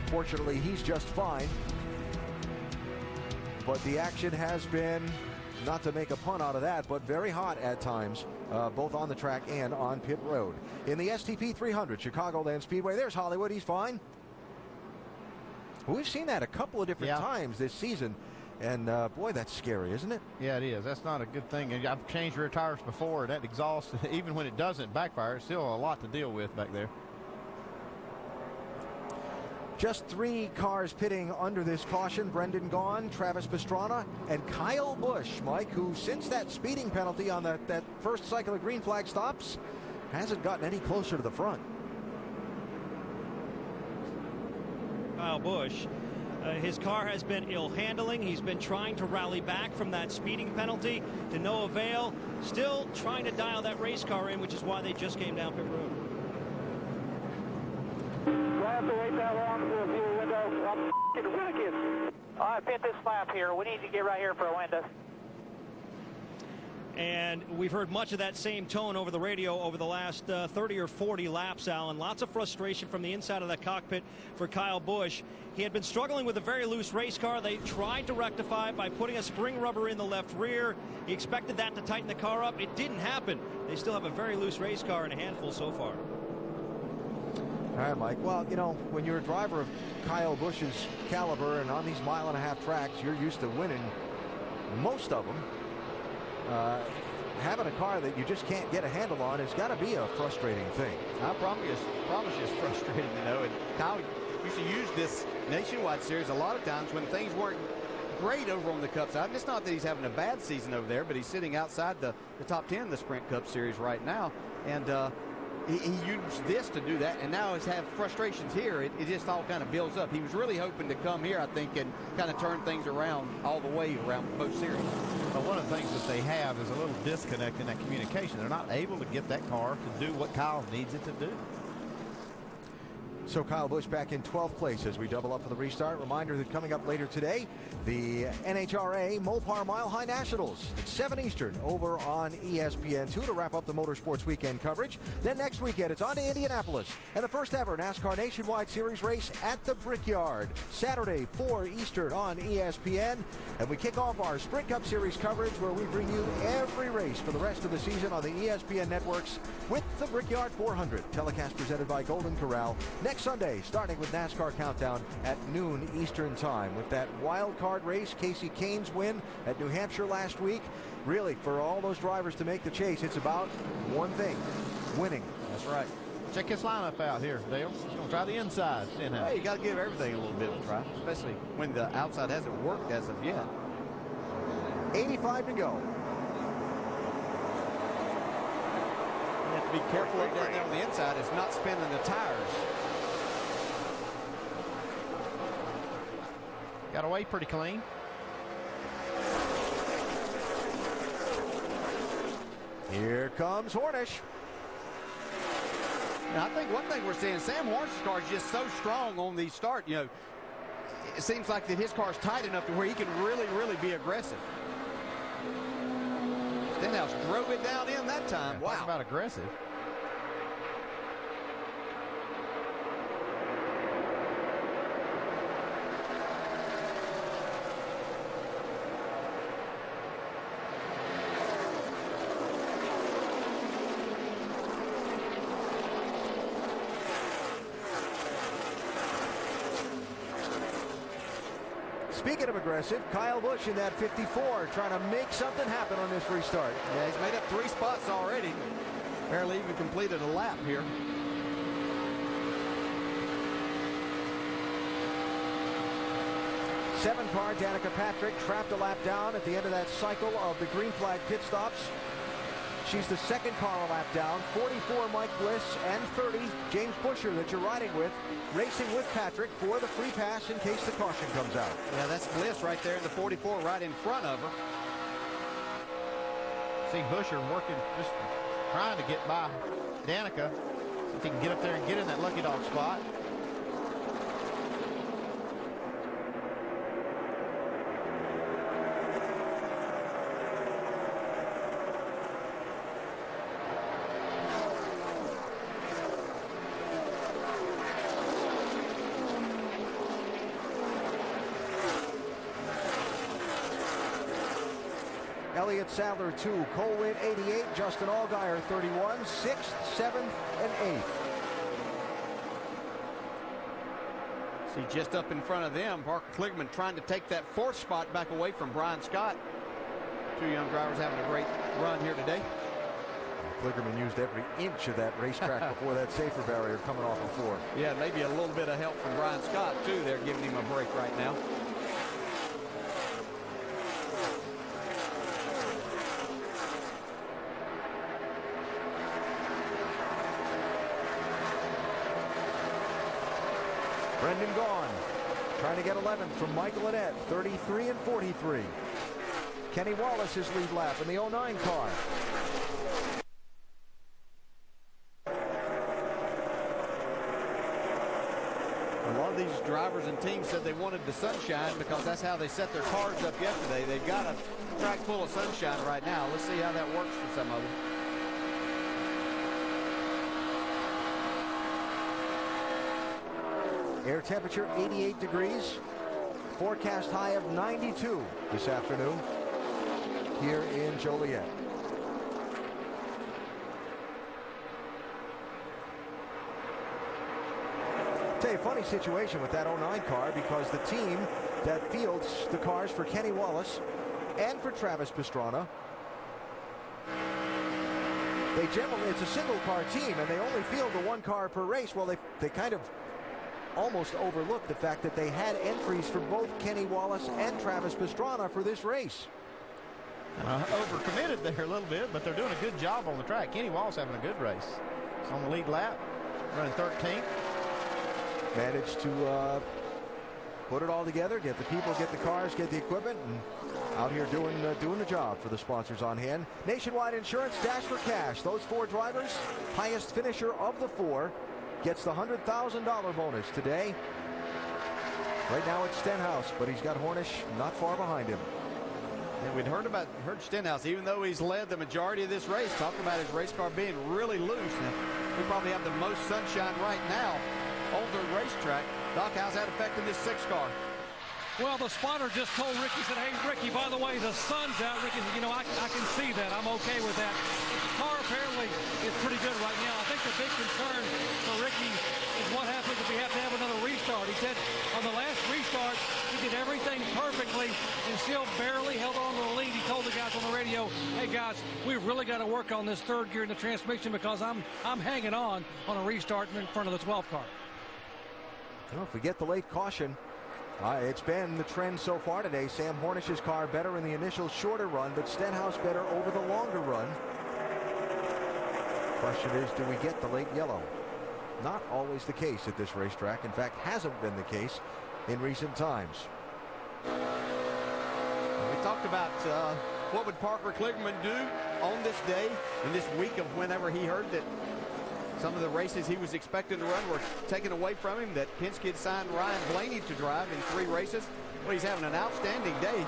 O: Fortunately, he's just fine. But the action has been not to make a pun out of that, but very hot at times, both on the track and on pit road. In the STP 300 Chicagoland Speedway, there's Hollywood. He's fine. We've seen that a couple of different times this season. And, boy, that's scary, isn't it?
P: Yeah, it is. That's not a good thing. And I've changed rear tires before. That exhaust, even when it doesn't backfire, it's still a lot to deal with back there.
O: Just 3 cars pitting under this caution. Brendan Gaughan, Travis Pastrana, and Kyle Busch, Mike, who since that speeding penalty on that first cycle of green flag stops, hasn't gotten any closer to the front.
F: Kyle Busch. His car has been ill handling. He's been trying to rally back from that speeding penalty to no avail. Still trying to dial that race car in, which is why they just came down pit road.
G: Do I have to wait that long for a view window? I'm f***ing wrecking. All right, pit this lap here. We need to get right here for a window.
F: And we've heard much of that same tone over the radio over the last 30 or 40 laps, Alan. Lots of frustration from the inside of the cockpit for Kyle Busch. He had been struggling with a very loose race car. They tried to rectify it by putting a spring rubber in the left rear. He expected that to tighten the car up. It didn't happen. They still have a very loose race car and a handful so far.
O: All right, Mike. Well, you know, when you're a driver of Kyle Busch's caliber and on these mile-and-a-half tracks, you're used to winning most of them. Having a car that you just can't get a handle on has got to be a frustrating thing.
N: I promise you it's frustrating, you know. And Kyle used to use this Nationwide Series a lot of times when things weren't great over on the Cup side. And it's not that he's having a bad season over there, but he's sitting outside the top 10 of the Sprint Cup Series right now. And he used this to do that, and now he's had frustrations here. It just all kind of builds up. He was really hoping to come here, I think, and kind of turn things around all the way around both series.
P: But one of the things that they have is a little disconnect in that communication. They're not able to get that car to do what Kyle needs it to do.
O: So Kyle Busch back in 12th place as we double up for the restart. Reminder that coming up later today, the NHRA Mopar Mile High Nationals at 7 Eastern over on ESPN2 to wrap up the Motorsports Weekend coverage. Then next weekend, it's on to Indianapolis and the first ever NASCAR Nationwide Series race at the Brickyard. Saturday, 4 Eastern on ESPN. And we kick off our Sprint Cup Series coverage where we bring you every race for the rest of the season on the ESPN networks with the Brickyard 400. Telecast presented by Golden Corral. Next Sunday, starting with NASCAR Countdown at noon Eastern Time. With that wild card race, Casey Kane's win at New Hampshire last week. Really, for all those drivers to make the chase, it's about one thing, winning.
P: That's right. Check his lineup out here, Dale. He's going to try the inside.
N: Hey, you got to give everything a little bit of a try, especially when the outside hasn't worked as of yet.
O: 85 to go.
N: You have to be careful up there on the inside. It's not spinning the tires.
P: Got away pretty clean.
O: Here comes Hornish.
N: Now, I think one thing we're seeing, Sam Hornish's car is just so strong on the start. You know, it seems like that his car's tight enough to where he can really, really be aggressive. Stenhouse drove it down in that time.
P: Wow. Talk about aggressive.
O: Speaking of aggressive, Kyle Busch in that 54 trying to make something happen on this restart.
N: Yeah, he's made up 3 spots already. Barely even completed a lap here.
O: Seven car Danica Patrick trapped a lap down at the end of that cycle of the green flag pit stops. She's the second car a lap down. 44 Mike Bliss and 30 James Busher that you're riding with, racing with Patrick for the free pass in case the caution comes out.
N: Yeah, that's Bliss right there in the 44 right in front of her.
P: See Busher working, just trying to get by Danica. See if he can get up there and get in that lucky dog spot.
O: Elliott Sadler 2, Cole Winn 88, Justin Allgaier 31, 6th, 7th, and 8th.
N: See, just up in front of them, Parker Kligerman trying to take that 4th spot back away from Brian Scott. Two young drivers having a great run here today.
O: Kligerman used every inch of that racetrack before that safer barrier coming off the 4.
N: Yeah, maybe a little bit of help from Brian Scott, too. They're giving him a break right now.
O: Brendan Gaughan trying to get 11th from Michael Annett, 33 and 43. Kenny Wallace his lead lap in the 09 car.
N: A lot of these drivers and teams said they wanted the sunshine because that's how they set their cars up yesterday. They've got a track full of sunshine right now. Let's see how that works for some of them.
O: Air temperature 88 degrees. Forecast high of 92 this afternoon here in Joliet. Tell you, funny situation with that 09 car because the team that fields the cars for Kenny Wallace and for Travis Pastrana, they generally, it's a single car team and they only field the 1 car per race. Well, they kind of almost overlooked the fact that they had entries for both Kenny Wallace and Travis Pastrana for this race.
P: Overcommitted there a little bit, but they're doing a good job on the track. Kenny Wallace having a good race. He's on the lead lap, running 13th.
O: Managed to put it all together, get the people, get the cars, get the equipment, and out here doing the job for the sponsors on hand. Nationwide Insurance, Dash for Cash. Those 4 drivers, highest finisher of the 4, gets the $100,000 bonus today. Right now it's Stenhouse, but he's got Hornish not far behind him.
N: And we'd heard Stenhouse, even though he's led the majority of this race, talking about his race car being really loose. Now, we probably have the most sunshine right now on the racetrack. Doc, how's that affecting this 6 car?
E: Well, the spotter just told Ricky, said, hey, Ricky, by the way, the sun's out. Ricky said, you know, I can see that. I'm okay with that. The car apparently is pretty good right now. I think the big concern for Ricky is what happens if we have to have another restart. He said on the last restart, he did everything perfectly and still barely held on to the lead. He told the guys on the radio, hey, guys, we've really got to work on this 3rd gear in the transmission because I'm hanging on a restart in front of the 12 car.
O: Well, if we get the late caution, it's been the trend so far today. Sam Hornish's car better in the initial shorter run, but Stenhouse better over the longer run. Question is, do we get the late yellow? Not always the case at this racetrack. In fact, hasn't been the case in recent times.
N: We talked about what would Parker Kligerman do on this day, in this week of whenever he heard that some of the races he was expecting to run were taken away from him, that Penske had signed Ryan Blaney to drive in 3 races. Well, he's having an outstanding day,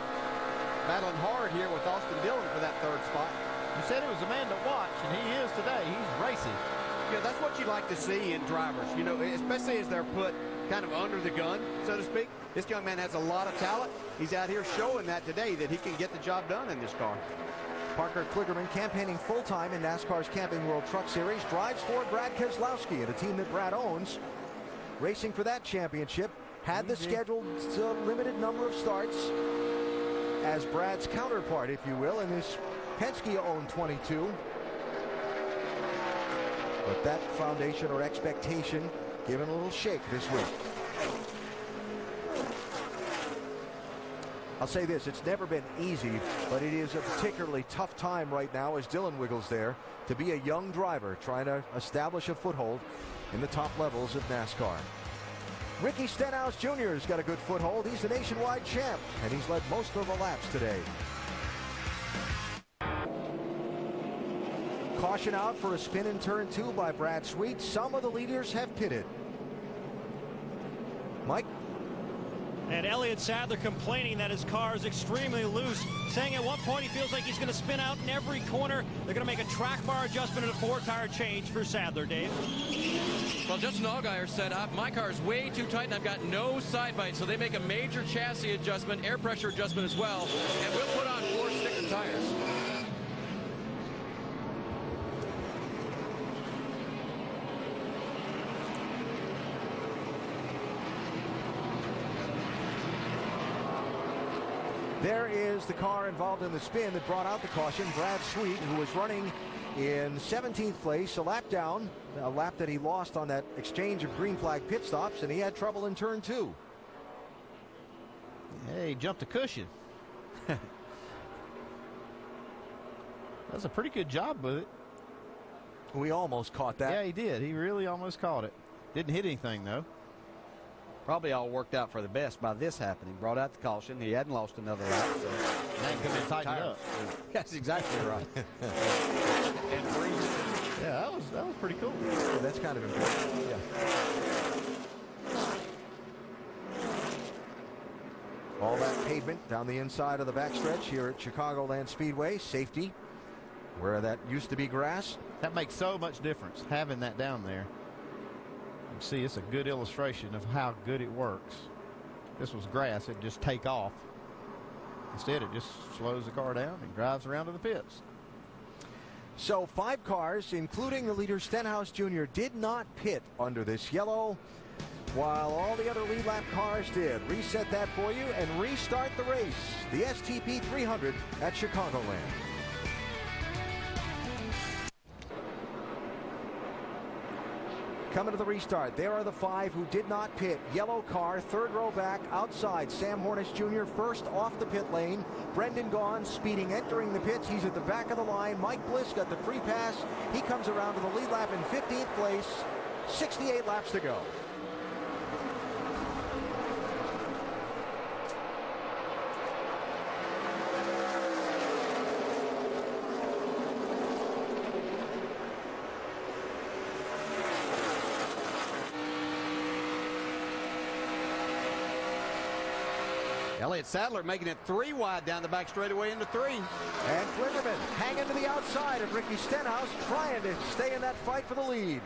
N: battling hard here with Austin Dillon for that 3rd spot.
P: You said he was a man to watch, and he is today. He's racing.
N: Yeah, that's what you like to see in drivers, you know, especially as they're put kind of under the gun, so to speak. This young man has a lot of talent. He's out here showing that today, that he can get the job done in this car.
O: Parker Kligerman, campaigning full-time in NASCAR's Camping World Truck Series, drives for Brad Keselowski at a team that Brad owns. Racing for that championship, had the scheduled limited number of starts as Brad's counterpart, if you will, in his Penske-owned 22. But that foundation or expectation given a little shake this week. I'll say this, it's never been easy, but it is a particularly tough time right now as Dillon wiggles there to be a young driver trying to establish a foothold in the top levels of NASCAR. Ricky Stenhouse Jr. has got a good foothold. He's the nationwide champ, and he's led most of the laps today. Caution out for a spin in turn 2 by Brad Sweet. Some of the leaders have pitted. Mike?
F: And Elliott Sadler complaining that his car is extremely loose, saying at one point he feels like he's going to spin out in every corner. They're going to make a track bar adjustment and a 4-tire change for Sadler, Dave.
H: Well, Justin Allgaier said, my car is way too tight and I've got no side bites, so they make a major chassis adjustment, air pressure adjustment as well, and we'll put on 4 sticker tires.
O: There is the car involved in the spin that brought out the caution. Brad Sweet, who was running in 17th place, a lap down, a lap that he lost on that exchange of green flag pit stops, and he had trouble in turn 2.
P: Hey, he jumped a cushion. That's a pretty good job with it.
O: We almost caught that.
P: Yeah, he did. He really almost caught it. Didn't hit anything, though.
I: Probably all worked out for the best by this happening. Brought out the caution. He hadn't lost another lap. So
P: now he come in and tighten it up.
I: That's exactly right. And breathe.
P: Yeah, that was pretty cool.
O: Yeah, that's kind of important. Yeah. All that pavement down the inside of the backstretch here at Chicagoland Speedway. Safety, where that used to be grass.
P: That makes so much difference, having that down there. You can see it's a good illustration of how good it works. If this was grass, it'd just take off. Instead, it just slows the car down and drives around to the pits.
O: So 5 cars, including the leader Stenhouse Jr., did not pit under this yellow, while all the other lead lap cars did. Reset that for you and restart the race. The STP 300 at Chicagoland. Coming to the restart, there are the 5 who did not pit. Yellow car, 3rd row back, outside. Sam Hornish Jr. first off the pit lane. Brendan Gaughan speeding, entering the pits. He's at the back of the line. Mike Bliss got the free pass. He comes around to the lead lap in 15th place. 68 laps to go.
I: Elliott Sadler making it 3 wide down the back straightaway into 3.
O: And Kligerman hanging to the outside of Ricky Stenhouse, trying to stay in that fight for the lead.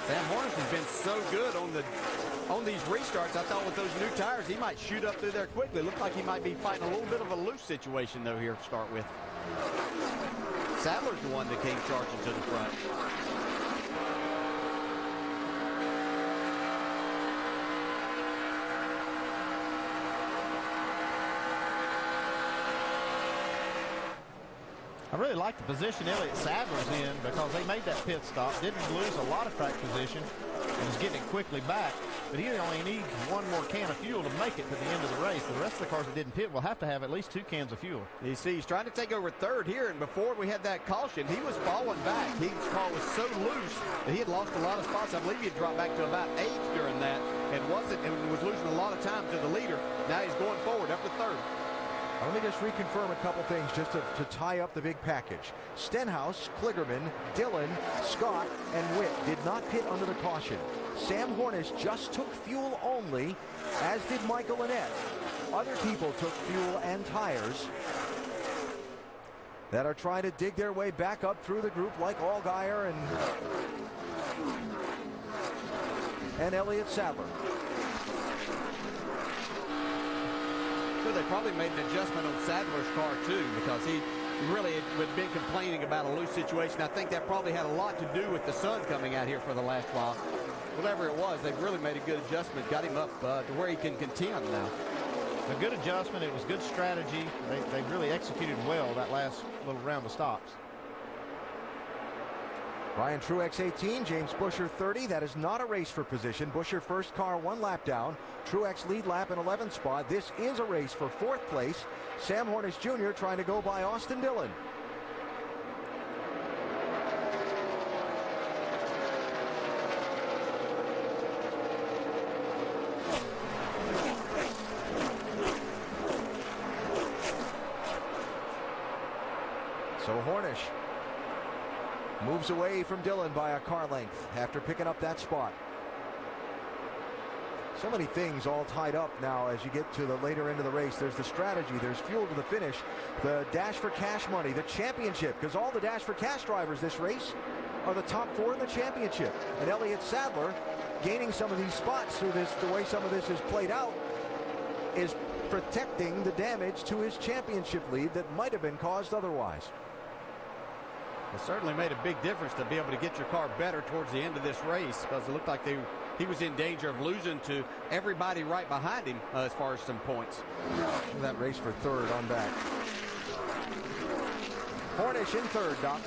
I: Sam Hornish has been so good on these restarts. I thought with those new tires, he might shoot up through there quickly. Looked like he might be fighting a little bit of a loose situation, though, here to start with. Sadler's the one that came charging to the front.
P: I really like the position Elliott Sadler's in because they made that pit stop, didn't lose a lot of track position, and is getting it quickly back. But he only needs 1 more can of fuel to make it to the end of the race. The rest of the cars that didn't pit will have to have at least 2 cans of fuel.
I: You see, he's trying to take over 3rd here, and before we had that caution, he was falling back. His car was so loose that he had lost a lot of spots. I believe he had dropped back to about 8th during that and was losing a lot of time to the leader. Now he's going forward up to 3rd.
O: Let me just reconfirm a couple things just to tie up the big package. Stenhouse, Kligerman, Dillon, Scott, and Witt did not pit under the caution. Sam Hornish just took fuel only, as did Michael Annett. Other people took fuel and tires that are trying to dig their way back up through the group, like Allgaier and Elliott Sadler.
I: They probably made an adjustment on Sadler's car too, because he really had been complaining about a loose situation. I think that probably had a lot to do with the sun coming out here for the last while. Whatever it was, they've really made a good adjustment, got him up to where he can contend now.
P: A good adjustment. It was good strategy. They really executed well that last little round of stops.
O: Ryan Truex 18, James Buescher 30. That is not a race for position. Buescher first car 1 lap down. Truex lead lap in 11th spot. This is a race for 4th place. Sam Hornish Jr. trying to go by Austin Dillon. So Hornish moves away from Dillon by a car length after picking up that spot. So many things all tied up now as you get to the later end of the race. There's the strategy, there's fuel to the finish, the Dash for Cash money, the championship, because all the Dash for Cash drivers this race are the top 4 in the championship. And Elliott Sadler gaining some of these spots through this, the way some of this is played out, is protecting the damage to his championship lead that might have been caused otherwise.
N: It certainly made a big difference to be able to get your car better towards the end of this race, because it looked like he was in danger of losing to everybody right behind him as far as some points.
O: That race for third on back. Hornish in third, Doc.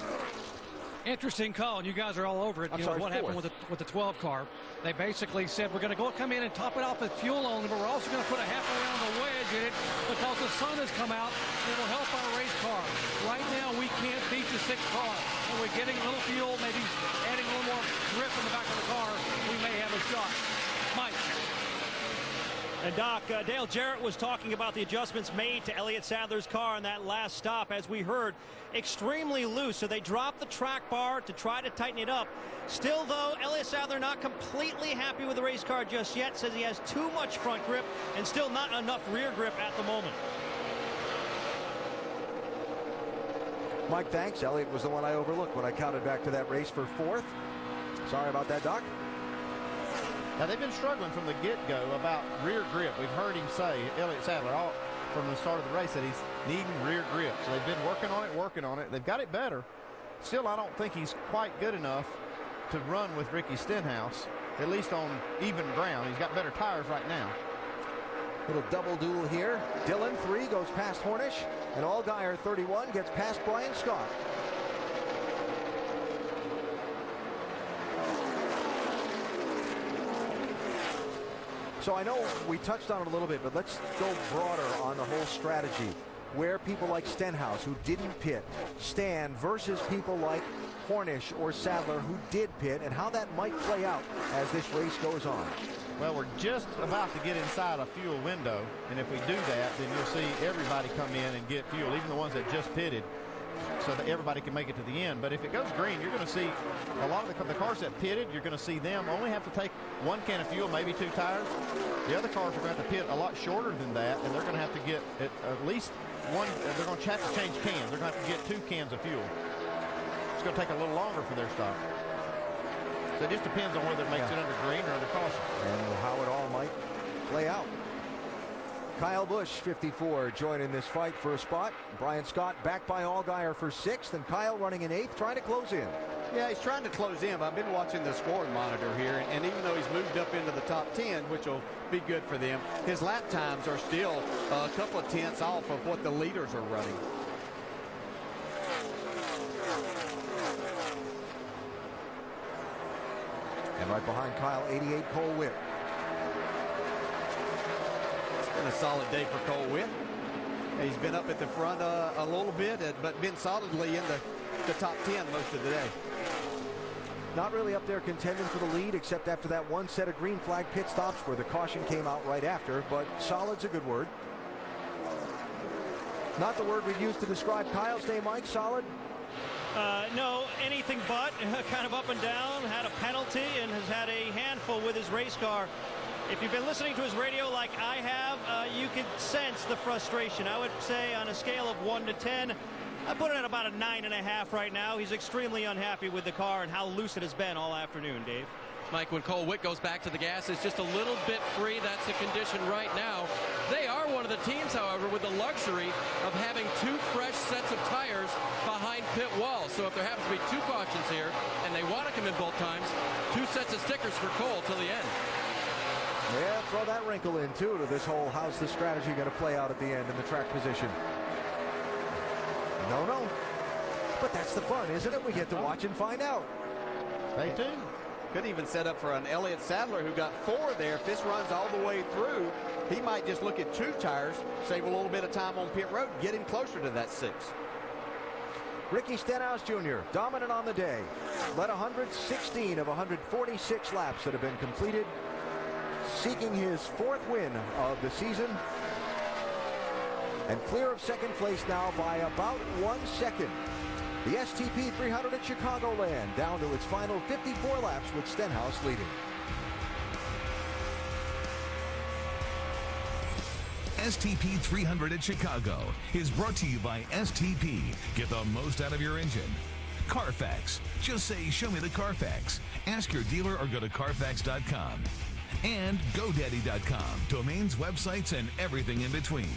E: Interesting call, and you guys are all over it. What happened with the 12 car? They basically said, we're going to come in and top it off with fuel only, but we're also going to put a half around the wedge in it because the sun has come out and it will help our race car. Right now, we can't beat the 6 car, and we're getting a little fuel, maybe adding a little more grip in the back of the car. We may have a shot. Mike.
F: And Doc, Dale Jarrett was talking about the adjustments made to Elliott Sadler's car in that last stop, as we heard, extremely loose. So they dropped the track bar to try to tighten it up. Still, though, Elliott Sadler not completely happy with the race car just yet. Says he has too much front grip and still not enough rear grip at the moment.
O: Mike, thanks. Elliott was the one I overlooked when I counted back to that race for fourth. Sorry about that, Doc.
P: Now, they've been struggling from the get-go about rear grip. We've heard him say, Elliott Sadler, all from the start of the race, that he's needing rear grip. So they've been working on it. They've got it better. Still, I don't think he's quite good enough to run with Ricky Stenhouse, at least on even ground. He's got better tires right now.
O: Little double duel here. Dillon, 3, goes past Hornish, and Allgaier, 31, gets past Brian Scott. So I know we touched on it a little bit, but let's go broader on the whole strategy. Where people like Stenhouse, who didn't pit, stand versus people like Hornish or Sadler, who did pit, and how that might play out as this race goes on.
P: Well, we're just about to get inside a fuel window, and if we do that, then you'll see everybody come in and get fuel, even the ones that just pitted, so that everybody can make it to the end. But if it goes green, you're going to see a lot of the cars that pitted, you're going to see them only have to take 1 can of fuel, maybe 2 tires. The other cars are going to have to pit a lot shorter than that, and they're going to have to get at least one. They're going to have to change cans. They're going to have to get 2 cans of fuel. It's going to take a little longer for their stop. So it just depends on whether it makes it under green or under caution.
O: And how it all might play out. Kyle Busch, 54, joining this fight for a spot. Brian Scott back by Allgaier for 6th, and Kyle running in 8th, trying to close in.
N: Yeah, he's trying to close in. I've been watching the scoring monitor here, and even though he's moved up into the top 10, which will be good for them, his lap times are still a couple of tenths off of what the leaders are running.
O: And right behind Kyle, 88, Cole Whitt.
N: It's been a solid day for Cole Whitt. He's been up at the front a little bit, but been solidly in the top 10 most of the day.
O: Not really up there contending for the lead, except after that one set of green flag pit stops where the caution came out right after, but solid's a good word. Not the word we'd use to describe Kyle's day, Mike. Solid?
F: No, anything but. Kind of up and down, had a penalty, and has had a handful with his race car. If you've been listening to his radio like I have, you can sense the frustration. I would say on a scale of 1 to 10, I put it at about a 9.5 right now. He's extremely unhappy with the car and how loose it has been all afternoon, Dave.
H: Mike, when Cole Whitt goes back to the gas, it's just a little bit free. That's the condition right now. They are one of the teams, however, with the luxury of having 2 fresh sets of tires behind pit walls. So if there happens to be 2 cautions here, and they want to come in both times, 2 sets of stickers for Cole till the end.
O: Yeah, throw that wrinkle in, too, to this whole how's the strategy going to play out at the end in the track position. No. But that's the fun, isn't it? We get to watch and find out.
N: Stay tuned. Could even set up for an Elliott Sadler who got 4 there. If this runs all the way through, he might just look at 2 tires, save a little bit of time on pit road, get him closer to that 6.
O: Ricky Stenhouse Jr., dominant on the day. Led 116 of 146 laps that have been completed, seeking his 4th win of the season. And clear of second place now by about 1 second. The STP 300 at Chicagoland down to its final 54 laps with Stenhouse leading.
S: STP 300 at Chicago is brought to you by STP. Get the most out of your engine. Carfax. Just say, show me the Carfax. Ask your dealer or go to Carfax.com. And GoDaddy.com, domains, websites, and everything in between.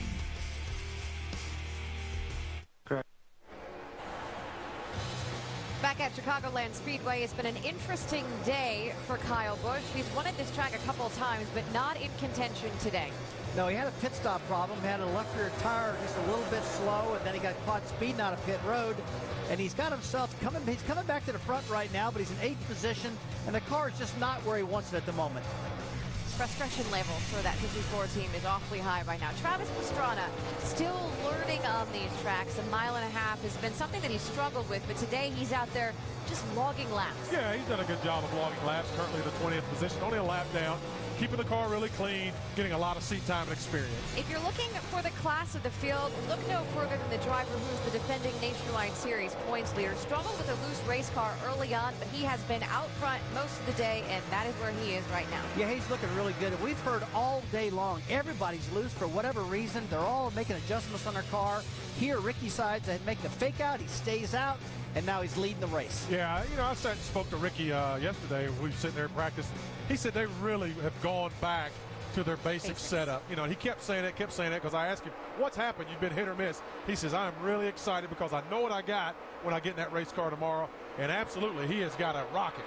B: Back at Chicagoland Speedway, it's been an interesting day for Kyle Busch. He's won at this track a couple of times, but not in contention today.
D: No, he had a pit stop problem, had a left rear tire just a little bit slow, and then he got caught speeding out of pit road. And he's got himself he's coming back to the front right now, but he's in 8th position, and the car is just not where he wants it at the moment.
B: Frustration level for that 54 team is awfully high by now. Travis Pastrana still learning on these tracks. A mile and a half has been something that he's struggled with, but today he's out there just logging laps.
C: Yeah, he's done a good job of logging laps. Currently the 20th position, only a lap down. Keeping the car really clean, getting a lot of seat time and experience.
B: If you're looking for the class of the field, look no further than the driver who's the defending Nationwide Series points leader. Struggled with a loose race car early on, but he has been out front most of the day, and that is where he is right now.
D: Yeah, he's looking really good. And we've heard all day long, everybody's loose for whatever reason. They're all making adjustments on their car. Here, Ricky decides to make the fake out. He stays out, and now he's leading the race.
C: Yeah, you know, I sat and spoke to Ricky yesterday. We were sitting there in practice. He said they really have gone back to their basic setup. You know, he kept saying it, because I asked him, what's happened? You've been hit or miss. He says, I'm really excited because I know what I got when I get in that race car tomorrow. And absolutely, he has got a rocket.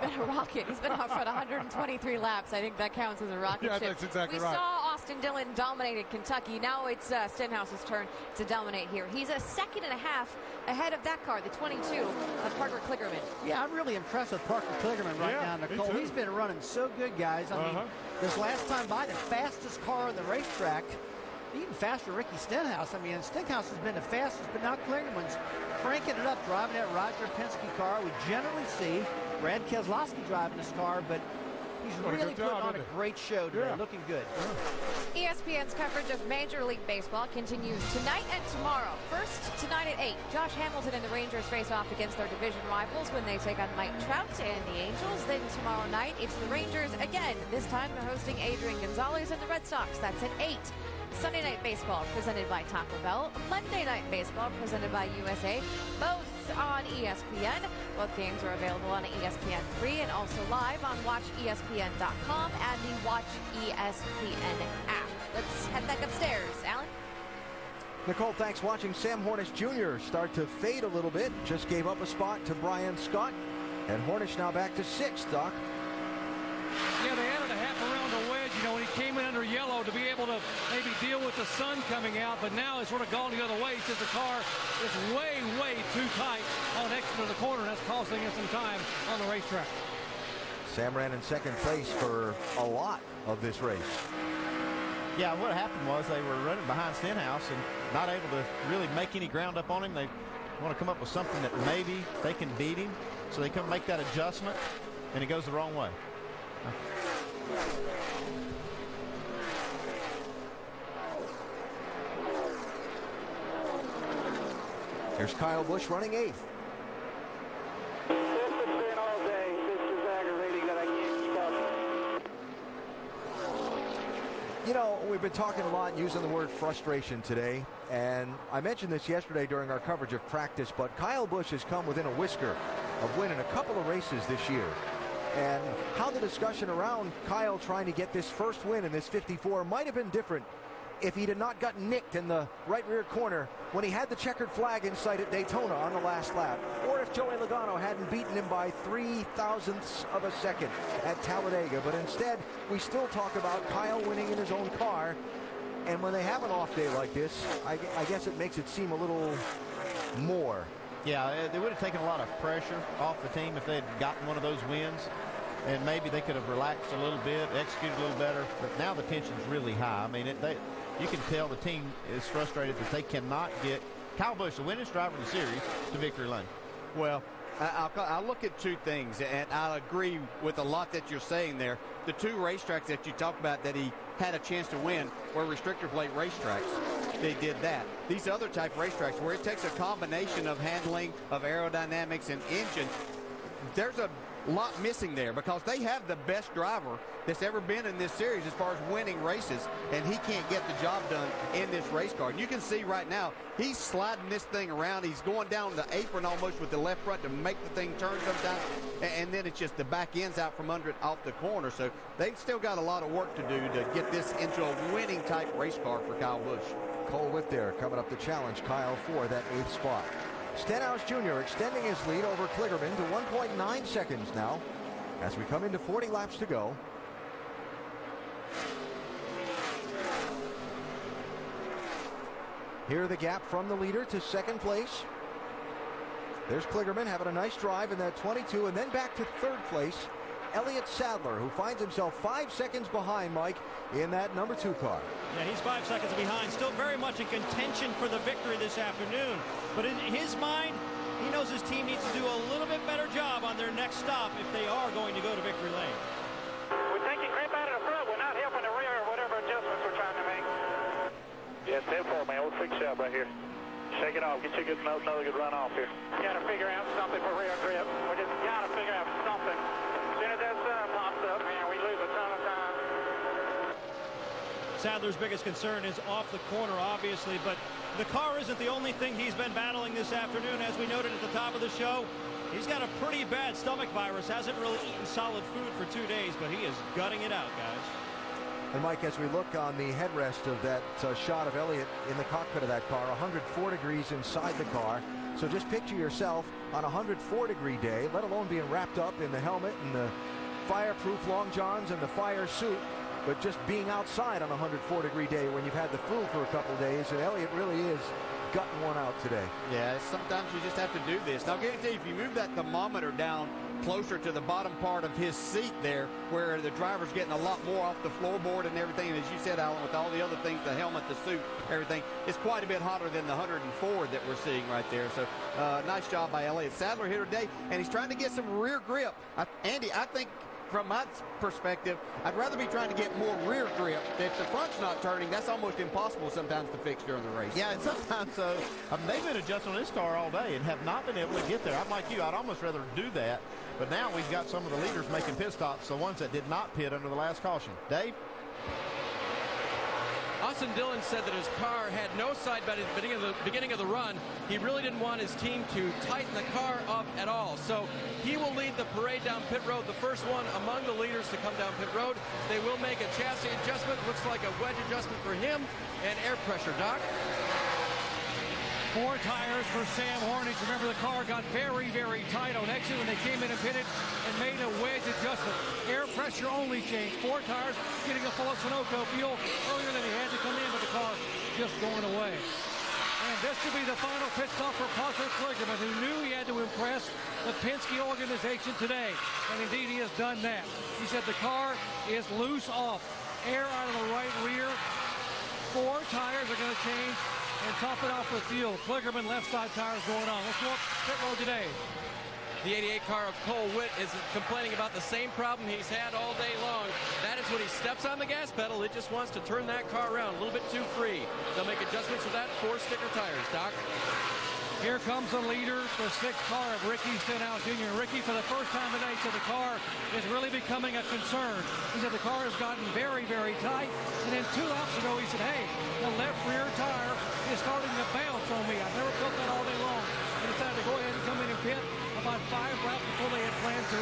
B: Been a rocket. He's been out front 123 laps. I think that counts as a rocket
C: Yeah,
B: ship.
C: that's exactly
B: we
C: right.
B: saw Austin Dillon dominated Kentucky. Now it's Stenhouse's turn to dominate here. He's a second and a half ahead of that car, the 22 of Parker Kligerman.
D: Yeah, I'm really impressed with Parker Kligerman right now, Nicole. He's been running so good, guys. I mean, this last time by, the fastest car on the racetrack, even faster Ricky Stenhouse. I mean, Stenhouse has been the fastest, but now Kligerman's cranking it up, driving that Roger Penske car. We generally see Brad Keselowski driving this car, but he's really putting on a great show today, looking good.
B: ESPN's coverage of Major League Baseball continues tonight and tomorrow. First, tonight at 8, Josh Hamilton and the Rangers face off against their division rivals when they take on Mike Trout and the Angels. Then tomorrow night, it's the Rangers again. This time they're hosting Adrian Gonzalez and the Red Sox. That's at 8. Sunday Night Baseball presented by Taco Bell. Monday Night Baseball presented by USA. Both on ESPN. Both games are available on ESPN3 and also live on WatchESPN.com and the Watch ESPN app. Let's head back upstairs. Alan?
O: Nicole, thanks. Watching Sam Hornish Jr. start to fade a little bit. Just gave up a spot to Brian Scott. And Hornish now back to 6th, Doc.
E: Yeah, they added a half around the wedge, you know, when he came in under yellow to be able to maybe deal with the sun coming out, but now it's sort of gone the other way since the car is way, way too tight on exit of the corner, and that's costing him some time on the racetrack.
O: Sam ran in 2nd place for a lot of this race.
P: Yeah, what happened was they were running behind Stenhouse and not able to really make any ground up on him. They want to come up with something that maybe they can beat him, so they come make that adjustment, and it goes the wrong way.
O: Here's Kyle Busch running 8th. You know, we've been talking a lot, using the word frustration today, and I mentioned this yesterday during our coverage of practice, but Kyle Busch has come within a whisker of winning a couple of races this year. And how the discussion around Kyle trying to get this first win in this 54 might have been different if he had not gotten nicked in the right rear corner when he had the checkered flag in sight at Daytona on the last lap, or if Joey Logano hadn't beaten him by 0.003 of a second at Talladega. But instead, we still talk about Kyle winning in his own car, and when they have an off day like this, I guess it makes it seem a little more.
P: Yeah, it would have taken a lot of pressure off the team if they had gotten one of those wins, and maybe they could have relaxed a little bit, executed a little better, but now the tension's really high. I mean, you can tell the team is frustrated that they cannot get Kyle Busch, the winningest driver in the series, to victory lane.
N: Well, I'll look at two things, and I'll agree with a lot that you're saying there. The two racetracks that you talked about that he had a chance to win were restrictor plate racetracks. They did that. These other type racetracks where it takes a combination of handling, of aerodynamics and engine, there's a lot missing there because they have the best driver that's ever been in this series as far as winning races, and he can't get the job done in this race car. And you can see right now, he's sliding this thing around. He's going down the apron almost with the left front to make the thing turn sometimes, and then it's just the back end's out from under it off the corner. So they've still got a lot of work to do to get this into a winning type race car for Kyle Busch.
O: Cole Whitt there coming up to challenge Kyle for that 8th spot. Stenhouse Jr. extending his lead over Kligerman to 1.9 seconds now as we come into 40 laps to go. Here the gap from the leader to second place. There's Kligerman having a nice drive in that 22, and then back to third place. Elliott Sadler, who finds himself 5 seconds behind, Mike, in that number 2 car.
F: Yeah, he's 5 seconds behind. Still very much in contention for the victory this afternoon. But in his mind, he knows his team needs to do a little bit better job on their next stop if they are going to go to victory lane.
G: We're taking grip out of the front. We're not helping the rear or whatever adjustments we're trying to make. Yeah, 10-4, man. We'll fix you up right here. Shake it off. Get you another good run off here. Got to figure out something for rear grip. We just got to figure out something. As soon as that sun pops up, man, we lose a ton of time.
F: Sadler's biggest concern is off the corner, obviously, but the car isn't the only thing he's been battling this afternoon. As we noted at the top of the show, he's got a pretty bad stomach virus. Hasn't really eaten solid food for 2 days, but he is gutting it out, guys.
O: And Mike, as we look on the headrest of that shot of Elliott in the cockpit of that car, 104 degrees inside the car. So just picture yourself on a 104-degree day, let alone being wrapped up in the helmet and the fireproof long johns and the fire suit, but just being outside on a 104-degree day when you've had the flu for a couple of days. And Elliott really is gutting one out today.
N: Yeah, sometimes you just have to do this. Now, I'll guarantee you, if you move that thermometer down closer to the bottom part of his seat there, where the driver's getting a lot more off the floorboard and everything, and as you said, Alan, with all the other things, the helmet, the suit, everything, it's quite a bit hotter than the 104 that we're seeing right there. So nice job by Elliott Sadler here today, and he's trying to get some rear grip. Andy, I think from my perspective, I'd rather be trying to get more rear grip. If the front's not turning, that's almost impossible sometimes to fix during the race.
P: Yeah, and sometimes they've been adjusting on this car all day and have not been able to get there. I'm like you, I'd almost rather do that. But now we've got some of the leaders making pit stops, the ones that did not pit under the last caution. Dave?
H: Austin Dillon said that his car had no side bed at the beginning of the run. He really didn't want his team to tighten the car up at all. So he will lead the parade down pit road, the first one among the leaders to come down pit road. They will make a chassis adjustment. Looks like a wedge adjustment for him and air pressure. Doc?
E: 4 tires for Sam Hornick. Remember, the car got very, very tight on exit when they came in and pitted and made a wedge adjustment. Air pressure only change. 4 tires getting a full of Sunoco fuel earlier than he had to come in, but the car just going away. And this should be the final pit stop for Parker Kligerman, who knew he had to impress the Penske organization today. And indeed, he has done that. He said the car is loose off. Air out of the right rear. 4 tires are going to change and top it off with fuel. Kligerman left side tires going on. Let's walk pit road today.
H: The 88 car of Cole Whitt is complaining about the same problem he's had all day long. That is when he steps on the gas pedal, it just wants to turn that car around a little bit too free. They'll make adjustments for that. 4 sticker tires. Doc?
E: Here comes the leader, the 6th car of Ricky Stenhouse Jr. Ricky, for the first time today, said the car is really becoming a concern. He said the car has gotten very, very tight. And then 2 laps ago, he said, hey, the left rear tire is starting to bounce on me. I've never felt that all day long. He decided to go ahead and come in and pit about 5 laps before they had planned to.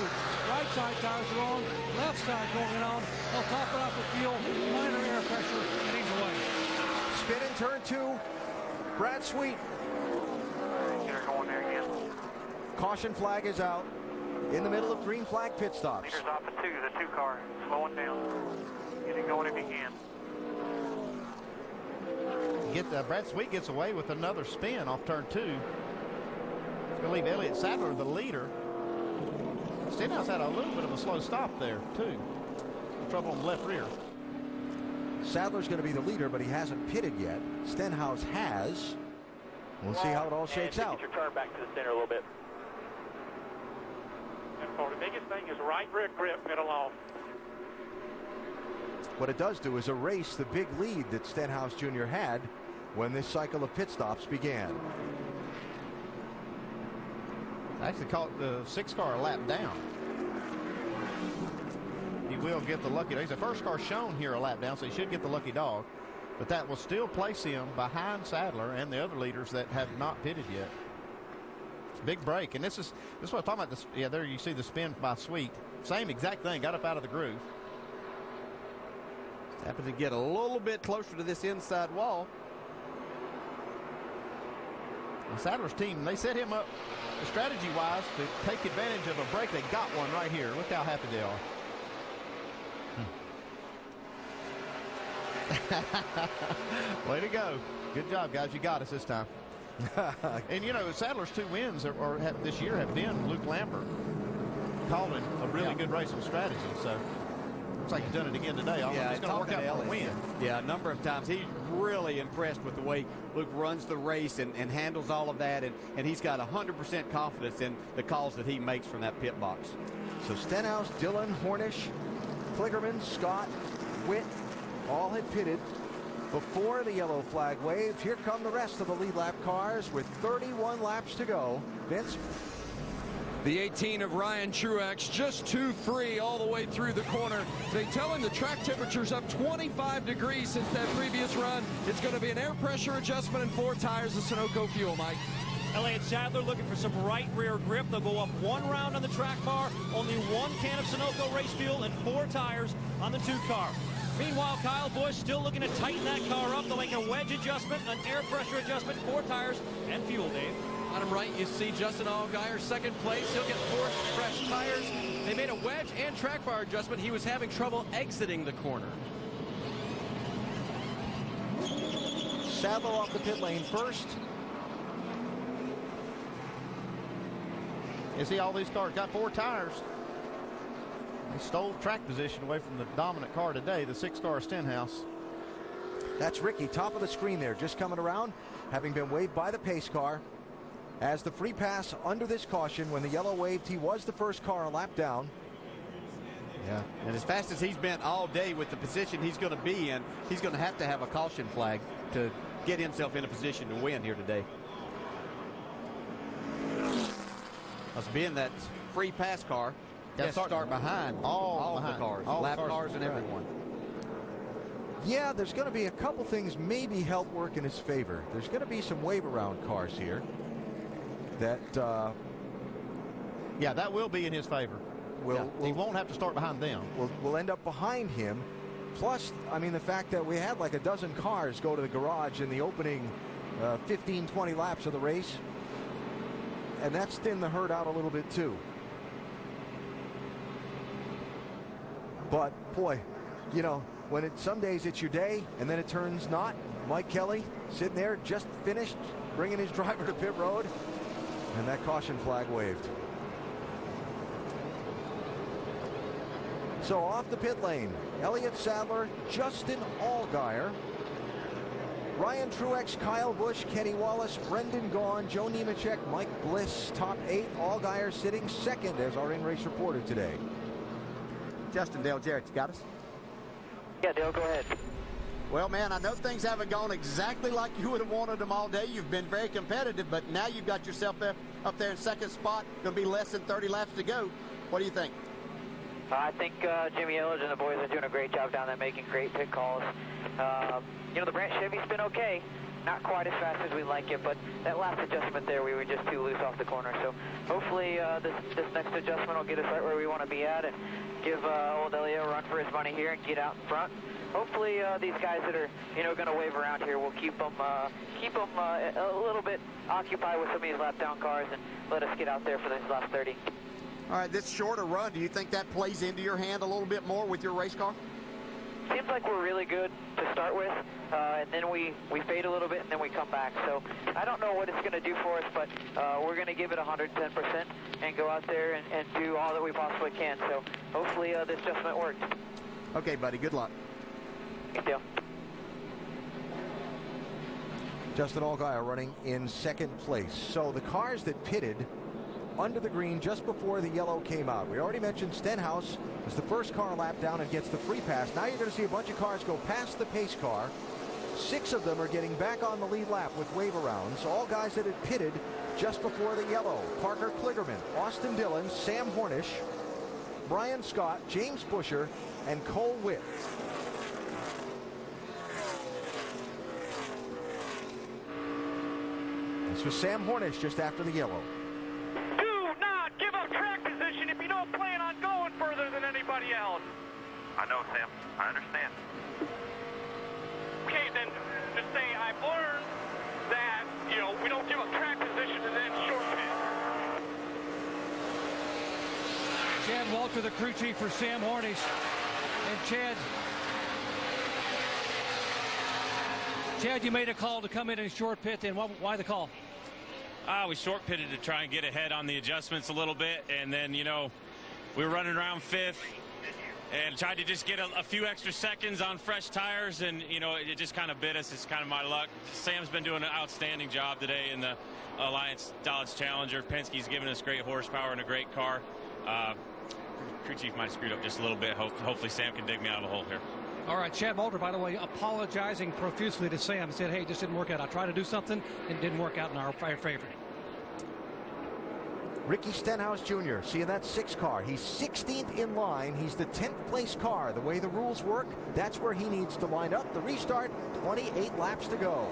E: Right side tires are on, left side going on. They'll top it off with fuel, minor air pressure, and he's away.
O: Spin in turn 2. Brad Sweet.
G: Going there again.
O: Caution flag is out in the middle of green flag pit stops.
G: Leaders off at 2, the 2 car. Slowing down. Get it going if you can.
P: Brad Sweet gets away with another spin off turn 2. It's going to leave Elliott Sadler the leader. Stenhouse had a little bit of a slow stop there, too. Trouble on the left rear.
O: Sadler's going to be the leader, but he hasn't pitted yet. Stenhouse has. We'll see how it all shakes out.
G: Get your turn back to the center a little bit. And for the biggest thing is right rear grip, middle off.
O: What it does do is erase the big lead that Stenhouse Jr. had when this cycle of pit stops began.
P: Actually caught the 6 car a lap down. will get the lucky dog. He's the first car shown here a lap down, so he should get the lucky dog. But that will still place him behind Sadler and the other leaders that have not pitted yet. It's a big break, and this is what I'm talking about. This, yeah, there you see the spin by Sweet. Same exact thing, got up out of the groove.
I: Happened to get a little bit closer to this inside wall.
P: The Sadler's team, they set him up strategy-wise to take advantage of a break. They got one right here. Look how happy they are. Way to go. Good job, guys. You got us this time. And, you know, Sadler's 2 wins this year have been Luke Lambert calling a really good race on strategy. So looks like he's done it again today.
I: Yeah,
P: it's going to work out for a win.
I: Yeah, a number of times. He's really impressed with the way Luke runs the race and handles all of that. And he's got 100% confidence in the calls that he makes from that pit box.
O: So Stenhouse, Dillon, Hornish, Kligerman, Scott, Witt, all had pitted before the yellow flag waved. Here come the rest of the lead lap cars with 31 laps to go. Vince?
H: The 18 of Ryan Truex just too free all the way through the corner. They tell him the track temperature's up 25 degrees since that previous run. It's going to be an air pressure adjustment and 4 tires of Sunoco fuel, Mike.
F: Elliott Sadler looking for some right rear grip. They'll go up 1 round on the track bar, only 1 can of Sunoco race fuel and 4 tires on the 2 car. Meanwhile, Kyle Busch still looking to tighten that car up. They'll make a wedge adjustment, an air pressure adjustment, 4 tires and fuel, Dave.
H: Bottom right, you see Justin Allgaier, second place. He'll get 4 fresh tires. They made a wedge and track bar adjustment. He was having trouble exiting the corner.
O: Sadler off the pit lane first.
P: You see all these cars got 4 tires. They stole track position away from the dominant car today, the 6-car Stenhouse.
O: That's Ricky, top of the screen there, just coming around, having been waved by the pace car. As the free pass under this caution, when the yellow waved, he was the first car a lap down.
I: Yeah, and as fast as he's been all day with the position he's going to be in, he's going to have a caution flag to get himself in a position to win here today. Us being that free pass car, got to start behind all the cars, lap cars and everyone.
O: Yeah, there's going to be a couple things maybe help work in his favor. There's going to be some wave around cars here that
P: yeah, that will be in his favor. He won't have to start behind them.
O: We'll end up behind him. Plus, I mean, the fact that we had like a dozen cars go to the garage in the opening 15, 20 laps of the race, and that's thinned the herd out a little bit too. But boy, you know, when some days it's your day and then it turns not. Mike Kelly sitting there, just finished bringing his driver to pit road, and that caution flag waved. So off the pit lane, Elliott Sadler, Justin Allgaier, Ryan Truex, Kyle Busch, Kenny Wallace, Brendan Gaughan, Joe Nemechek, Mike Bliss, top 8. Allgaier sitting second as our in-race reporter today.
N: Justin, Dale Jarrett, you got us?
U: Yeah, Dale, go ahead.
N: Well, man, I know things haven't gone exactly like you would have wanted them all day. You've been very competitive, but now you've got yourself up there in second spot. Going to be less than 30 laps to go. What do you think?
U: I think Jimmy Ellers and the boys are doing a great job down there making great pit calls. You know, the Brandt Chevy's been okay. Not quite as fast as we like it, but that last adjustment there, we were just too loose off the corner. So hopefully this next adjustment will get us right where we want to be at and give old Elliott a run for his money here and get out in front. Hopefully these guys that are, you know, going to wave around here will keep them a little bit occupied with some of these lap down cars and let us get out there for this last 30.
N: All right, this shorter run, do you think that plays into your hand a little bit more with your race car?
U: Seems like we're really good to start with, and then we fade a little bit, and then we come back. So I don't know what it's going to do for us, but we're going to give it 110% and go out there and do all that we possibly can. So hopefully this adjustment worked.
N: Okay, buddy, good luck.
U: Good deal.
O: Justin Allgaier running in second place. So the cars that pitted under the green just before the yellow came out. We already mentioned Stenhouse is the first car lap down and gets the free pass. Now you're going to see a bunch of cars go past the pace car. 6 of them are getting back on the lead lap with wave arounds. All guys that had pitted just before the yellow. Parker Kligerman, Austin Dillon, Sam Hornish, Brian Scott, James Buescher, and Cole Witt. This was Sam Hornish just after the yellow.
G: Do not give up track position if you don't plan on going further than anybody else. I know, Sam. I understand. Okay, then just say I've learned that, you know, we don't give up track position and then short pit.
E: Chad Walter, the crew chief for Sam Hornish. And Chad, you made a call to come in and short pit, and why the call?
J: We short pitted to try and get ahead on the adjustments a little bit, and then, you know, we were running around fifth and tried to just get a few extra seconds on fresh tires, and, you know, it just kind of bit us. It's kind of my luck. Sam's been doing an outstanding job today in the Alliance Dodge Challenger. Penske's given us great horsepower and a great car. Crew chief might have screwed up just a little bit. Hopefully Sam can dig me out of the hole here.
E: All right, Chad Walter, by the way, apologizing profusely to Sam. Said, hey, this didn't work out. I tried to do something and it didn't work out in our favor.
O: Ricky Stenhouse Jr., seeing that 6 car. He's 16th in line. He's the 10th place car. The way the rules work, that's where he needs to line up. The restart, 28 laps to go.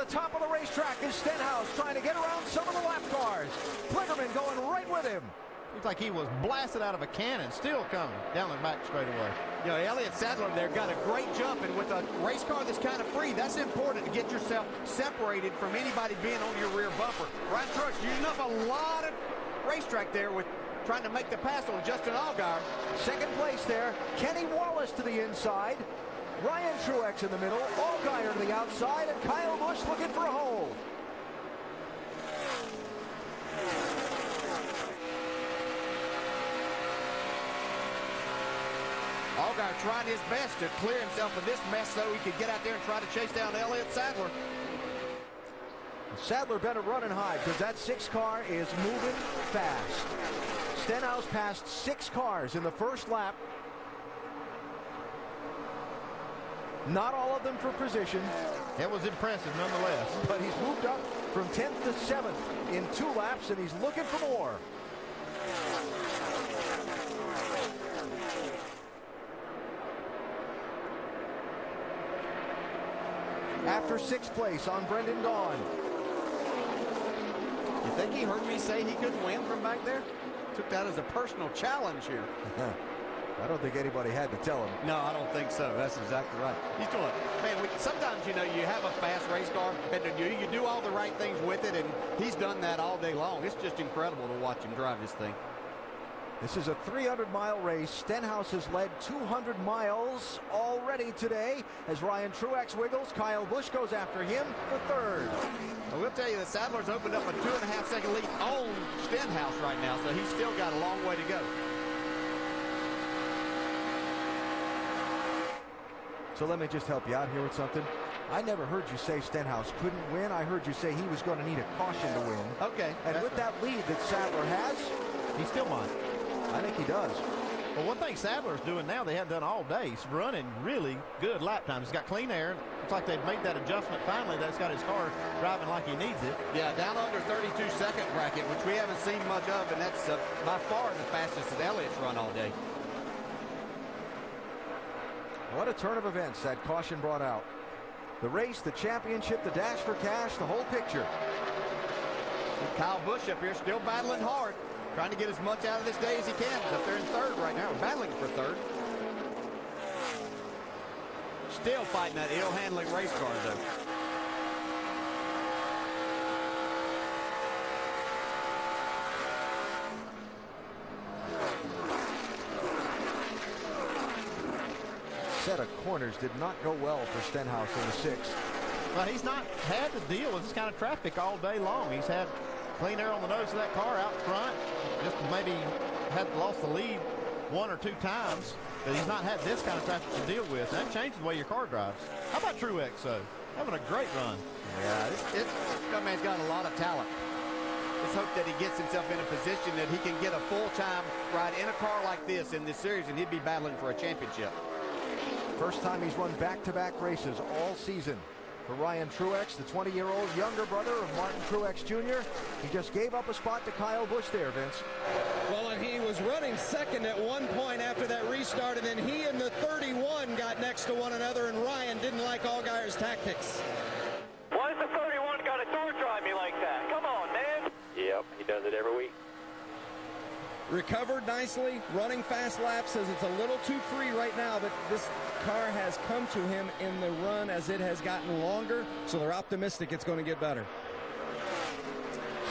O: Top of the racetrack is Stenhouse trying to get around some of the lap cars. Kligerman going right with him.
P: Looks like he was blasted out of a cannon, still coming down the back straightaway.
N: You know, Elliott Sadler there got a great jump, and with a race car that's kind of free, that's important to get yourself separated from anybody being on your rear bumper. Ryan Truex using up a lot of racetrack there with trying to make the pass on Justin Allgaier.
O: Second place there, Kenny Wallace to the inside. Ryan Truex in the middle, Allgaier to the outside, and Kyle Busch looking for a hole.
N: Allgaier trying his best to clear himself of this mess so he could get out there and try to chase down Elliott Sadler.
O: Sadler better running high because that 6 car is moving fast. Stenhouse passed 6 cars in the first lap. Not all of them for position.
P: It was impressive nonetheless.
O: But he's moved up from 10th to 7th in 2 laps, and he's looking for more. After 6th place on Brendan Gaughan.
N: You think he heard me say he couldn't win from back there? Took that as a personal challenge here.
O: I don't think anybody had to tell him.
N: No, I don't think so. That's exactly right. He's doing it. Man, sometimes, you know, you have a fast race car, and you do all the right things with it, and he's done that all day long. It's just incredible to watch him drive this thing.
O: This is a 300-mile race. Stenhouse has led 200 miles already today as Ryan Truex wiggles. Kyle Busch goes after him for 3rd.
N: I will tell you that Sadler's opened up a 2.5-second lead on Stenhouse right now, so he's still got a long way to go.
O: So let me just help you out here with something. I never heard you say Stenhouse couldn't win. I heard you say he was going to need a caution to win.
N: Okay.
O: And with that lead that Sadler has,
P: he still might.
O: I think he does.
P: Well, one thing Sadler's doing now they hadn't done all day. He's running really good lap times. He's got clean air. Looks like they've made that adjustment finally. That's got his car driving like he needs it.
N: Yeah, down under 32-second bracket, which we haven't seen much of, and that's by far the fastest that Elliott's run all day.
O: What a turn of events that caution brought out. The race, the championship, the dash for cash, the whole picture.
N: Kyle Busch up here still battling hard, trying to get as much out of this day as he can. He's up there in 3rd right now, battling for 3rd. Still fighting that ill-handling race car, though.
O: Set of corners did not go well for Stenhouse in the 6th.
P: Well, he's not had to deal with this kind of traffic all day long. He's had clean air on the nose of that car out front. Just maybe had lost the lead 1 or 2 times. But he's not had this kind of traffic to deal with. That changes the way your car drives. How about Truex, though? Having a great run.
N: Yeah, this young man's got a lot of talent. It's just hope that he gets himself in a position that he can get a full-time ride in a car like this in this series, and he'd be battling for a championship.
O: First time he's run back-to-back races all season. For Ryan Truex, the 20-year-old younger brother of Martin Truex Jr., he just gave up a spot to Kyle Busch there, Vince.
M: Well, and he was running second at one point after that restart, and then he and the 31 got next to one another, and Ryan didn't like Allgaier's tactics.
V: Why does the 31 got to door drive me like that? Come on, man. Yep, he does it every week.
M: Recovered nicely, running fast laps, says it's a little too free right now, but this car has come to him in the run as it has gotten longer, so they're optimistic it's going to get better.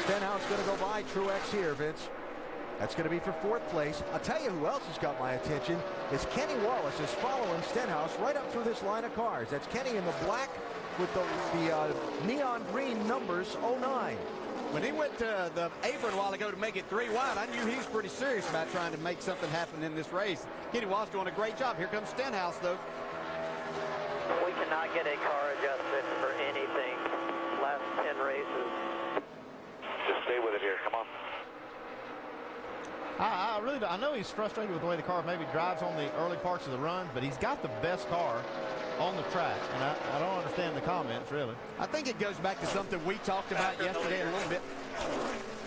O: Stenhouse going to go by Truex here, Vince. That's going to be for fourth place. I'll tell you who else has got my attention is Kenny Wallace is following Stenhouse right up through this line of cars. That's Kenny in the black with the neon green numbers 09.
N: When he went to the apron a while ago to make it 3 wide, I knew he was pretty serious about trying to make something happen in this race. Kenny Wallace doing a great job. Here comes Stenhouse, though.
U: We cannot get a car adjustment for anything. Last 10 races.
V: Just stay with it here. Come on.
P: I know he's frustrated with the way the car maybe drives on the early parts of the run, but he's got the best car on the track, and I don't understand the comments, really.
N: I think it goes back to something we talked about yesterday a little bit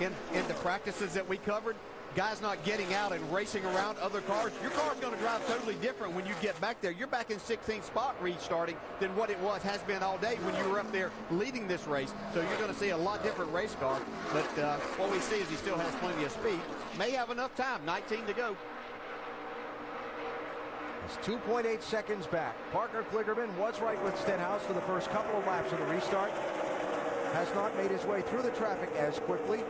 N: in the practices that we covered. Guys not getting out and racing around other cars. Your car's going to drive totally different when you get back there. You're back in 16th spot restarting than what it has been all day when you were up there leading this race. So you're going to see a lot different race car. But what we see is he still has plenty of speed. May have enough time. 19 to go.
O: He's 2.8 seconds back. Parker Kligerman was right with Stenhouse for the first couple of laps of the restart. Has not made his way through the traffic as quickly.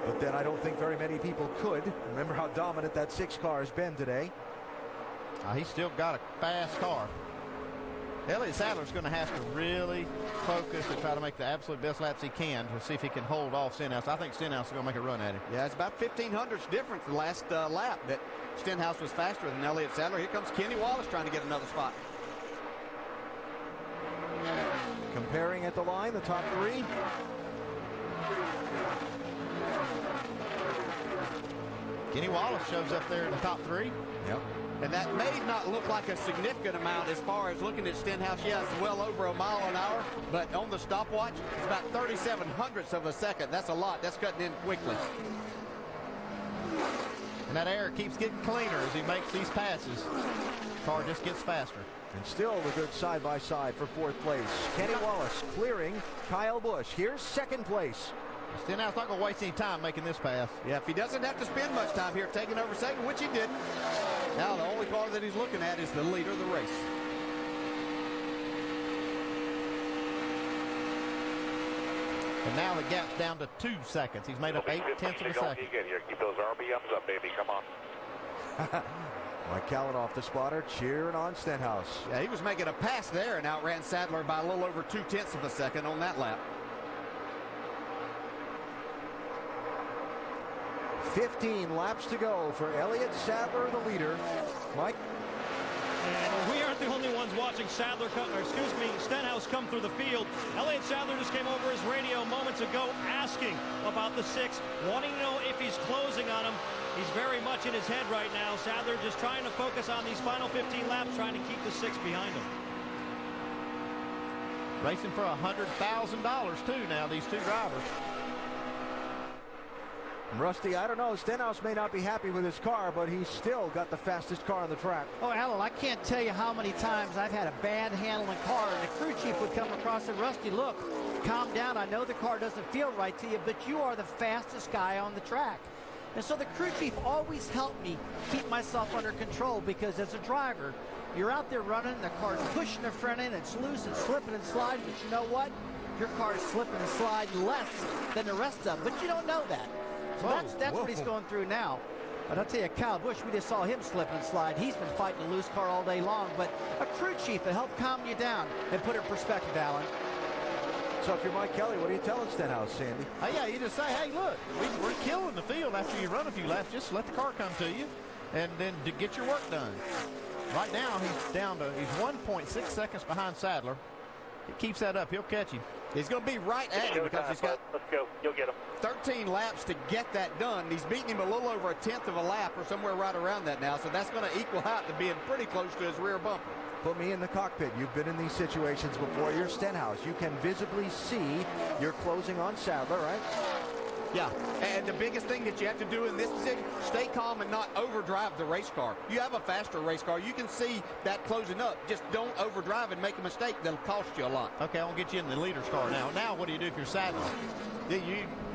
O: But then I don't think very many people could. Remember how dominant that 6 car has been today.
P: He's still got a fast car. Elliott Sadler's going to have to really focus to try to make the absolute best laps he can to see if he can hold off Stenhouse. I think Stenhouse is going to make a run at him.
N: Yeah, it's about 1,500 difference the last lap that Stenhouse was faster than Elliott Sadler. Here comes Kenny Wallace trying to get another spot.
O: Comparing at the line, the top 3.
P: Kenny Wallace shows up there in the top 3.
O: Yep.
N: And that may not look like a significant amount as far as looking at Stenhouse. Yeah, it's well over a mile an hour, but on the stopwatch, it's about 37 hundredths of a second. That's a lot. That's cutting in quickly.
P: And that air keeps getting cleaner as he makes these passes. Car just gets faster.
O: And still the good side-by-side for fourth place. Kenny Wallace clearing Kyle Busch. Here's second place.
P: Stenhouse not going to waste any time making this pass.
N: Yeah, if he doesn't have to spend much time here taking over second, which he didn't. Now the only car that he's looking at is the leader of the race.
P: And now the gap's down to 2 seconds. He's made up 8/10 of a second.
V: Keep those RPMs up, baby. Come on.
O: Mike Kalanoff, the spotter, cheering on Stenhouse.
N: Yeah, he was making a pass there and outran Sadler by a little over 2/10 of a second on that lap.
O: 15 laps to go for Elliott Sadler, the leader. Mike?
F: And we aren't the only ones watching Stenhouse come through the field. Elliott Sadler just came over his radio moments ago asking about the 6, wanting to know if he's closing on him. He's very much in his head right now. Sadler just trying to focus on these final 15 laps, trying to keep the 6 behind him.
P: Racing for $100,000 too now, these two drivers.
O: Rusty, I don't know. Stenhouse may not be happy with his car, but he's still got the fastest car on the track.
D: Oh, Alan, I can't tell you how many times I've had a bad handling car, and the crew chief would come across and, Rusty, look, calm down. I know the car doesn't feel right to you, but you are the fastest guy on the track. And so the crew chief always helped me keep myself under control, because as a driver, you're out there running, the car's pushing the front end, it's loose and slipping and sliding, but you know what? Your car is slipping and sliding less than the rest of them, but you don't know that. So that's what he's going through now. But I'll tell you, Kyle Busch, we just saw him slip and slide. He's been fighting a loose car all day long. But a crew chief will help calm you down and put it in perspective, Alan.
O: So if you're Mike Kelly, what are you telling Stenhouse, Sandy?
P: Oh, yeah, you just say, hey, look, we're killing the field after you run a few laps. Just let the car come to you and then to get your work done. Right now, he's 1.6 seconds behind Sadler. He keeps that up. He'll catch him.
N: He's going to be right at him because he's got
G: Let's go. You'll get him.
N: 13 laps to get that done. He's beating him a little over a tenth of a lap or somewhere right around that now. So that's going to equal out to being pretty close to his rear bumper.
O: Put me in the cockpit. You've been in these situations before. You're Stenhouse. You can visibly see you're closing on Sadler, right?
N: Yeah, and the biggest thing that you have to do in this position, stay calm and not overdrive the race car. You have a faster race car. You can see that closing up. Just don't overdrive and make a mistake. That'll cost you a lot.
P: Okay, I'll get you in the leader's car now. Now what do you do if you're Sadler?
N: Yeah,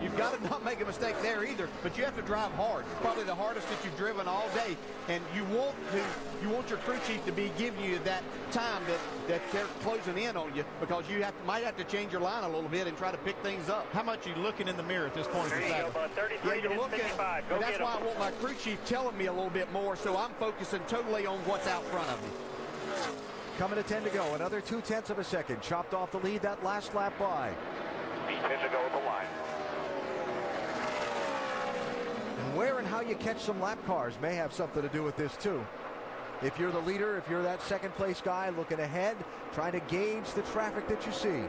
N: you've got to not make a mistake there either, but you have to drive hard. Probably the hardest that you've driven all day, and you want your crew chief to be giving you that time that they're closing in on you, because you might have to change your line a little bit and try to pick things up.
P: How much are you looking in the mirror at this point?
G: There you go, bud. 33
N: Yeah, you're looking.
G: 65. Go
N: That's
G: get
N: why
G: him.
N: I want my crew chief telling me a little bit more, so I'm focusing totally on what's out front of me.
O: Coming to 10 to go. Another 0.2 of a second. Chopped off the lead that last lap by.
G: 10 to go at the line.
O: And where and how you catch some lap cars may have something to do with this too. If you're the leader, if you're that second place guy looking ahead, trying to gauge the traffic that you see.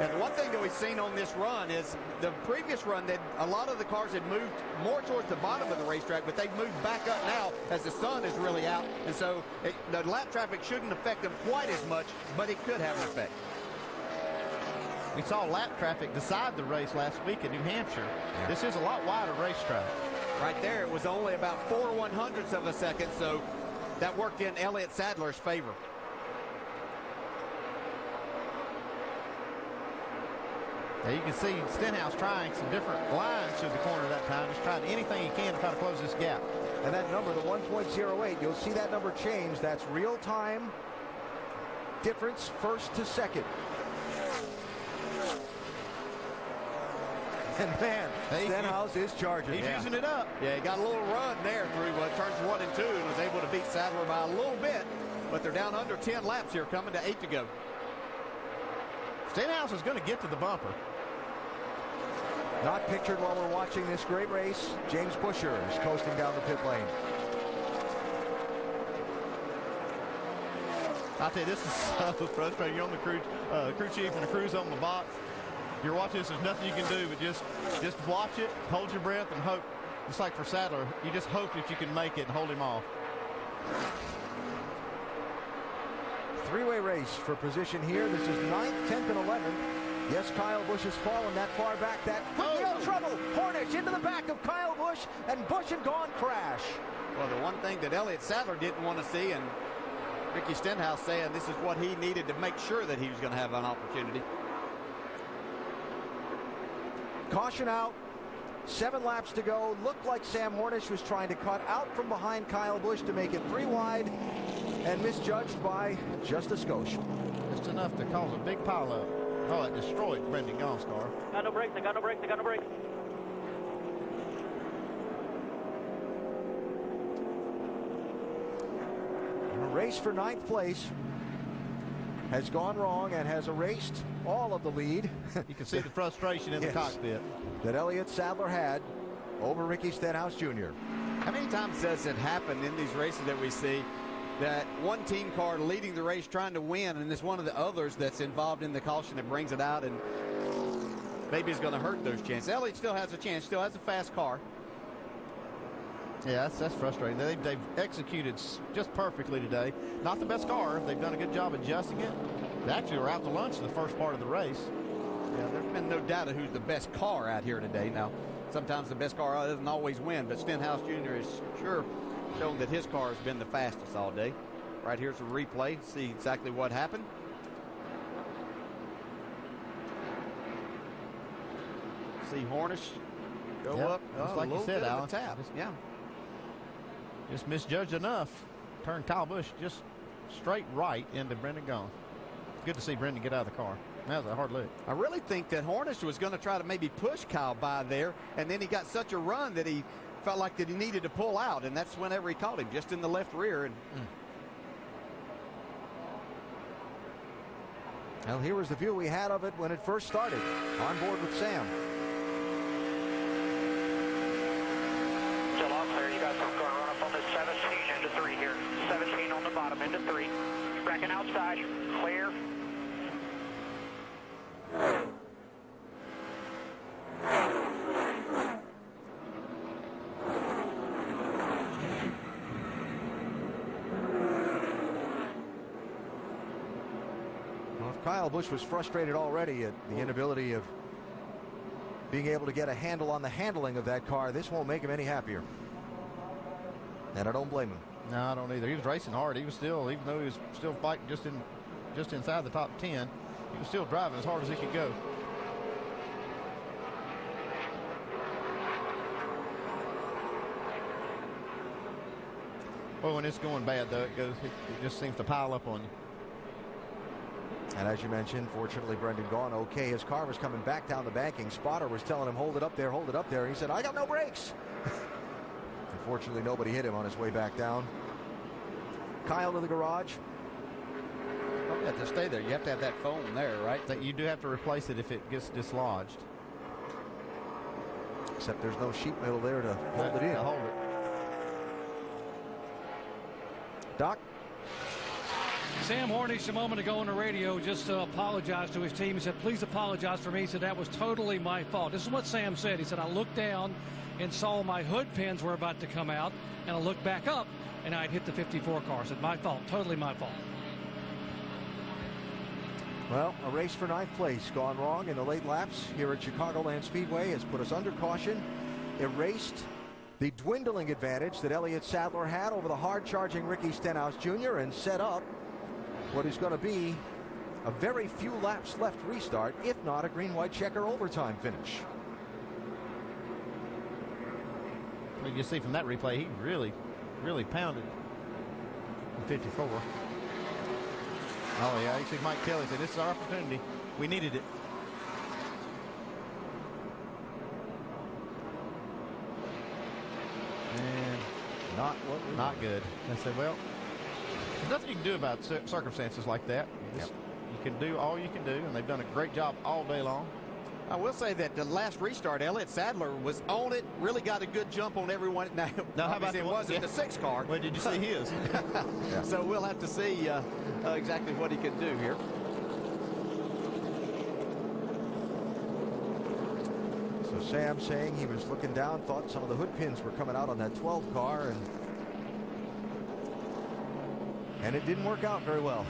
N: And the one thing that we've seen on this run is the previous run that a lot of the cars had moved more towards the bottom of the racetrack, but they've moved back up now as the sun is really out. And so the lap traffic shouldn't affect them quite as much, but it could have an effect.
P: We saw lap traffic decide the race last week in New Hampshire. This is a lot wider racetrack.
N: Right there, it was only about 4 1/100ths of a second, so that worked in Elliott Sadler's favor.
P: Now you can see Stenhouse trying some different lines to the corner that time, just trying anything he can to try to close this gap.
O: And that number, the 1.08, you'll see that number change. That's real-time difference first to second. And man, Stenhouse is charging.
N: He's using it up. Yeah, he got a little run there through turns 1 and 2 and was able to beat Sadler by a little bit. But they're down under 10 laps here, coming to 8 to go.
P: Stenhouse is going to get to the bumper.
O: Not pictured while we're watching this great race. James Busher is coasting down the pit lane.
P: I'll tell you, this is so frustrating. You're on the crew chief and the crew's on the box. You're watching this, there's nothing you can do but just watch it, hold your breath, and hope. It's like for Sadler, you just hope that you can make it and hold him off.
O: Three-way race for position here. This is 9th, 10th, and 11th. Yes, Kyle Busch has fallen that far back. That real trouble. Hornish into the back of Kyle Busch, and Busch and gone crash.
N: Well, the one thing that Elliott Sadler didn't want to see, and Ricky Stenhouse saying this is what he needed to make sure that he was going to have an opportunity.
O: Caution out. 7 laps to go. Looked like Sam Hornish was trying to cut out from behind Kyle Busch to make it 3 wide, and misjudged by just a skosh.
P: Just enough to cause a big pileup. Oh, it destroyed Brendan Gaughan's car.
G: Got no brakes. They got no brakes. They got no brakes.
O: A race for 9th place has gone wrong and has erased all of the lead.
P: You can see the frustration in the cockpit
O: that Elliott Sadler had over Ricky Stenhouse Jr.
N: How many times does it happen in these races that we see that one team car leading the race trying to win, and it's one of the others that's involved in the caution that brings it out, and maybe it's going to hurt those chances. Elliott still has a chance, still has a fast car.
P: Yeah, that's frustrating. They've executed just perfectly today. Not the best car. They've done a good job adjusting it. They actually were out to lunch in the first part of the race.
N: Yeah, there's been no doubt of who's the best car out here today. Now, sometimes the best car doesn't always win, but Stenhouse Jr. has sure shown that his car has been the fastest all day. Right here's a replay. See exactly what happened. See Hornish go up.
P: Just like you said, Alan.
N: Yeah.
P: Just misjudged enough. Turned Kyle Busch just straight right into Brendan Gaughan. Good to see Brendan get out of the car. That was a hard lick.
N: I really think that Hornish was going to try to maybe push Kyle by there, and then he got such a run that he felt like that he needed to pull out, and that's whenever he caught him, just in the left rear. And
O: Well, here was the view we had of it when it first started. On board with Sam.
G: Still off there. You got some car run up on this 17 into 3 here. 17 on the bottom into 3. Bracket outside. Clear.
O: Kyle Busch was frustrated already at the inability of being able to get a handle on the handling of that car. This won't make him any happier. And I don't blame him.
P: No, I don't either. He was racing hard. He was still, even though he was still fighting just inside the top 10, he was still driving as hard as he could go. Well, when it's going bad, though, it just seems to pile up on you.
O: And as you mentioned, fortunately, Brendan Gaughan, okay. His car was coming back down the banking. Spotter was telling him, hold it up there, hold it up there. And he said, I got no brakes. Unfortunately, nobody hit him on his way back down. Kyle to the garage.
N: You have to stay there. You have to have that foam there, right?
P: You do have to replace it if it gets dislodged.
O: Except there's no sheet metal there to hold it in.
P: To hold it.
O: Doc?
E: Sam Hornish a moment ago on the radio just apologized to his team. He said, please apologize for me. He said, that was totally my fault. This is what Sam said. He said, I looked down and saw my hood pins were about to come out, and I looked back up, and I'd hit the 54 car. I said, my fault, totally my fault.
O: Well, a race for ninth place gone wrong in the late laps here at Chicagoland Speedway has put us under caution, erased the dwindling advantage that Elliott Sadler had over the hard-charging Ricky Stenhouse Jr. and set up what is going to be a very few laps left restart, if not a green-white checker overtime finish.
P: Well, you see from that replay, he really pounded the 54. Oh, yeah, you see Mike Kelly said, this is our opportunity. We needed it. And not good. I said, well, there's nothing you can do about circumstances like that. You can do all you can do, and they've done a great job all day long.
N: I will say that the last restart, Elliott Sadler was on it, really got a good jump on everyone. Now how about it wasn't the 6 car?
P: Well, did you see his?
N: Yeah. So we'll have to see exactly what he can do here.
O: So Sam saying he was looking down, thought some of the hood pins were coming out on that 12 car, and it didn't work out very well.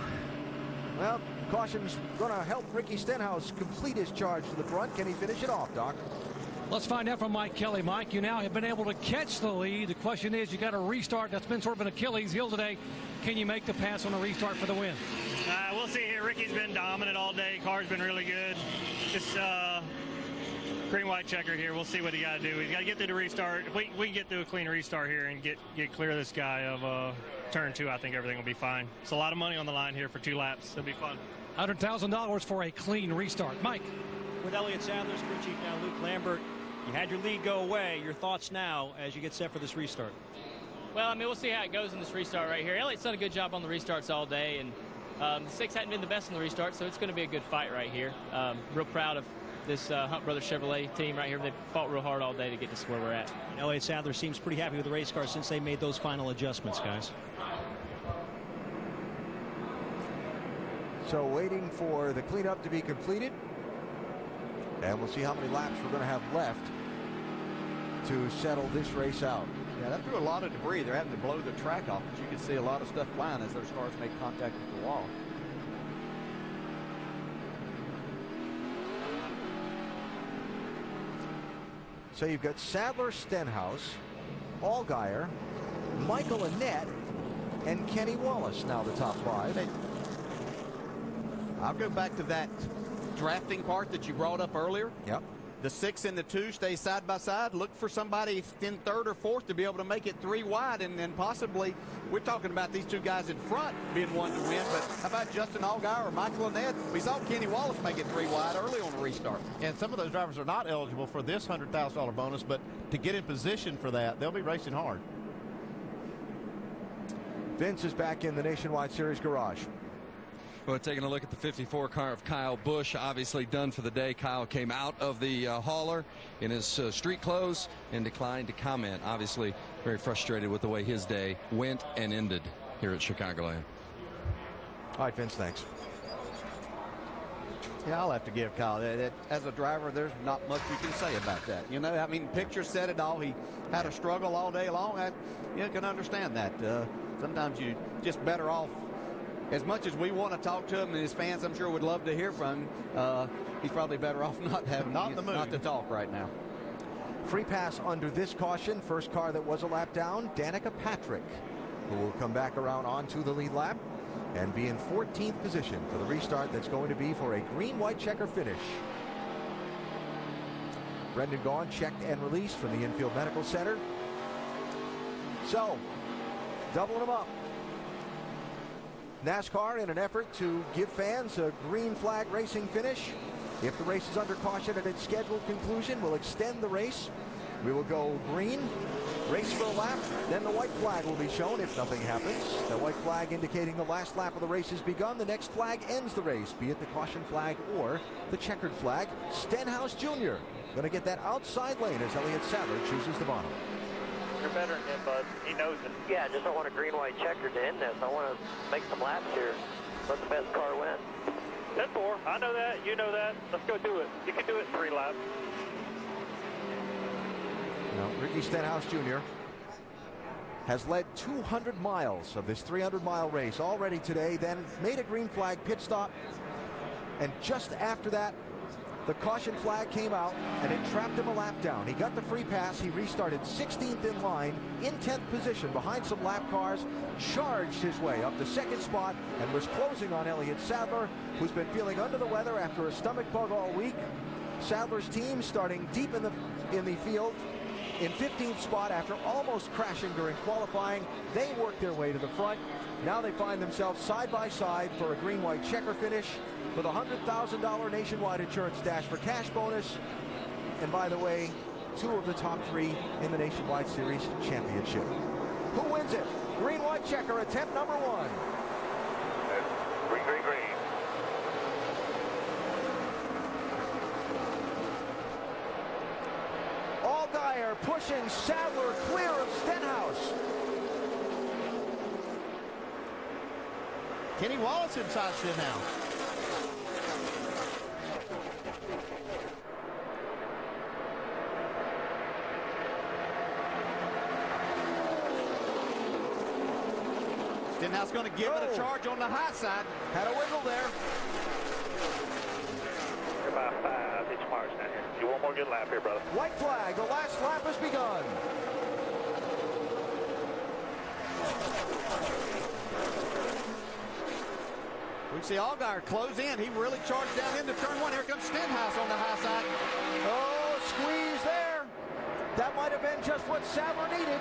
O: Well, caution's going to help Ricky Stenhouse complete his charge to the front. Can he finish it off, Doc?
E: Let's find out from Mike Kelly. Mike, you now have been able to catch the lead. The question is, you got to restart. That's been sort of an Achilles heel today. Can you make the pass on a restart for the win?
K: We'll see here. Ricky's been dominant all day. Car's been really good. Just green-white checker here. We'll see what he got to do. He's got to get through the restart. If we can get through a clean restart here and get clear of this guy of turn 2, I think everything will be fine. It's a lot of money on the line here for 2 laps. It'll be fun.
E: $100,000 for a clean restart. Mike.
F: With Elliott Sadler's crew chief now, Luke Lambert, you had your lead go away. Your thoughts now as you get set for this restart?
L: Well, I mean, we'll see how it goes in this restart right here. Elliott's done a good job on the restarts all day, and the 6 hadn't been the best in the restart, so it's going to be a good fight right here. Real proud of this Hunt Brothers Chevrolet team right here. They fought real hard all day to get us where we're at.
F: And Elliott Sadler seems pretty happy with the race car since they made those final adjustments, guys.
O: So waiting for the cleanup to be completed. And we'll see how many laps we're going to have left to settle this race out.
N: Yeah, that threw a lot of debris. They're having to blow the track off, but you can see a lot of stuff flying as those cars make contact with the wall.
O: So you've got Sadler, Stenhouse, Allgaier, Michael Annett, and Kenny Wallace now the top 5.
N: I'll go back to that drafting part that you brought up earlier.
O: Yep.
N: The 6 and the 2 stay side by side. Look for somebody in 3rd or 4th to be able to make it 3 wide, and then possibly we're talking about these 2 guys in front being one to win. But how about Justin Allgaier or Michael Annett? We saw Kenny Wallace make it 3 wide early on the restart.
P: And some of those drivers are not eligible for this $100,000 bonus, but to get in position for that, they'll be racing hard.
O: Vince is back in the Nationwide Series garage.
T: Well, taking a look at the 54 car of Kyle Busch, obviously done for the day. Kyle came out of the hauler in his street clothes and declined to comment. Obviously very frustrated with the way his day went and ended here at Chicagoland.
O: All right, Vince, thanks.
N: Yeah, I'll have to give Kyle that. As a driver, there's not much we can say about that. You know, I mean, pictures said it all. He had a struggle all day long. You can understand that. Sometimes you just better off as much as we want to talk to him and his fans, I'm sure, would love to hear from him, he's probably better off not to talk right now.
O: Free pass under this caution. First car that was a lap down, Danica Patrick, who will come back around onto the lead lap and be in 14th position for the restart that's going to be for a green-white checker finish. Brendan Gaughan checked and released from the Infield Medical Center. So, doubling them up. NASCAR, in an effort to give fans a green flag racing finish, if the race is under caution at its scheduled conclusion, we'll extend the race. We will go green, race for a lap, then the white flag will be shown if nothing happens. The white flag indicating the last lap of the race has begun. The next flag ends the race, be it the caution flag or the checkered flag. Stenhouse Jr. going to get that outside lane as Elliott Sadler chooses the bottom.
V: You're better than him, bud. He knows it. Yeah, I just don't want a green-white checker to end this. I want to make some laps here. Let the best car win.
Q: 10-4. I know that. You know that. Let's go do it. You can do it in 3 laps.
O: Now, Ricky Stenhouse Jr. has led 200 miles of this 300-mile race already today, then made a green flag pit stop, and just after that, the caution flag came out, and it trapped him a lap down. He got the free pass. He restarted 16th in line, in 10th position behind some lap cars, charged his way up to 2nd spot, and was closing on Elliott Sadler, who's been feeling under the weather after a stomach bug all week. Sadler's team starting deep in the field in 15th spot after almost crashing during qualifying. They worked their way to the front. Now they find themselves side by side for a green-white checker finish for the $100,000 Nationwide Insurance Dash for Cash bonus. And by the way, 2 of the top 3 in the Nationwide Series Championship. Who wins it? Green-white checker, attempt number 1.
G: Green, green, green.
O: Allgaier pushing Sadler clear of Stenhouse.
P: Kenny Wallace inside Stenhouse.
N: Stenhouse going to give it a charge on the high side.
O: Had a wiggle there.
G: You're about 5 inch marks down here. You want more good lap here, brother.
O: White flag. The last lap has begun.
N: We see Allgaier close in. He really charged down into turn 1. Here comes Stenhouse on the high side.
O: Oh, squeeze there. That might have been just what Sadler needed.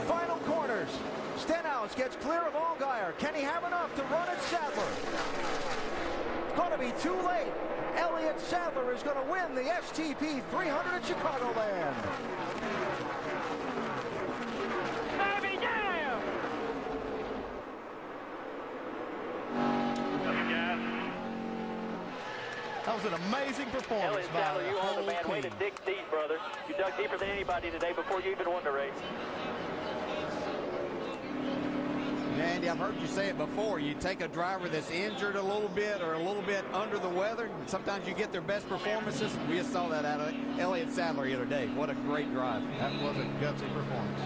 O: Final corners. Stenhouse gets clear of Allgaier. Can he have enough to run at Sadler? Going to be too late. Elliott Sadler is going to win the STP 300 at Chicagoland.
P: That was an amazing performance.
V: Elliott Sadler, you are the man. Way to dig deep, brother. You dug deeper than anybody today before you even won the race.
N: Andy, I've heard you say it before. You take a driver that's injured a little bit or a little bit under the weather, and sometimes you get their best performances. We just saw that out of Elliott Sadler the other day. What a great drive.
P: That was a gutsy performance.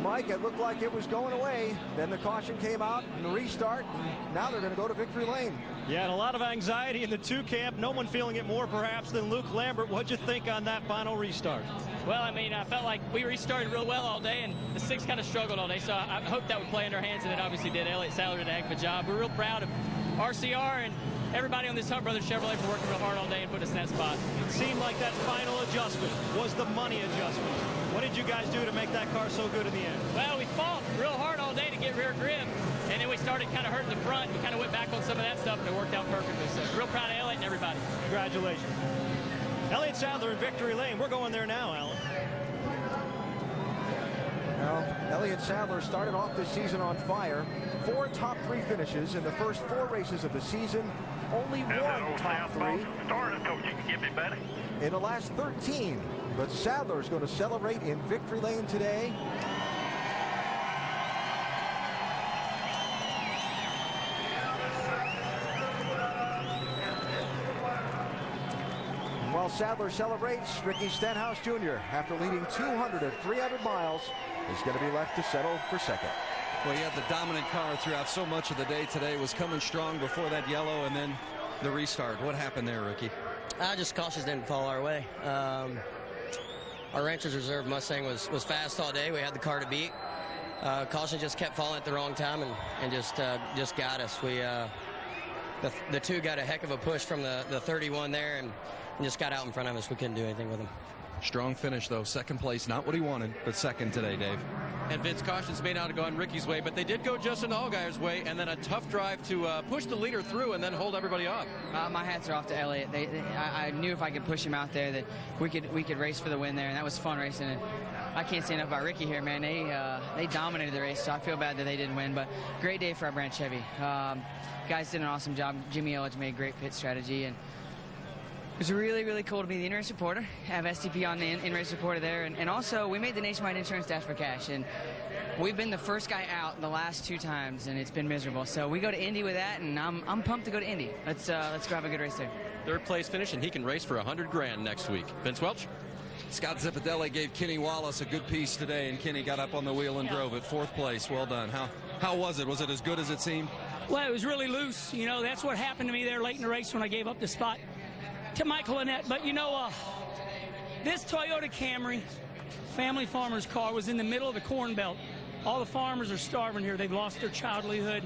O: Mike, it looked like it was going away. Then the caution came out and the restart. And now they're going to go to victory lane.
F: Yeah, and a lot of anxiety in the 2 camp. No one feeling it more perhaps than Luke Lambert. What'd you think on that final restart?
L: Well, I mean, I felt like we restarted real well all day, and the 6 kind of struggled all day, so I hope that would play in our hands, and it obviously did. Elliott Sadler did a heck of a job. We're real proud of RCR and everybody on this Hunt Brothers Chevrolet for working real hard all day and putting us in that spot.
F: It seemed like that final adjustment was the money adjustment. What did you guys do to make that car so good in the end?
L: Well, we fought real hard all day to get rear grip, and then we started kind of hurting the front. We kind of went back on some of that stuff, and it worked out perfectly. So real proud of Elliott and everybody.
F: Congratulations. Elliott Sadler in victory lane. We're going there now, Alan.
O: Now, Elliott Sadler started off this season on fire. 4 top 3 finishes in the first 4 races of the season. Only 1 top 3 in the last 13. But Sadler is going to celebrate in victory lane today. While Sadler celebrates, Ricky Stenhouse Jr., after leading 200 of 300 miles, is going to be left to settle for second.
T: Well, you had the dominant car throughout so much of the day today, was coming strong before that yellow, and then the restart. What happened there, Ricky?
A: Just cautions didn't fall our way. Our Ranchers Reserve Mustang was fast all day. We had the car to beat. Caution just kept falling at the wrong time and just got us. We the two got a heck of a push from the 31 there and just got out in front of us. We couldn't do anything with them.
T: Strong finish, though. Second place, not what he wanted, but second today, Dave.
H: And Vince, cautions may not have gone Ricky's way, but they did go Justin Allgaier's way, and then a tough drive to push the leader through and then hold everybody off.
R: My hats are off to Elliott. I knew if I could push him out there that we could race for the win there, and that was fun racing. And I can't say enough about Ricky here, man. They dominated the race, so I feel bad that they didn't win, but great day for our Branch Chevy. Guys did an awesome job. Jimmy Elledge made a great pit strategy, and it was really, really cool to be the in-race reporter, have STP on the in-race reporter there, and also we made the Nationwide Insurance Dash for Cash, and we've been the first guy out the last 2 times, and it's been miserable. So we go to Indy with that, and I'm pumped to go to Indy. Let's go have a good race there.
H: Third place finish, and he can race for $100,000 next week. Vince Welch?
T: Scott Zipadelli gave Kenny Wallace a good piece today, and Kenny got up on the wheel and drove it. 4th place. Well done. How was it? Was it as good as it seemed?
W: Well, it was really loose. You know, that's what happened to me there late in the race when I gave up the spot to Michael Annett. But, you know, this Toyota Camry family farmer's car was in the middle of the Corn Belt. All the farmers are starving here. They've lost their childhood.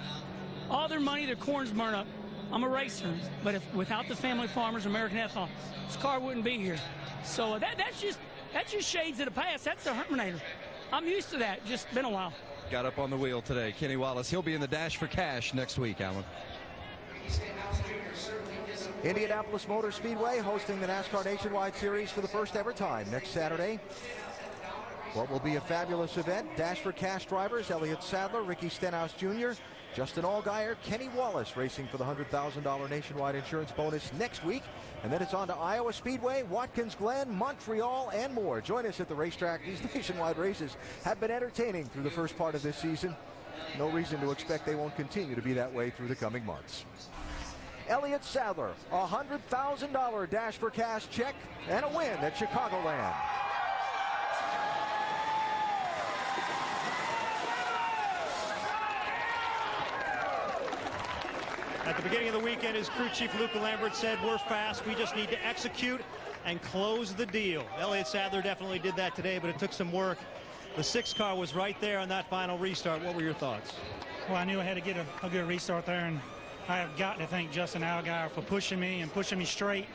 W: All their money, their corn's burned up. I'm a racer, but without the family farmers, American Ethanol, this car wouldn't be here. So that's just shades of the past. That's the Herminator. I'm used to that. Just been a while.
T: Got up on the wheel today. Kenny Wallace, he'll be in the Dash for Cash next week, Alan.
O: Indianapolis Motor Speedway hosting the NASCAR Nationwide Series for the first ever time next Saturday. What will be a fabulous event. Dash for Cash drivers Elliott Sadler, Ricky Stenhouse Jr., Justin Allgaier, Kenny Wallace racing for the $100,000 nationwide insurance bonus next week. And then it's on to Iowa Speedway, Watkins Glen, Montreal, and more. Join us at the racetrack. These nationwide races have been entertaining through the first part of this season. No reason to expect they won't continue to be that way through the coming months. Elliott Sadler, a $100,000 Dash for Cash check and a win at Chicagoland.
F: At the beginning of the weekend, his crew chief Luca Lambert said, we're fast, we just need to execute and close the deal. Elliott Sadler definitely did that today, but it took some work. The 6 car was right there on that final restart. What were your thoughts?
K: Well, I knew I had to get a good restart there, and I have got to thank Justin Allgaier for pushing me straight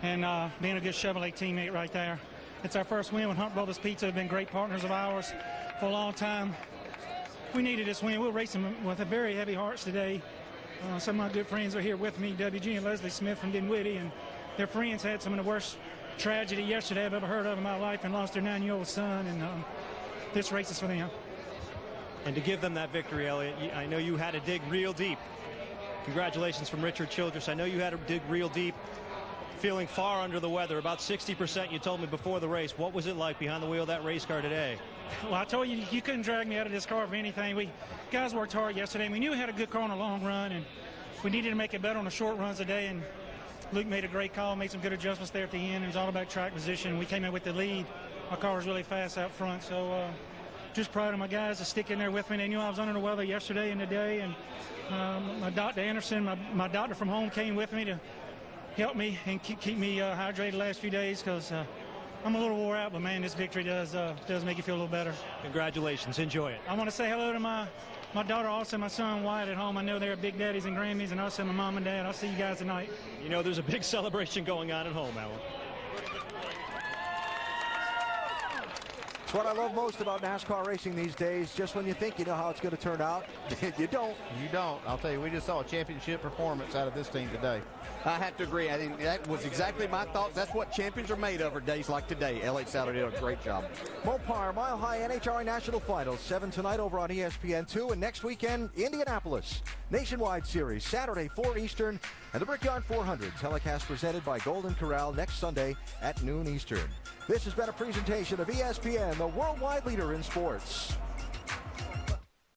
K: and being a good Chevrolet teammate right there. It's our first win with Hunt Brothers Pizza. Have been great partners of ours for a long time. We needed this win. We're racing with a very heavy hearts today. Some of my good friends are here with me, WG and Leslie Smith from Dinwiddie, and their friends had some of the worst tragedy yesterday I've ever heard of in my life and lost their 9-year-old son, and this race is for them.
F: And to give them that victory, Elliott, I know you had to dig real deep. Congratulations from Richard Childress. I know you had to dig real deep, feeling far under the weather, about 60% you told me before the race. What was it like behind the wheel of that race car today?
K: Well, I told you, you couldn't drag me out of this car for anything. We guys worked hard yesterday. We knew we had a good car on a long run, and we needed to make it better on the short runs today, and Luke made a great call, made some good adjustments there at the end. It was all about track position. We came in with the lead. Our car was really fast out front, so just proud of my guys to stick in there with me. They knew I was under the weather yesterday and today, and my Dr. Anderson, my doctor from home, came with me to help me and keep me hydrated the last few days, because I'm a little wore out, but man, this victory does make you feel a little better.
F: Congratulations. Enjoy it.
K: I want to say hello to my daughter, also my son Wyatt at home. I know they're big daddies and Grammys, and also my mom and dad. I'll see you guys tonight.
F: You know there's a big celebration going on at home, Alan.
O: It's what I love most about NASCAR racing these days. Just when you think you know how it's going to turn out, you don't.
P: You don't. I'll tell you, we just saw a championship performance out of this team today.
N: I have to agree. I think that was exactly my thoughts. That's what champions are made of, days like today. Elliott Sadler did a great job.
O: Mopar Mile High NHRA National Finals, 7 tonight over on ESPN2, and next weekend, Indianapolis. Nationwide Series, Saturday, 4 Eastern, and the Brickyard 400, telecast presented by Golden Corral next Sunday at noon Eastern. This has been a presentation of ESPN, the worldwide leader in sports.